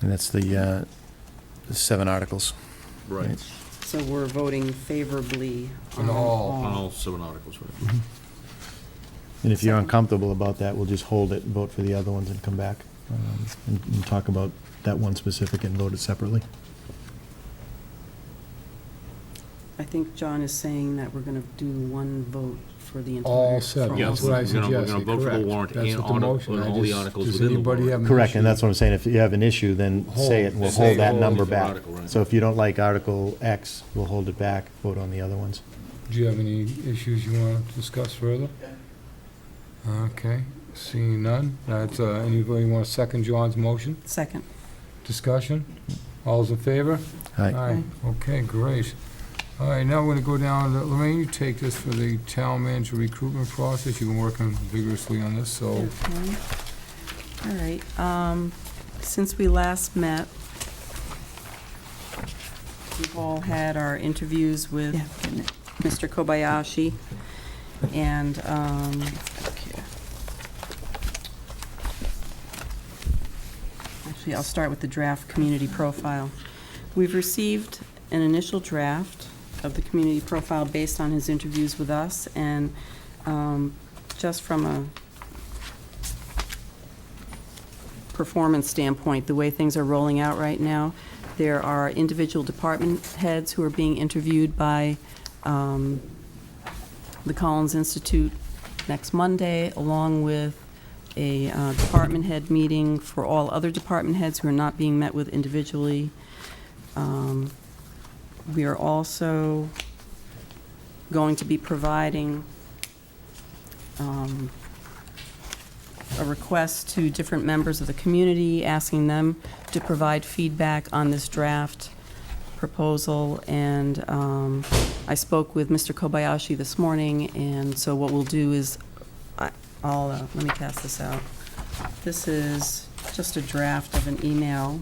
And that's the 7 articles. Right. So we're voting favorably On all. On all 7 articles, right. And if you're uncomfortable about that, we'll just hold it, vote for the other ones, and come back and talk about that one specific and vote it separately. I think John is saying that we're going to do one vote for the entire. All for seven, all that's what I seven. We're gonna suggested, vote for the correct. warrant That's and what the motion, on I all the just- articles does within the anybody warrant. have an Correct, and issue? that's what I'm saying. If you have an issue, then say it, and we'll Hold. hold that Hold number the back. article, right. So if you don't like Article X, we'll hold it back, vote on the other ones. Do you have any issues you want to discuss further? Okay, seeing none. That's, anybody want to second John's motion? Second. Discussion? All's in favor? Aye. Okay, great. All right, now we're going to go down, Lorraine, you take this for the town manager recruitment process. You've been working vigorously on this, so. Okay. All right. Since we last met, we've all had our interviews with Yeah, getting it. Mr. Kobayashi, and, okay. Actually, I'll start with the draft community profile. We've received an initial draft of the community profile based on his interviews with us, and just from a performance standpoint, the way things are rolling out right now, there are individual department heads who are being interviewed by the Collins Institute next Monday, along with a department head meeting for all other department heads who are not being met with individually. We are also going to be providing a request to different members of the community, asking them to provide feedback on this draft proposal. And I spoke with Mr. Kobayashi this morning, and so what we'll do is, let me pass this out. This is just a draft of an email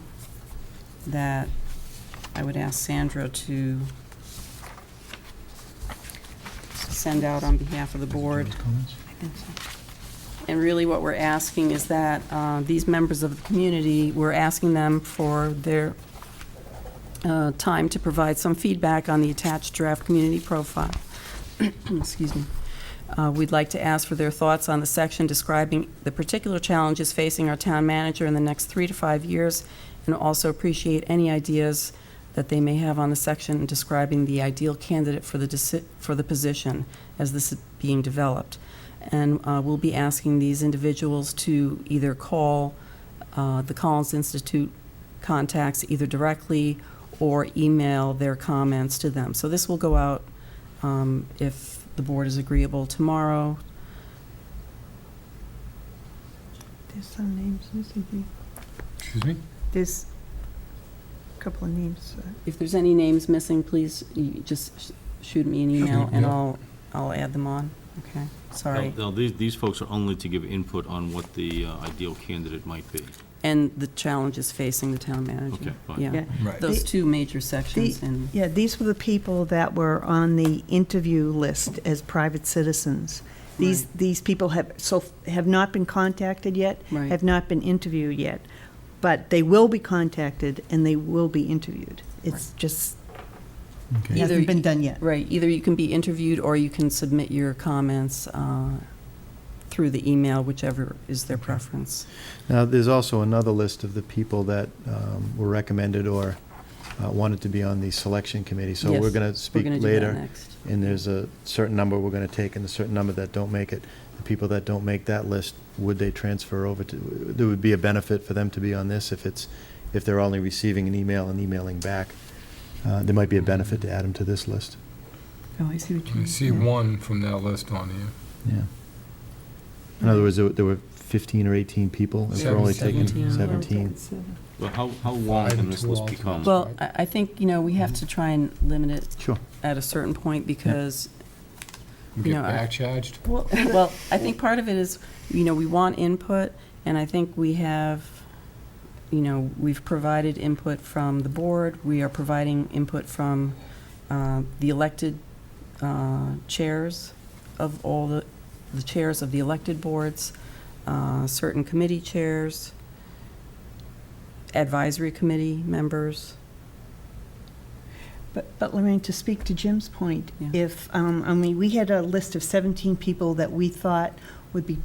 that I would ask Sandra to send out on behalf of the board. And really what we're asking is that these members of the community, we're asking them for their time to provide some feedback on the attached draft community profile. Excuse me. We'd like to ask for their thoughts on the section describing the particular challenges facing our town manager in the next 3 to 5 years, and also appreciate any ideas that they may have on the section describing the ideal candidate for the position as this is being developed. And we'll be asking these individuals to either call the Collins Institute contacts either directly or email their comments to them. So this will go out if the board is agreeable tomorrow. There's some names missing. Excuse me? There's a couple of names. If there's any names missing, please you just shoot me an email, and Yeah. I'll add them on. Okay, sorry. Now, these folks are only to give input on what the ideal candidate might be. And the challenges facing the town manager. Okay, fine. Yeah, Yeah. Right. those The- two major sections, and Yeah, these were the people that were on the interview list as private citizens. These people have not been contacted yet, Right. have not been interviewed yet, but they will be contacted and they will be interviewed. It's just It Okay. hasn't been done yet. Right, either you can be interviewed or you can submit your comments through the email, whichever is their preference. Now, there's also another list of the people that were recommended or wanted to be on the selection committee. So Yes, we're going to We're speak going to do that later, next. and there's a certain number we're going to take and a certain number that don't make it. The people that don't make that list, would they transfer over to, there would be a benefit for them to be on this if they're only receiving an email and emailing back. There might be a benefit to add them to this list. Oh, I see what you I mean. see Yeah. one from that list on here. Yeah. In other words, there were 15 or 18 people, if we're only taking 17. 17. Well, how long can this list become? Well, I think, we have to try and limit it Sure. at a certain point because, We You get know, I- back charged? well, I think part of it is, we want input, and I think we have, we've provided input from the board, we are providing input from the elected chairs of all the chairs of the elected boards, certain committee chairs, advisory committee members. But Lorraine, to speak to Jim's point, Yeah. if, we had a list of 17 people that we thought would be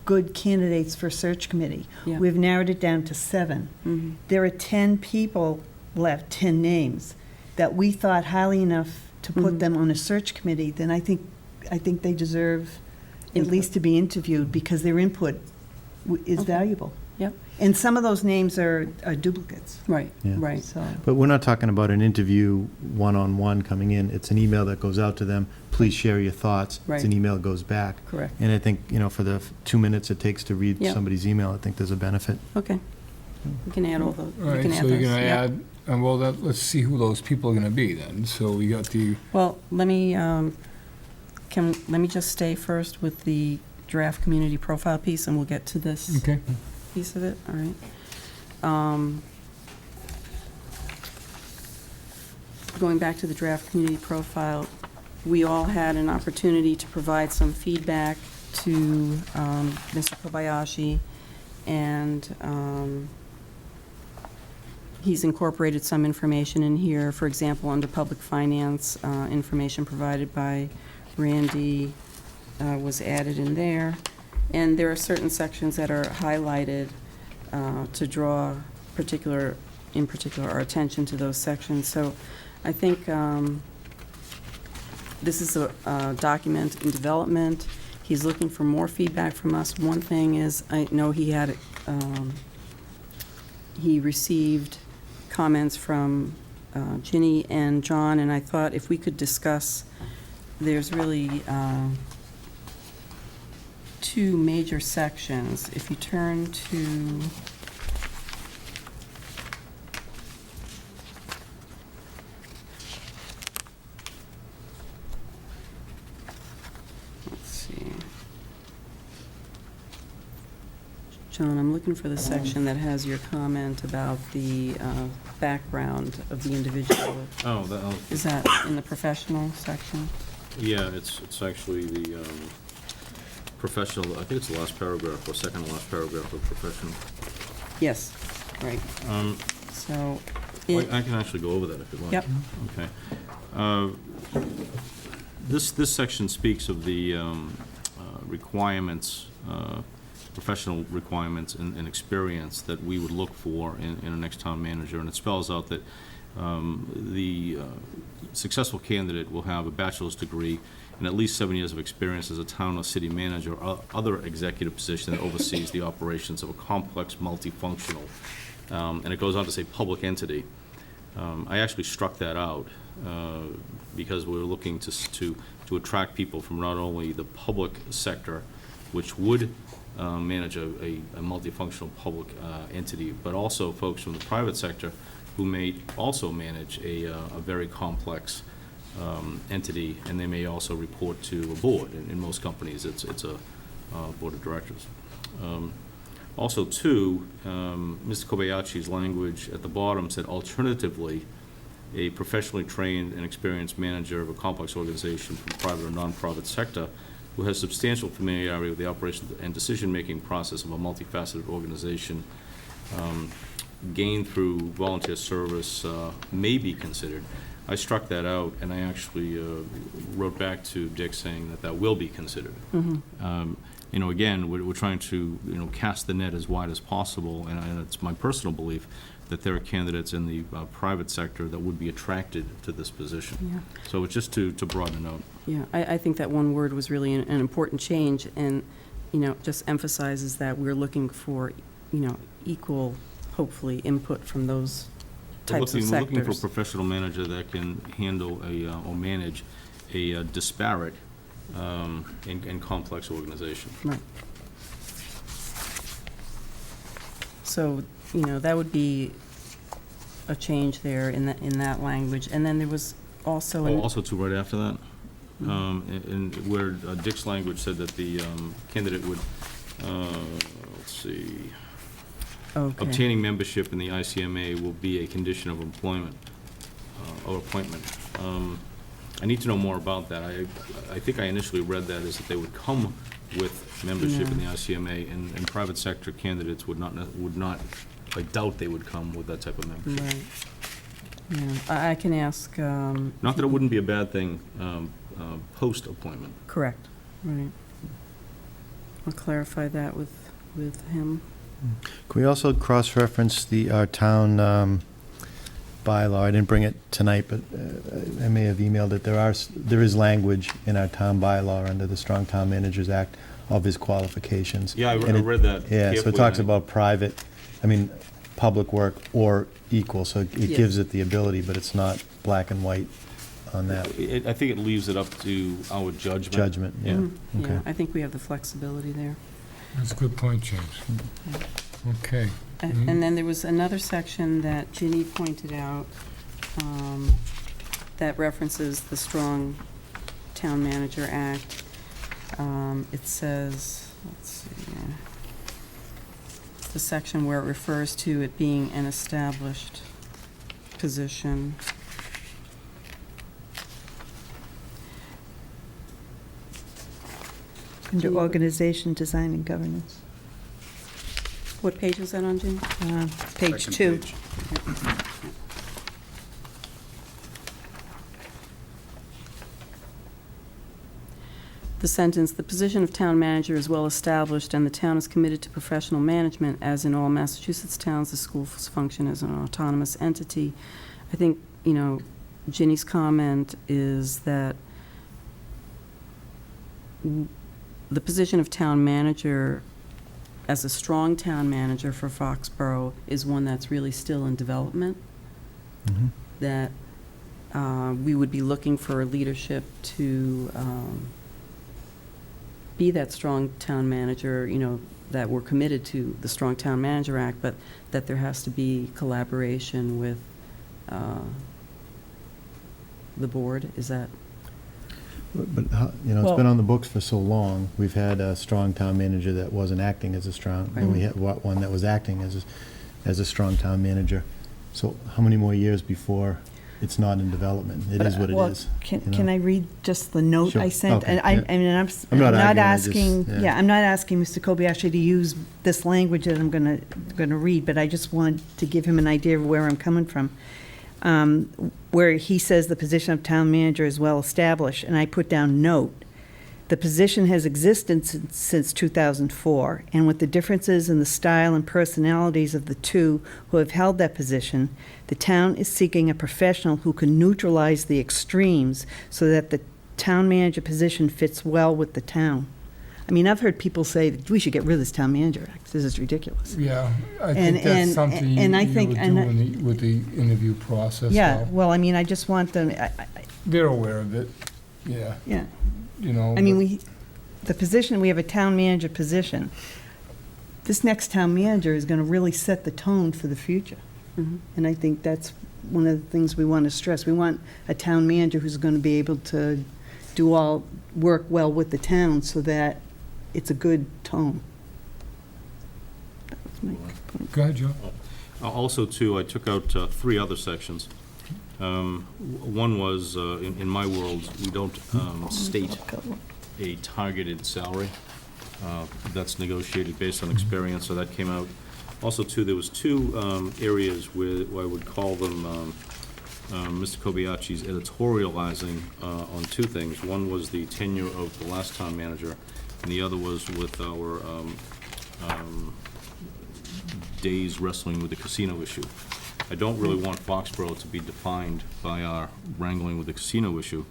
good candidates for search committee. Yeah. We've narrowed it down to 7. Mhm. There are 10 people left, 10 names, that we thought highly enough to put Mhm. them on a search committee, then I think they deserve at Input. least to be interviewed, because their input is Okay. valuable. Yep. And some of those names are duplicates, Right, Yeah. right. so. But we're not talking about an interview one-on-one coming in. It's an email that goes out to them. Please share your thoughts. Right. It's an email that goes back. Correct. And I think, for the 2 minutes it takes to read Yeah. somebody's email, I think there's a benefit. Okay. We can add all those. All right, so you're gonna add, well, let's see who those people are gonna be then. So we got the, Well, let me just stay first with the draft community profile piece, and we'll get to this okay. piece of it, all right? Going back to the draft community profile, we all had an opportunity to provide some feedback to Mr. Kobayashi, and he's incorporated some information in here. For example, under public finance, information provided by Randy was added in there. And there are certain sections that are highlighted to draw in particular, our attention to those sections. So I think this is a document in development. He's looking for more feedback from us. One thing is, I know he received comments from Ginny and John, and I thought if we could discuss, there's really 2 major sections. If you turn to let's see. John, I'm looking for the section that has your comment about the background of the individual. Oh, Is that in the professional section? yeah, it's actually the professional, I think it's the last paragraph, or second to last paragraph of professional. Yes, right. So, I can actually go over that if you'd like. Yep. Okay. This section speaks of the requirements, professional requirements and experience that we would look for in a next town manager, and it spells out that the successful candidate will have a bachelor's degree and at least 7 years of experience as a town or city manager or other executive position that oversees the operations of a complex, multifunctional, and it goes on to say public entity. I actually struck that out because we were looking to attract people from not only the public sector, which would manage a multifunctional public entity, but also folks from the private sector who may also manage a very complex entity, and they may also report to a board. In most companies, it's a board of directors. Also, too, Mr. Kobayashi's language at the bottom said, alternatively, a professionally trained and experienced manager of a complex organization from private or non-profit sector who has substantial familiarity with the operation and decision-making process of a multifaceted organization gained through volunteer service may be considered. I struck that out, and I actually wrote back to Dick saying that that will be considered. You know, again, we're trying to, you know, cast the net as wide as possible, and it's my personal belief that there are candidates in the private sector that would be attracted to this position. Yeah. So it's just to broaden it out. Yeah, I think that one word was really an important change, and, you know, just emphasizes that we're looking for, you know, equal, hopefully, input from those types of We're looking for a sectors. professional manager that can handle or manage a disparate and complex organization. Right. So, you know, that would be a change there in that language. And then there was also Also, too, right after that, and where Dick's language said that the candidate would, let's see, okay. obtaining membership in the ICMA will be a condition of employment or appointment. I need to know more about that. I think I initially read that as that they would come with membership in the ICMA, and private sector candidates would not, I doubt they would come with that type of membership. Right. Yeah, I can ask. Not that it wouldn't be a bad thing post-appointment. Correct, right. I'll clarify that with him. Can we also cross-reference our town bylaw? I didn't bring it tonight, but I may have emailed it. There is language in our town bylaw under the Strong Town Managers Act of his qualifications. Yeah, I And it- read that Yeah, so it carefully, talks and about public work or equal, so it Yes. gives it the ability, but it's not black and white on that I think it leaves it up to our judgment. judgment, yeah. Mhm. Okay. Yeah, I think we have the flexibility there. That's a good point, James. Okay. Mhm. And then there was another section that Ginny pointed out that references the Strong Town Manager Act. It says, let's see, the section where it refers to it being an established position. Under organization, design, and governance. What page was that on, Ginny? Page Second 2. page. The sentence, "The position of town manager is well established, and the town is committed to professional management. As in all Massachusetts towns, the schools function as an autonomous entity." I think, you know, Ginny's comment is that the position of town manager, as a strong town manager for Foxborough, is one that's really still in development, Mhm. that we would be looking for leadership to be that strong town manager, you know, that we're committed to the Strong Town Manager Act, but that there has to be collaboration with the board. Is that? But, you know, it's been on the books for so long. We've had a strong town manager that wasn't acting as a strong, then we had one that was acting as a strong town manager. So how many more years before it's not in development? It is what it Well, is. Can you know? can I read just the note Sure. I sent? Okay, And yeah. I mean, I'm I'm not not arguing, I just- asking, yeah. I'm not asking Mr. Kobayashi to use this language that I'm gonna read, but I just want to give him an idea of where I'm coming from. Where he says the position of town manager is well established, and I put down note. The position has existed since 2004, and with the differences in the style and personalities of the two who have held that position, the town is seeking a professional who can neutralize the extremes so that the town manager position fits well with the town. I mean, I've heard people say that we should get rid of this town manager act. This is ridiculous. Yeah, I And- think that's something you and I would think- do and I- with the interview process. Yeah, though. well, I mean, I just want them, They're aware of it, yeah, yeah. you know. I mean, but- the position, we have a town manager position. This next town manager is gonna really set the tone for the future. Mhm. And I think that's one of the things we want to stress. We want a town manager who's going to be able to work well with the town so that it's a good tone. That was my point. Go ahead, Joe. Also, too, I took out 3 other sections. One was, in my world, we don't state a targeted salary. That's negotiated based on experience, so that came out. Also, too, there was two areas where I would call them Mr. Kobayashi's editorializing on two things. One was the tenure of the last town manager, and the other was with our days wrestling with the casino issue. I don't really want Foxborough to be defined by our wrangling with the casino issue,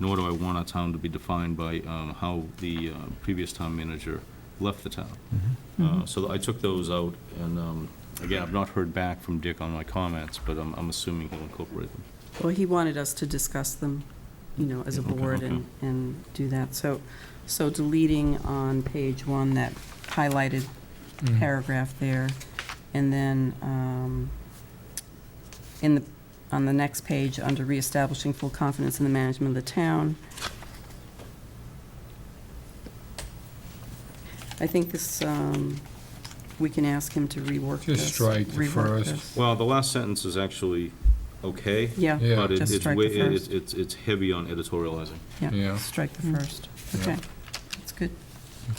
nor do I want our town to be defined by how the previous town manager left the town. So I took those out, and again, I've not heard back from Dick on my comments, but I'm assuming he'll incorporate them. Well, he wanted us to discuss them, as a Okay, board okay. and do that. So deleting on page 1 that highlighted paragraph there, and then on the next page, under reestablishing full confidence in the management of the town, I think this, we can ask him to rework this. Just strike the rework first. this. Well, the last sentence is actually okay, Yeah, Yeah. but just it's strike way, the first. it's heavy on editorializing. Yeah. Yeah, strike the first. Yeah. Okay, that's good.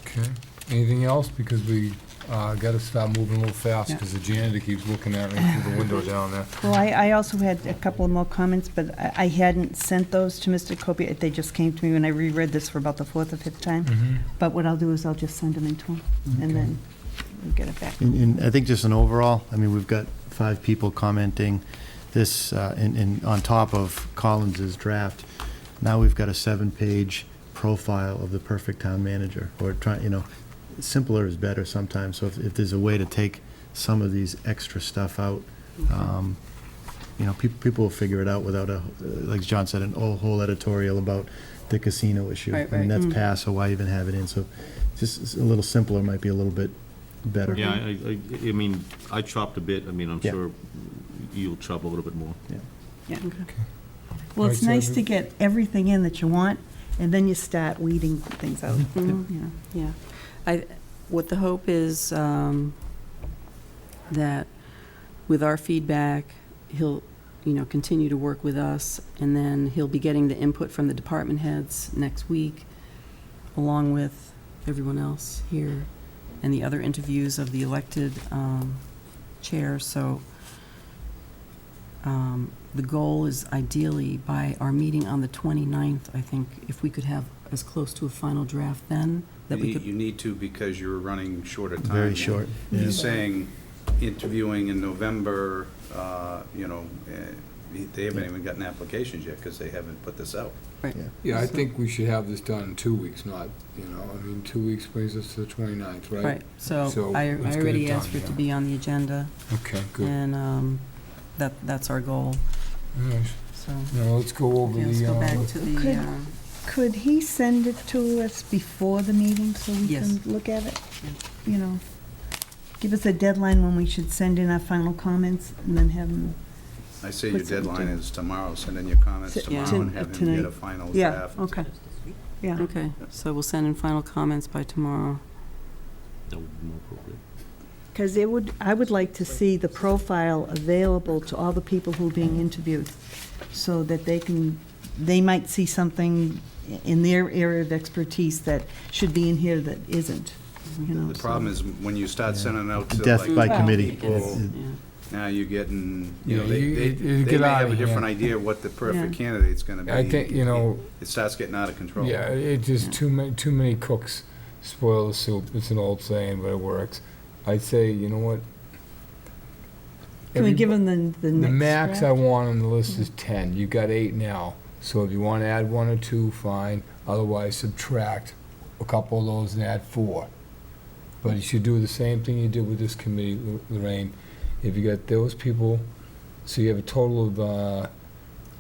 Okay. Anything else? Because we got to start moving a little fast, Yeah. because the janitor keeps looking at me through the window down there. Well, I also had a couple of more comments, but I hadn't sent those to Mr. Copia. They just came to me when I reread this for about the 4th or 5th time. But what I'll do is I'll just send them into him, and then we'll get it back. And I think just an overall, I mean, we've got 5 people commenting this, and on top of Collins's draft, now we've got a 7-page profile of the perfect town manager, or simpler is better sometimes. So if there's a way to take some of these extra stuff out, people will figure it out without like John said, a whole editorial about the casino issue. Right, I mean, right. that's past, so why even have it in? So just a little simpler might be a little bit better. Yeah, I mean, I chopped a bit, I mean, I'm Yeah. sure you'll chop a little bit more. Yeah. Okay. Well, it's Right, so nice every- to get everything in that you want, and then you start weeding things out. Mhm. Yeah. What the hope is, that with our feedback, he'll, continue to work with us, and then he'll be getting the input from the department heads next week, along with everyone else here, and the other interviews of the elected chairs. So the goal is ideally by our meeting on the 29th, I think, if we could have as close to a final draft then, that we could. You need to, because you're running short of time. Very short. Yeah. He's saying interviewing in November, they haven't even gotten applications yet because they haven't put this out. Right. Yeah, I think we should have this done in 2 weeks, not, 2 weeks brings us to the 29th, right? Right, so So I let's get already it asked done, for it to yeah. be on the agenda, Okay, good. and that's our goal, All right. so. Now, let's go over Okay, let's the, go back to the, Could- Could he send it to us before the meeting so we Yes. can look at it? Give us a deadline when we should send in our final comments, and then have them. I say your What's it deadline do? is tomorrow. Send in your comments Yeah. tomorrow and have him get a Tonight. final Yeah, draft. okay. Yeah. okay, so we'll send in final comments by tomorrow. That would be more appropriate. Because I would like to see the profile available to all the people who are being interviewed, so that they might see something in their area of expertise that should be in here that isn't, The problem is when you start Yeah. sending out to Death like by Well, committee. people, Yeah. now you're getting, Yeah, they you may get have outta a different hand. idea of what the perfect Yeah. candidate's gonna be. I think, It starts getting out of control. yeah, it just too many cooks spoil the soup. It's an old saying, but it works. I'd say, you know what? Can we give Everybo- them the The next max I draft? want on the list is 10. You've got 8 now. So if you want to add 1 or 2, fine. Otherwise, subtract a couple of those and add 4. But you should do the same thing you did with this committee, Lorraine. If you got those people, so you have a total of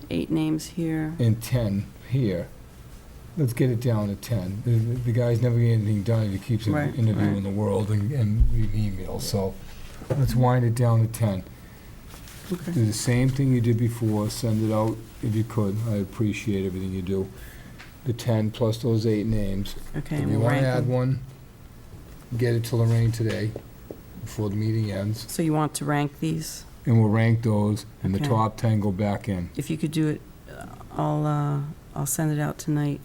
8 names here. and 10 here. Let's get it down to 10. The guy's never getting anything done if he keeps Right, interviewing right. the world and reading emails. So let's wind it down to 10. Okay. Do the same thing you did before, send it out if you could. I appreciate everything you do. The 10 plus those 8 names. Okay, If and you we'll want to rank add them. one, get it to Lorraine today, before the meeting ends, So you want to rank these? and we'll rank those, and the Okay. top 10 go back in. If you could do it, I'll send it out tonight.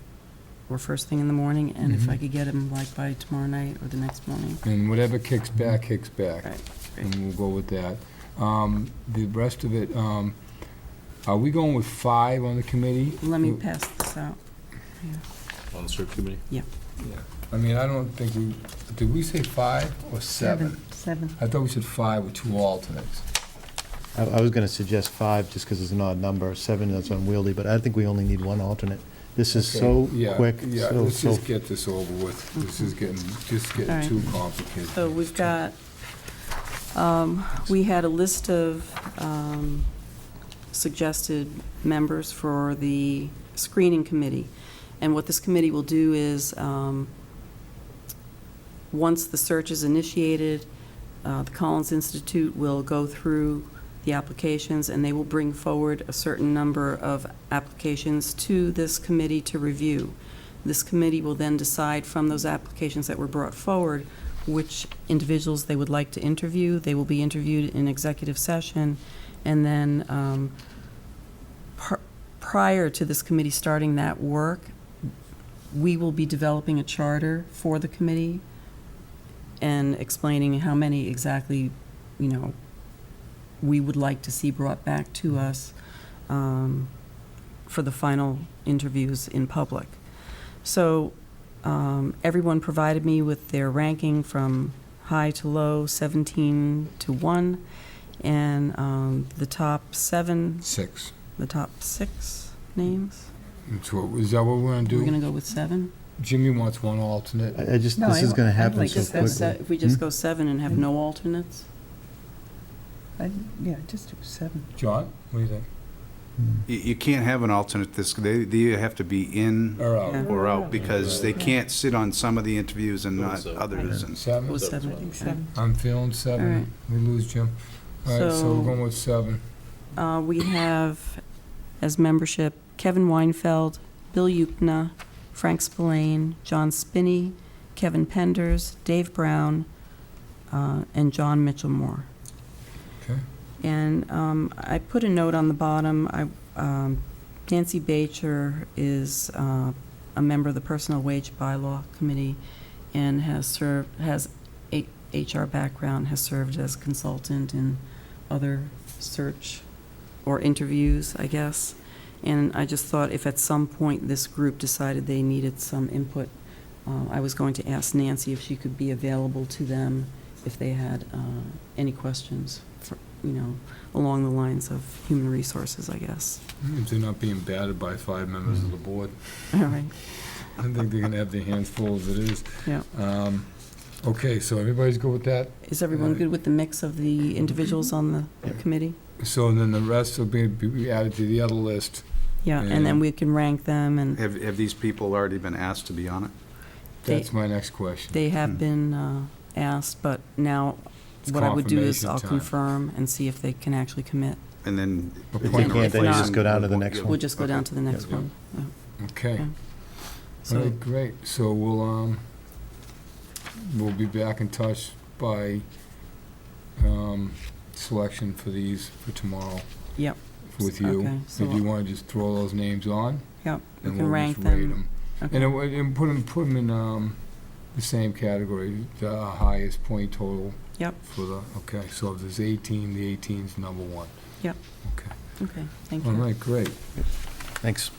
or first thing in the morning, and if I Mhm. could get them like by tomorrow night or the next morning. And whatever kicks back, kicks back. Right. And we'll go with that. The rest of it, are we going with 5 on the committee? Let me pass this out. On the search committee? Yeah. I mean, I don't think did we say 5 or 7? 7. I thought we said 5 with 2 alternates. I was gonna suggest 5, just because it's an odd number, 7 that's unwieldy, but I think we only need 1 alternate. This is so Okay, yeah, quick, Yeah, so, let's so, just get this over with. This is getting All right. too complicated. So we've got, we had a list of suggested members for the screening committee. And what this committee will do is, once the search is initiated, the Collins Institute will go through the applications, and they will bring forward a certain number of applications to this committee to review. This committee will then decide from those applications that were brought forward which individuals they would like to interview. They will be interviewed in executive session, and then prior to this committee starting that work, we will be developing a charter for the committee and explaining how many exactly, we would like to see brought back to us for the final interviews in public. So everyone provided me with their ranking from high to low, 17 to 1, and the top 7, 6. the top 6 names. So is that what we're going to We're do? going to go with 7? Jimmy wants 1 alternate. I just, No, this is gonna happen like so to go quickly. If we just go 7 and have no alternates? Yeah, just do 7. John, what do you think? You can't have an alternate they either have to be in Or out? Yeah. or out, because they can't sit on some of the interviews and not others. And 7? It was That was 7. fine. Okay. I'm feeling 7. All right. We lose Jim. All right, so So- we're going with 7. We have as membership Kevin Weinfeld, Bill Yukna, Frank Spillane, John Spinney, Kevin Penders, Dave Brown, and John Mitchell-Moore. Okay. And I put a note on the bottom. Nancy Bacher is a member of the Personnel Wage Bylaw Committee and has a HR background, has served as consultant in other search or interviews, I guess. And I just thought if at some point this group decided they needed some input, I was going to ask Nancy if she could be available to them if they had any questions, along the lines of human resources, I guess. If they're not being battered by 5 members of the board, All right, I think they're going to have their hands full as it is. yeah. Okay, so everybody's good with that? Is everyone good with the mix of the individuals on the committee? So then the rest will be added to the other list. Yeah, and then we can rank them, and have these people already been asked to be on it? That's my next question. they have been asked, but now It's what I would do is confirmation I'll time. confirm and see if they can actually commit. And then If If they they can't, then you not- just go down to the next We'll one. just go down to the next Yeah. one. Yeah. Okay. Okay. All So, right, great. So we'll be back in touch by selection for these for tomorrow yep, with you. Okay, so- If you want to just throw those names on, yep, we and can we'll rank just rate them. them. Okay. And put them in the same category, the highest point total. Yep. For the, okay, so if there's 18, the 18's number 1. Yep. Okay. Okay, thank All you. right, great. Thanks.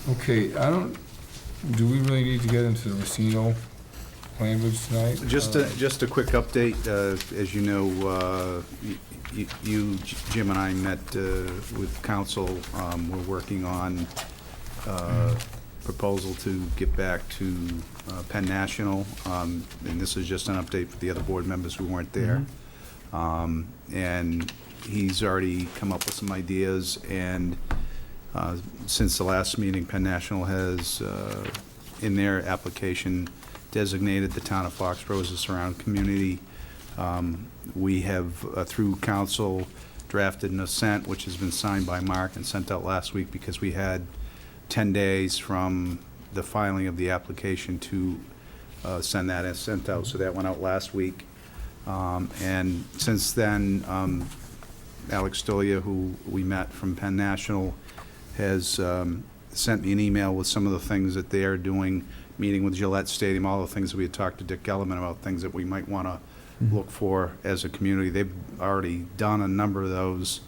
Okay, do we really need to get into the Racino language tonight? just a quick update. As you know, you, Jim and I met with council. We're working on proposal to get back to Penn National, and this is just an update for the other board members who weren't there. And he's already come up with some ideas, and since the last meeting, Penn National has, in their application, designated the town of Foxborough as a surround community. We have, through council, drafted an assent, which has been signed by Mark and sent out last week, because we had 10 days from the filing of the application to send that assent out, so that went out last week. And since then, Alex Stolia, who we met from Penn National, has sent me an email with some of the things that they are doing, meeting with Gillette Stadium, all the things that we had talked to Dick Gellerman about, things that we might want to look for as a community. They've already done a number of those.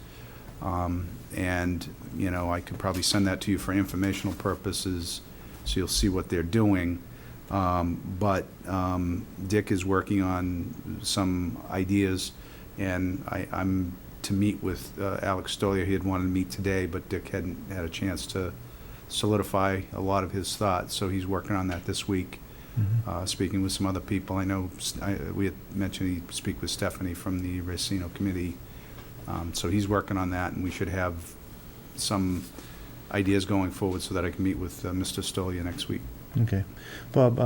And, you know, I could probably send that to you for informational purposes, so you'll see what they're doing. But Dick is working on some ideas, and I'm to meet with Alex Stoller. He had wanted to meet today, but Dick hadn't had a chance to solidify a lot of his thoughts, so he's working on that this week. Speaking with some other people. I know we had mentioned he'd speak with Stephanie from the Racino Committee. So he's working on that, and we should have some ideas going forward so that I can meet with Mr. Stolia next week. Okay. Bob,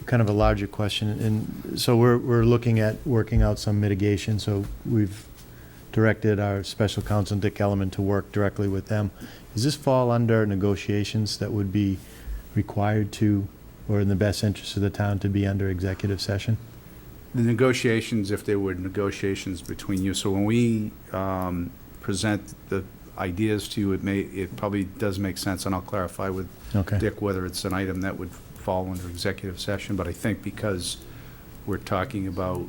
kind of a larger question, and so we're looking at working out some mitigation, so we've directed our special counsel, Dick Ellerman, to work directly with them. Does this fall under negotiations that would be required to, or in the best interest of the town, to be under executive session? The negotiations, if there were negotiations between you, so when we present the ideas to you, it probably does make sense, and I'll clarify with Okay. Dick whether it's an item that would fall under executive session, but I think because we're talking about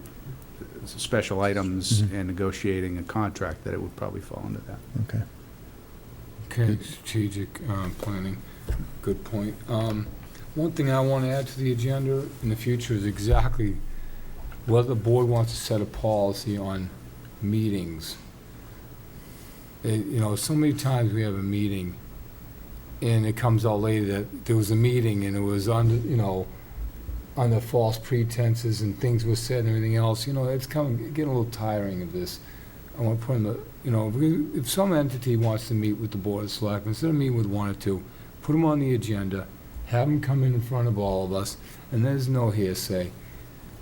special items and negotiating a contract, that it would probably fall under that. Okay. Okay, strategic planning, good point. One thing I want to add to the agenda in the future is exactly whether the board wants to set a policy on meetings. You know, so many times we have a meeting, and it comes out later that there was a meeting, and it was under, you know, under false pretenses, and things were said and everything else. You know, it's getting a little tiring of this. I want to put in the, you know, if some entity wants to meet with the Board of Selectmen, instead of meeting with one or two, put them on the agenda, have them come in front of all of us, and there's no hearsay.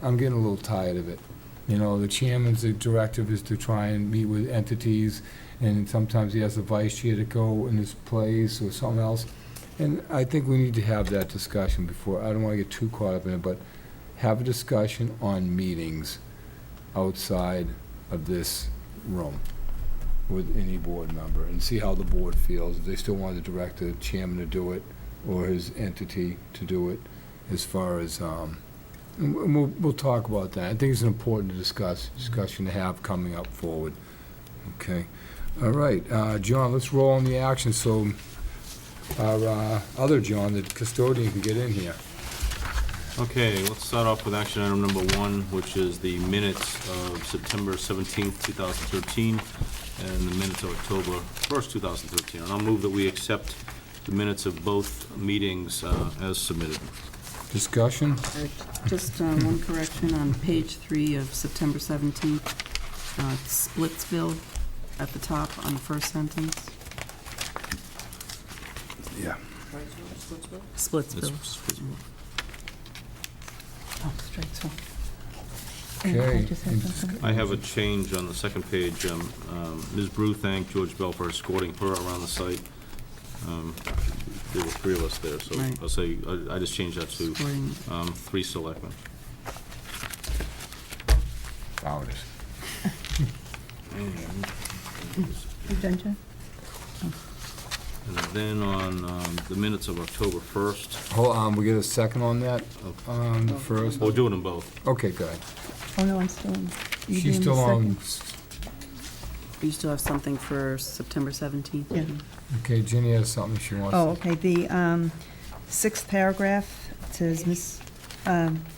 I'm getting a little tired of it. You know, the chairman's directive is to try and meet with entities, and sometimes he has a vice chair to go in his place or something else. And I think we need to have that discussion before, I don't want to get too caught up in it, but have a discussion on meetings outside of this room with any board member, and see how the board feels, if they still want to direct the chairman to do it, or his entity to do it, as far as, and we'll talk about that. I think it's an important discussion to have coming up forward. Okay. All right, John, let's roll on the action so our other John, the custodian, can get in here. Okay, let's start off with action item number 1, which is the minutes of September 17th, 2013, and the minutes of October 1st, 2013. And I'll move that we accept the minutes of both meetings as submitted. Discussion? Just one correction on page 3 of September 17th, Splitsville at the top on the first sentence. Yeah. Splitsville. Oh, straight, so. Okay. I just had something. I have a change on the second page. Ms. Brew thanked George Bell for escorting her around the site. There were 3 of us there, so Right. I'll say, I just changed that to Escorting. 3 selectmen. Found it. You done, John? And then on the minutes of October 1st, Hold on, we get a second on that, first? we're doing them both. Okay, good. Oh, no, I'm still in. You She's doing the still on, You still have something for September 17th? Yeah. okay, Ginny has something she wants. Oh, okay, the 6th paragraph, it says,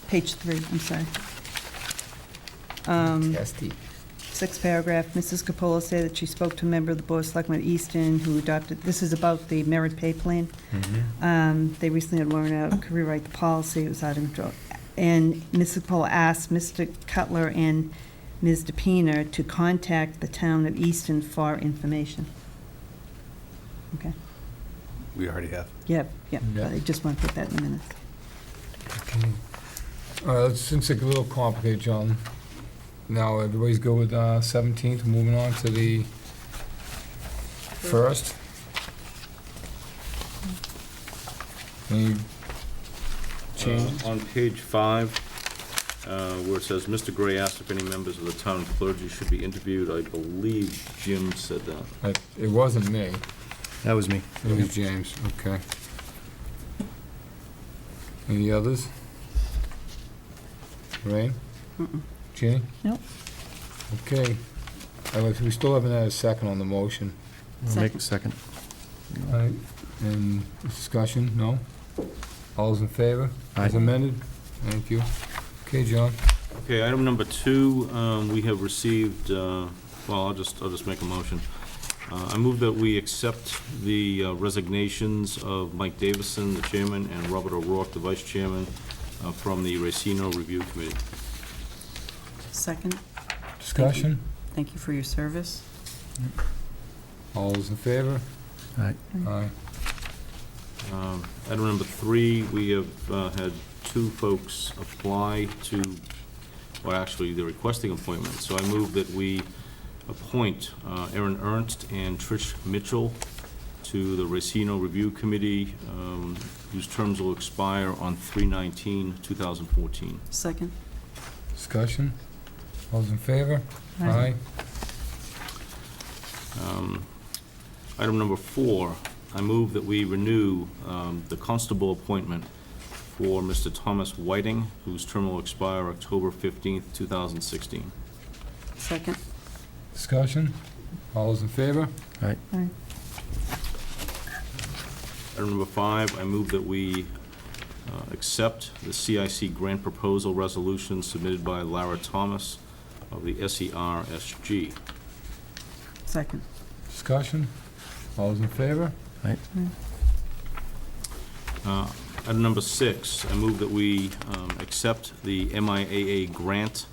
page 3, I'm sorry. Testy. 6th paragraph, Mrs. Capola said that she spoke to a member of the Board of Selectmen at Easton who adopted, this is about the merit pay plan. They recently had learned how to rewrite the policy, it was out of control. And Mrs. Capola asked Mr. Cutler and Ms. DePina to contact the town of Easton for information. Okay, We already have. yep, Yeah. I just want to put that in the minutes. Okay. All right, since it's a little complicated, John, now everybody's good with 17th, moving on to the 1st. Any change? On page 5, where it says, Mr. Gray asked if any members of the town clergy should be interviewed, I believe Jim said that. It wasn't me. That was me. It was James, okay. Any others? Ray? Ginny? Nope. Okay. We still haven't had a second on the motion. I'll make a second. All right, and discussion, no? All those in favor? Aye. As amended? Thank you. Okay, John? Okay, item number 2, we have received, well, I'll just make a motion. I move that we accept the resignations of Mike Davison, the chairman, and Robert O'Rourke, the vice chairman, from the Racino Review Committee. Second, Discussion? thank you for your service. All those in favor? Aye. Aye. Item number 3, we have had 2 folks apply to, or actually, they're requesting appointments. So I move that we appoint Aaron Ernst and Trish Mitchell to the Racino Review Committee, whose terms will expire on 3/19/2014. Second, Discussion? All those in favor? Aye. Item number 4, I move that we renew the constable appointment for Mr. Thomas Whiting, whose term will expire October 15th, 2016. second, Discussion? All those in favor? Aye. Item number 5, I move that we accept the CIC grant proposal resolution submitted by Lara Thomas of the SERSG. second, Discussion? All those in favor? Aye. Item number 6, I move that we accept the MIAA grant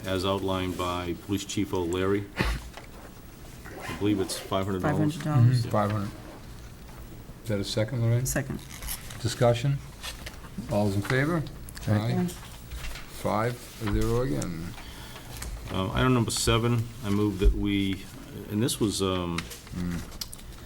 as outlined by Police Chief O'Leary. I believe it's $500. $500. 500. Is that a second, Lorraine? Second, Discussion? All those in favor? Aye. 5-0 again. Item number 7, I move that we, and this was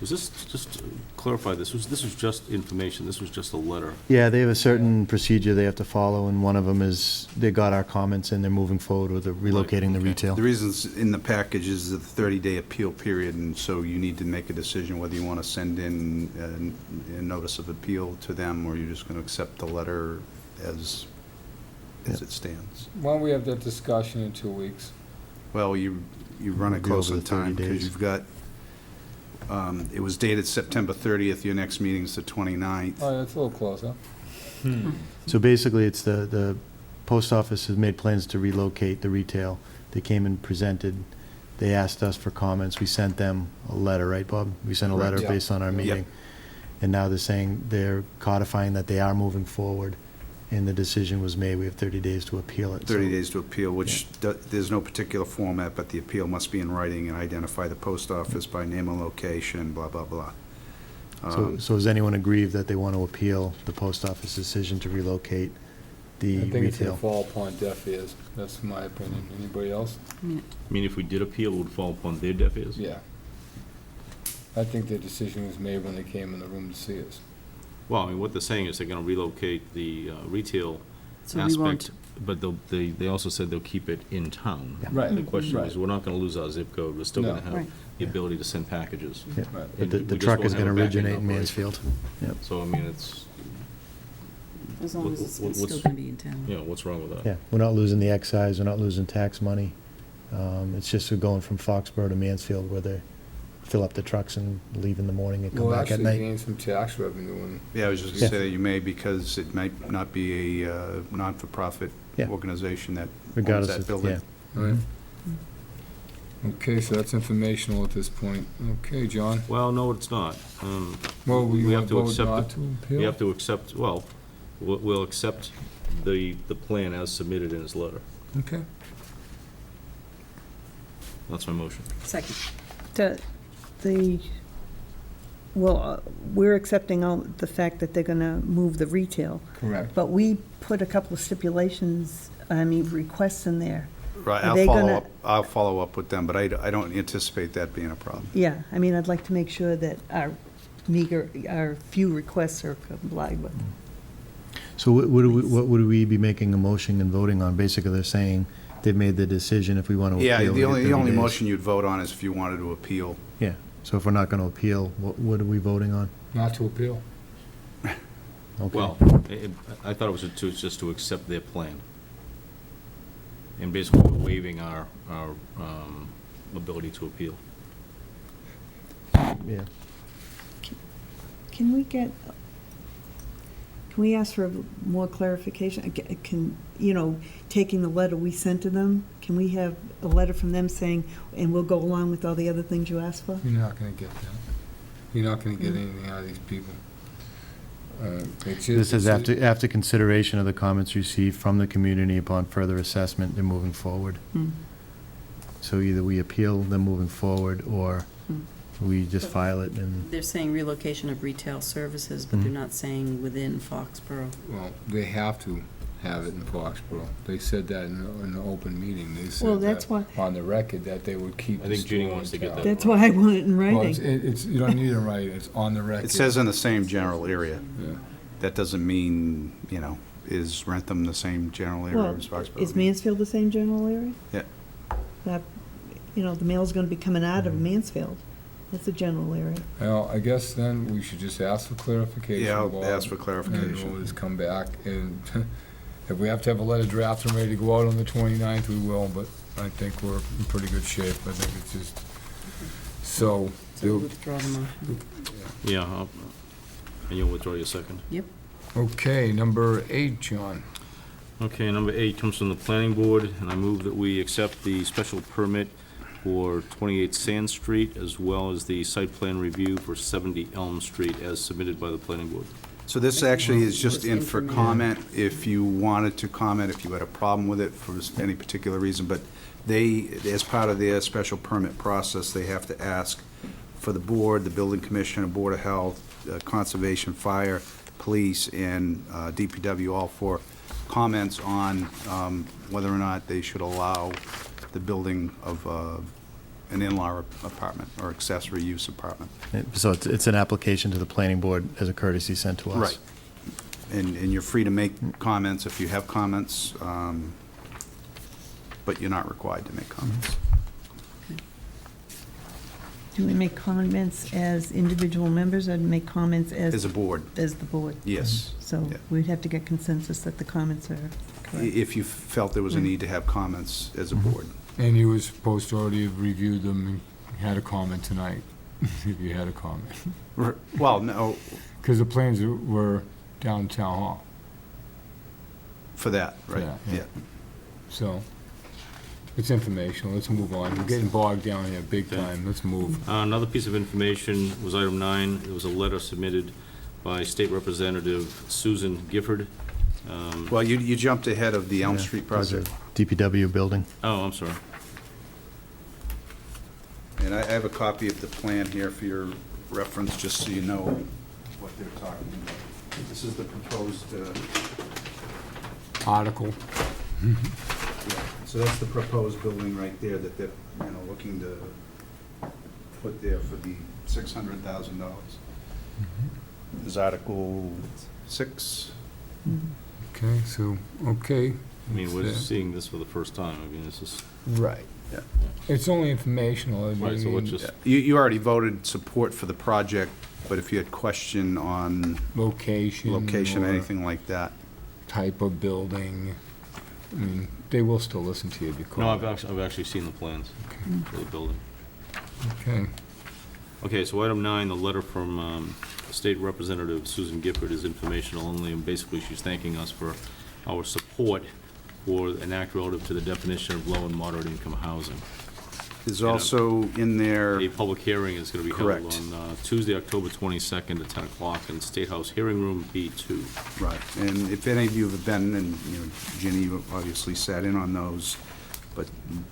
this, just to clarify, this was just information, this was just a letter. Yeah, they have a certain procedure they have to follow, and one of them is they got our comments and they're moving forward with relocating the okay. retail. The reasons in the package is the 30-day appeal period, and so you need to make a decision whether you want to send in a notice of appeal to them, or you're just going to accept the letter as it stands. Why don't we have that discussion in 2 weeks? Well, you run it Be close over in the 30 time, because days. you've got, it was dated September 30th, your next meeting's the 29th. Oh, that's a little closer. So basically, it's the post office has made plans to relocate the retail. They came and presented, they asked us for comments, we sent them a letter, right, Bob? We sent a Correct. letter Yeah. based on our Yep. meeting. And now they're saying, they're codifying that they are moving forward, and the decision was made, we have 30 days to appeal it. 30 So- days to appeal, which there's no particular format, but the appeal must be in writing and identify the post office by name and location, blah, blah, blah. So is anyone aggrieved that they want to appeal the post office decision to relocate the I think it's going retail? to fall upon deaf ears. That's my opinion. Anybody else? I mean, I mean, if we did appeal, it would fall upon their deaf ears? Yeah. I think their decision was made when they came in the room to see us. Well, I mean, what they're saying is they're gonna relocate the retail so we won't, aspect, but they also said they'll keep it in town. Right. The question Right. is, we're not gonna lose our zip code, we're still No. gonna have Right. the ability to send packages. Yeah. Right. But the We just truck won't is have going a to back-end originate in operation. Mansfield. Yep. So, I mean, it's, as long as it's what's- still going to be in town. you know, what's wrong with that? Yeah, we're not losing the excise, we're not losing tax money. It's just we're going from Foxborough to Mansfield, where they fill up the trucks and leave in the morning and come We'll back at actually night. gain some tax revenue and Yeah, I was just Yeah. going to say that you may, because it might not be a non-for-profit Yeah. organization that owns Regardless that of, building. yeah. Right. Okay, so that's informational at this point. Okay, John. Well, no, it's not. Well, we We want have to to vote accept not it. to appeal? We have to accept, well, we'll accept the plan as submitted in his letter. Okay. That's my motion. Second, We're accepting all the fact that they're going to move the retail, Correct. but we put a couple of stipulations, requests in there. Right, Are they gonna- I'll follow up with them, but I don't anticipate that being a problem. Yeah, I'd like to make sure that our few requests are complied with. So what would we be making a motion and voting on? Basically, they're saying they've made the decision if we want to appeal. Yeah, we the get only 30 days. motion you'd vote on is if you wanted to appeal. Yeah, So if we're not going to appeal, what are we voting on? Not to appeal. Okay. Well, I thought it was just to accept their plan. And basically waiving our ability to appeal. Yeah. Can we ask for more clarification? Taking the letter we sent to them, can we have a letter from them saying, and we'll go along with all the other things you asked for? You're not gonna get that. You're not gonna get anything out of these people. This is after consideration of the comments received from the community upon further assessment, they're moving forward. Hmm. So either we appeal them moving forward, or we just file it and, They're saying relocation of retail services, but they're not saying within Foxborough. Well, they have to have it in Foxborough. They said that in the open meeting. They Well, said that's that why, on the record that they would keep I the think Ginny store wants in to get town. that. that's why I want it in Well, writing. you don't need it right, it's on the record. It says in the same general area. Yeah. That doesn't mean, is Rentham the same general area Well, as Foxborough? is Mansfield the same general area? Yeah. That, the mail's gonna be coming out of Mansfield. That's a general area. Well, I guess then we should just ask for clarification. Yeah, I'll Bob, ask for And clarification. we'll just come back, and if we have to have a letter drafted and ready to go out on the 29th, we will, but I think we're in pretty good shape. I think it's just, so, So withdraw the motion. Yeah, and you'll withdraw your second. okay, number 8, John. Okay, number 8 comes from the planning board, and I move that we accept the special permit for 28 Sand Street, as well as the site plan review for 70 Elm Street, as submitted by the planning board. So this actually is just Just in for information. comment, if you wanted to comment, if you had a problem with it for any particular reason, but they, as part of their special permit process, they have to ask for the board, the building commissioner, board of health, conservation, fire, police, and DPW, all for comments on whether or not they should allow the building of an in-law apartment or accessory use apartment. so it's an application to the planning board as a courtesy sent to us. Right. And you're free to make comments if you have comments, but you're not required to make comments. Do we make comments as individual members, or make comments As a board, as the board? yes. So Yeah. we'd have to get consensus that the comments are correct. If you felt there was a need to have comments as a board. And you were supposed to already have reviewed them and had a comment tonight, if you had a comment. Well, no, Because the plans were down Town Hall, for that, right, Yeah, yeah. yeah. so it's informational. Let's move on. We're getting bogged down here big time. Let's move. Another piece of information was item 9. There was a letter submitted by State Representative Susan Gifford. Well, you jumped ahead of the Elm Yeah, Street there's a project. DPW building. Oh, I'm sorry. And I have a copy of the plan here for your reference, just so you know what they're talking about. This is the proposed, Article. so that's the proposed building right there that they're, looking to put there for the $600,000. Is Article 6? Okay, so, okay. I mean, we're It's, seeing this for the first time. I mean, this is, Right. Yeah. It's only informational. I right, so let's mean, just, You already voted support for the project, but if you had question on Location. location, or anything like that. Type of building. I mean, they will still listen to you if you call. no, I've actually seen the plans for the building. Okay. Okay, so item 9, the letter from State Representative Susan Gifford is informational only, and basically she's thanking us for our support for an act relative to the definition of low and moderate income housing. There's Yeah. also in there, A public hearing is going to be held Correct. on Tuesday, October 22nd at 10 o'clock in State House Hearing Room B2. right, and if any of you have been, and, Ginny, you obviously sat in on those, but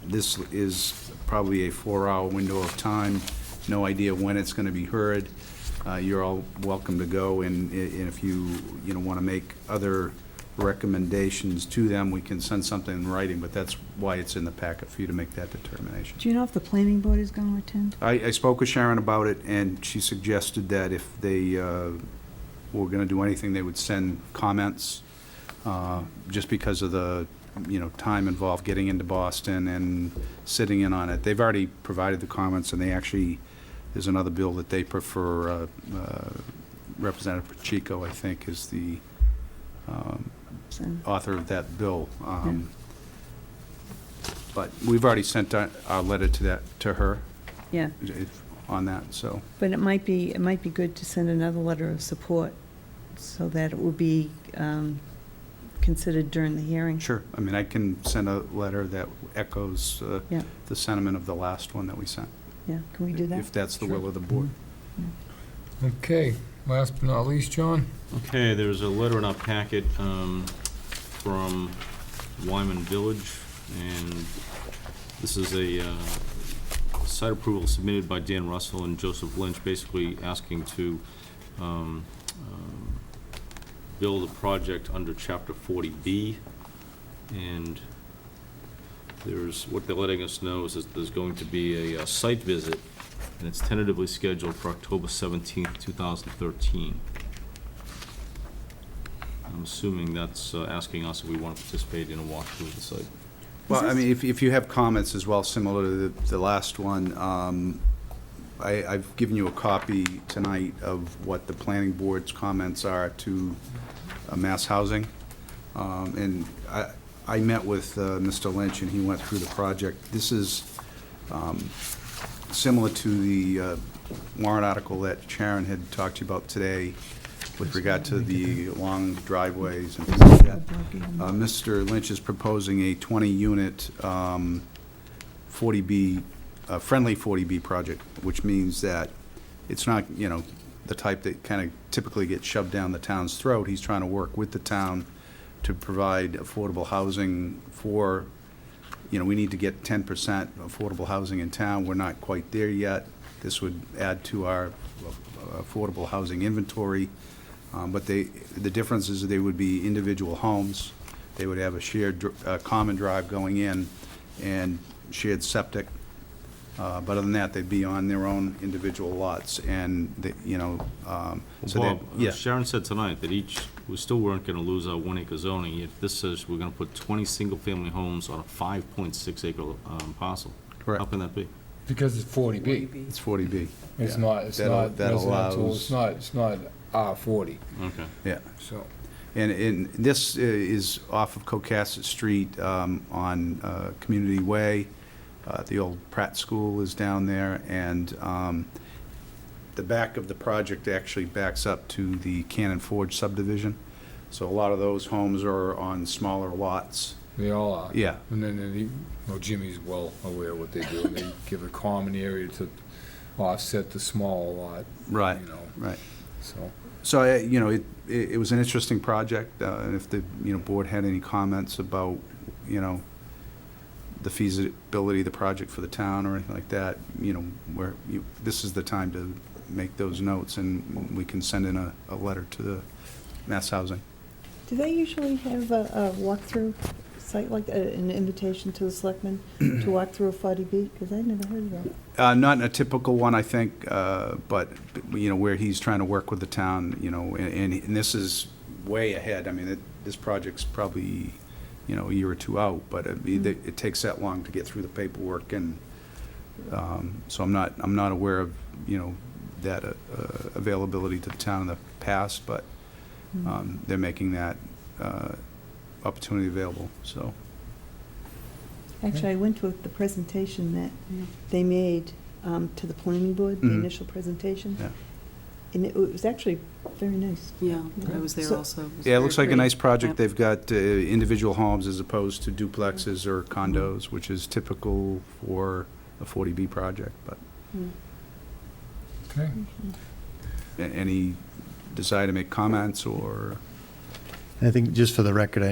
this is probably a 4-hour window of time, no idea when it's going to be heard. You're all welcome to go, and if you, want to make other recommendations to them, we can send something in writing, but that's why it's in the packet, for you to make that determination. Do you know if the planning board is going to attend? I spoke with Sharon about it, and she suggested that if they were going to do anything, they would send comments, just because of the, time involved getting into Boston and sitting in on it. They've already provided the comments, and they actually there's another bill that they prefer. Representative Pacheco, I think, is the author of that bill. But we've already sent our letter to her Yeah, on that, so. but it might be good to send another letter of support so that it will be considered during the hearing. Sure. I mean, I can send a letter that echoes Yeah. the sentiment of the last one that we sent. Yeah, can we do that? If that's the will of the board. Okay, last but not least, John? Okay, there's a letter in our packet from Wyman Village, and this is a site approval submitted by Dan Russell and Joseph Lynch, basically asking to build a project under Chapter 40B, and what they're letting us know is that there's going to be a site visit, and it's tentatively scheduled for October 17th, 2013. I'm assuming that's asking us if we want to participate in a walkthrough of the site. Well, I mean, if you have comments as well, similar to the last one, I've given you a copy tonight of what the planning board's comments are to mass housing. And I met with Mr. Lynch, and he went through the project. This is similar to the warrant article that Sharon had talked to you about today with regard to the long driveways and things like that. Mr. Lynch is proposing a 20-unit 40B, friendly 40B project, which means that it's not, the type that kind of typically gets shoved down the town's throat. He's trying to work with the town to provide affordable housing for, we need to get 10% affordable housing in town. We're not quite there yet. This would add to our affordable housing inventory. But the difference is they would be individual homes. They would have a shared common drive going in and shared septic. But other than that, they'd be on their own individual lots. And, so Bob, yeah. Sharon said tonight that we still weren't going to lose our 1-acre zoning, yet this says we're going to put 20 single-family homes on a 5.6-acre parcel. Correct. How can that be? Because it's 40B. It's 40B. It's Yeah. not That residential, allows- it's not R40, Okay. Yeah. so. And this is off of Cocasset Street on Community Way. The old Pratt School is down there, and the back of the project actually backs up to the Cannon Forge subdivision. So a lot of those homes are on smaller lots. They all are. Yeah. And then, Jimmy's well aware of what they do. They give a common area to offset the small lot. Right, right. So, So, it was an interesting project, and if the, board had any comments about, the feasibility of the project for the town or anything like that, this is the time to make those notes, and we can send in a letter to the mass housing. Do they usually have a walkthrough site like, an invitation to the selectmen to walk through a 40B? Because I've never heard of that. Not a typical one, I think, but, where he's trying to work with the town, and this is way ahead. I mean, this project's probably, a year or two out, but it takes that long to get through the paperwork, and so I'm not aware of, that availability to the town in the past, but they're making that opportunity available, so. Actually, I went to the presentation that they made to the planning board, the Mhm. initial presentation. Yeah. And it was actually very nice. Yeah, I was there So- also. It was Yeah, it very looks like a pretty. nice project. Yep. They've got individual homes as opposed to duplexes or condos, which is typical for a 40B project, but okay. any desire to make comments or? I think, just for the record,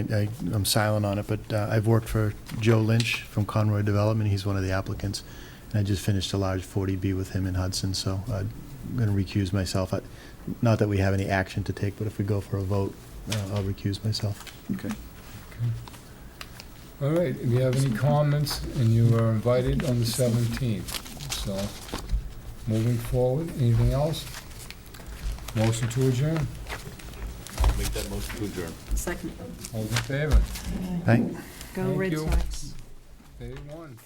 I'm silent on it, but I've worked for Joe Lynch from Conroy Development. He's one of the applicants, and I just finished a large 40B with him in Hudson, so I'm going to recuse myself. Not that we have any action to take, but if we go for a vote, I'll recuse myself. Okay. All right, if you have any comments, and you are invited on the 17th, so, moving forward, anything else? Motion to adjourn. Make that motion to adjourn. Second. All in favor? Right? Go Thank Red you. Sox. They won.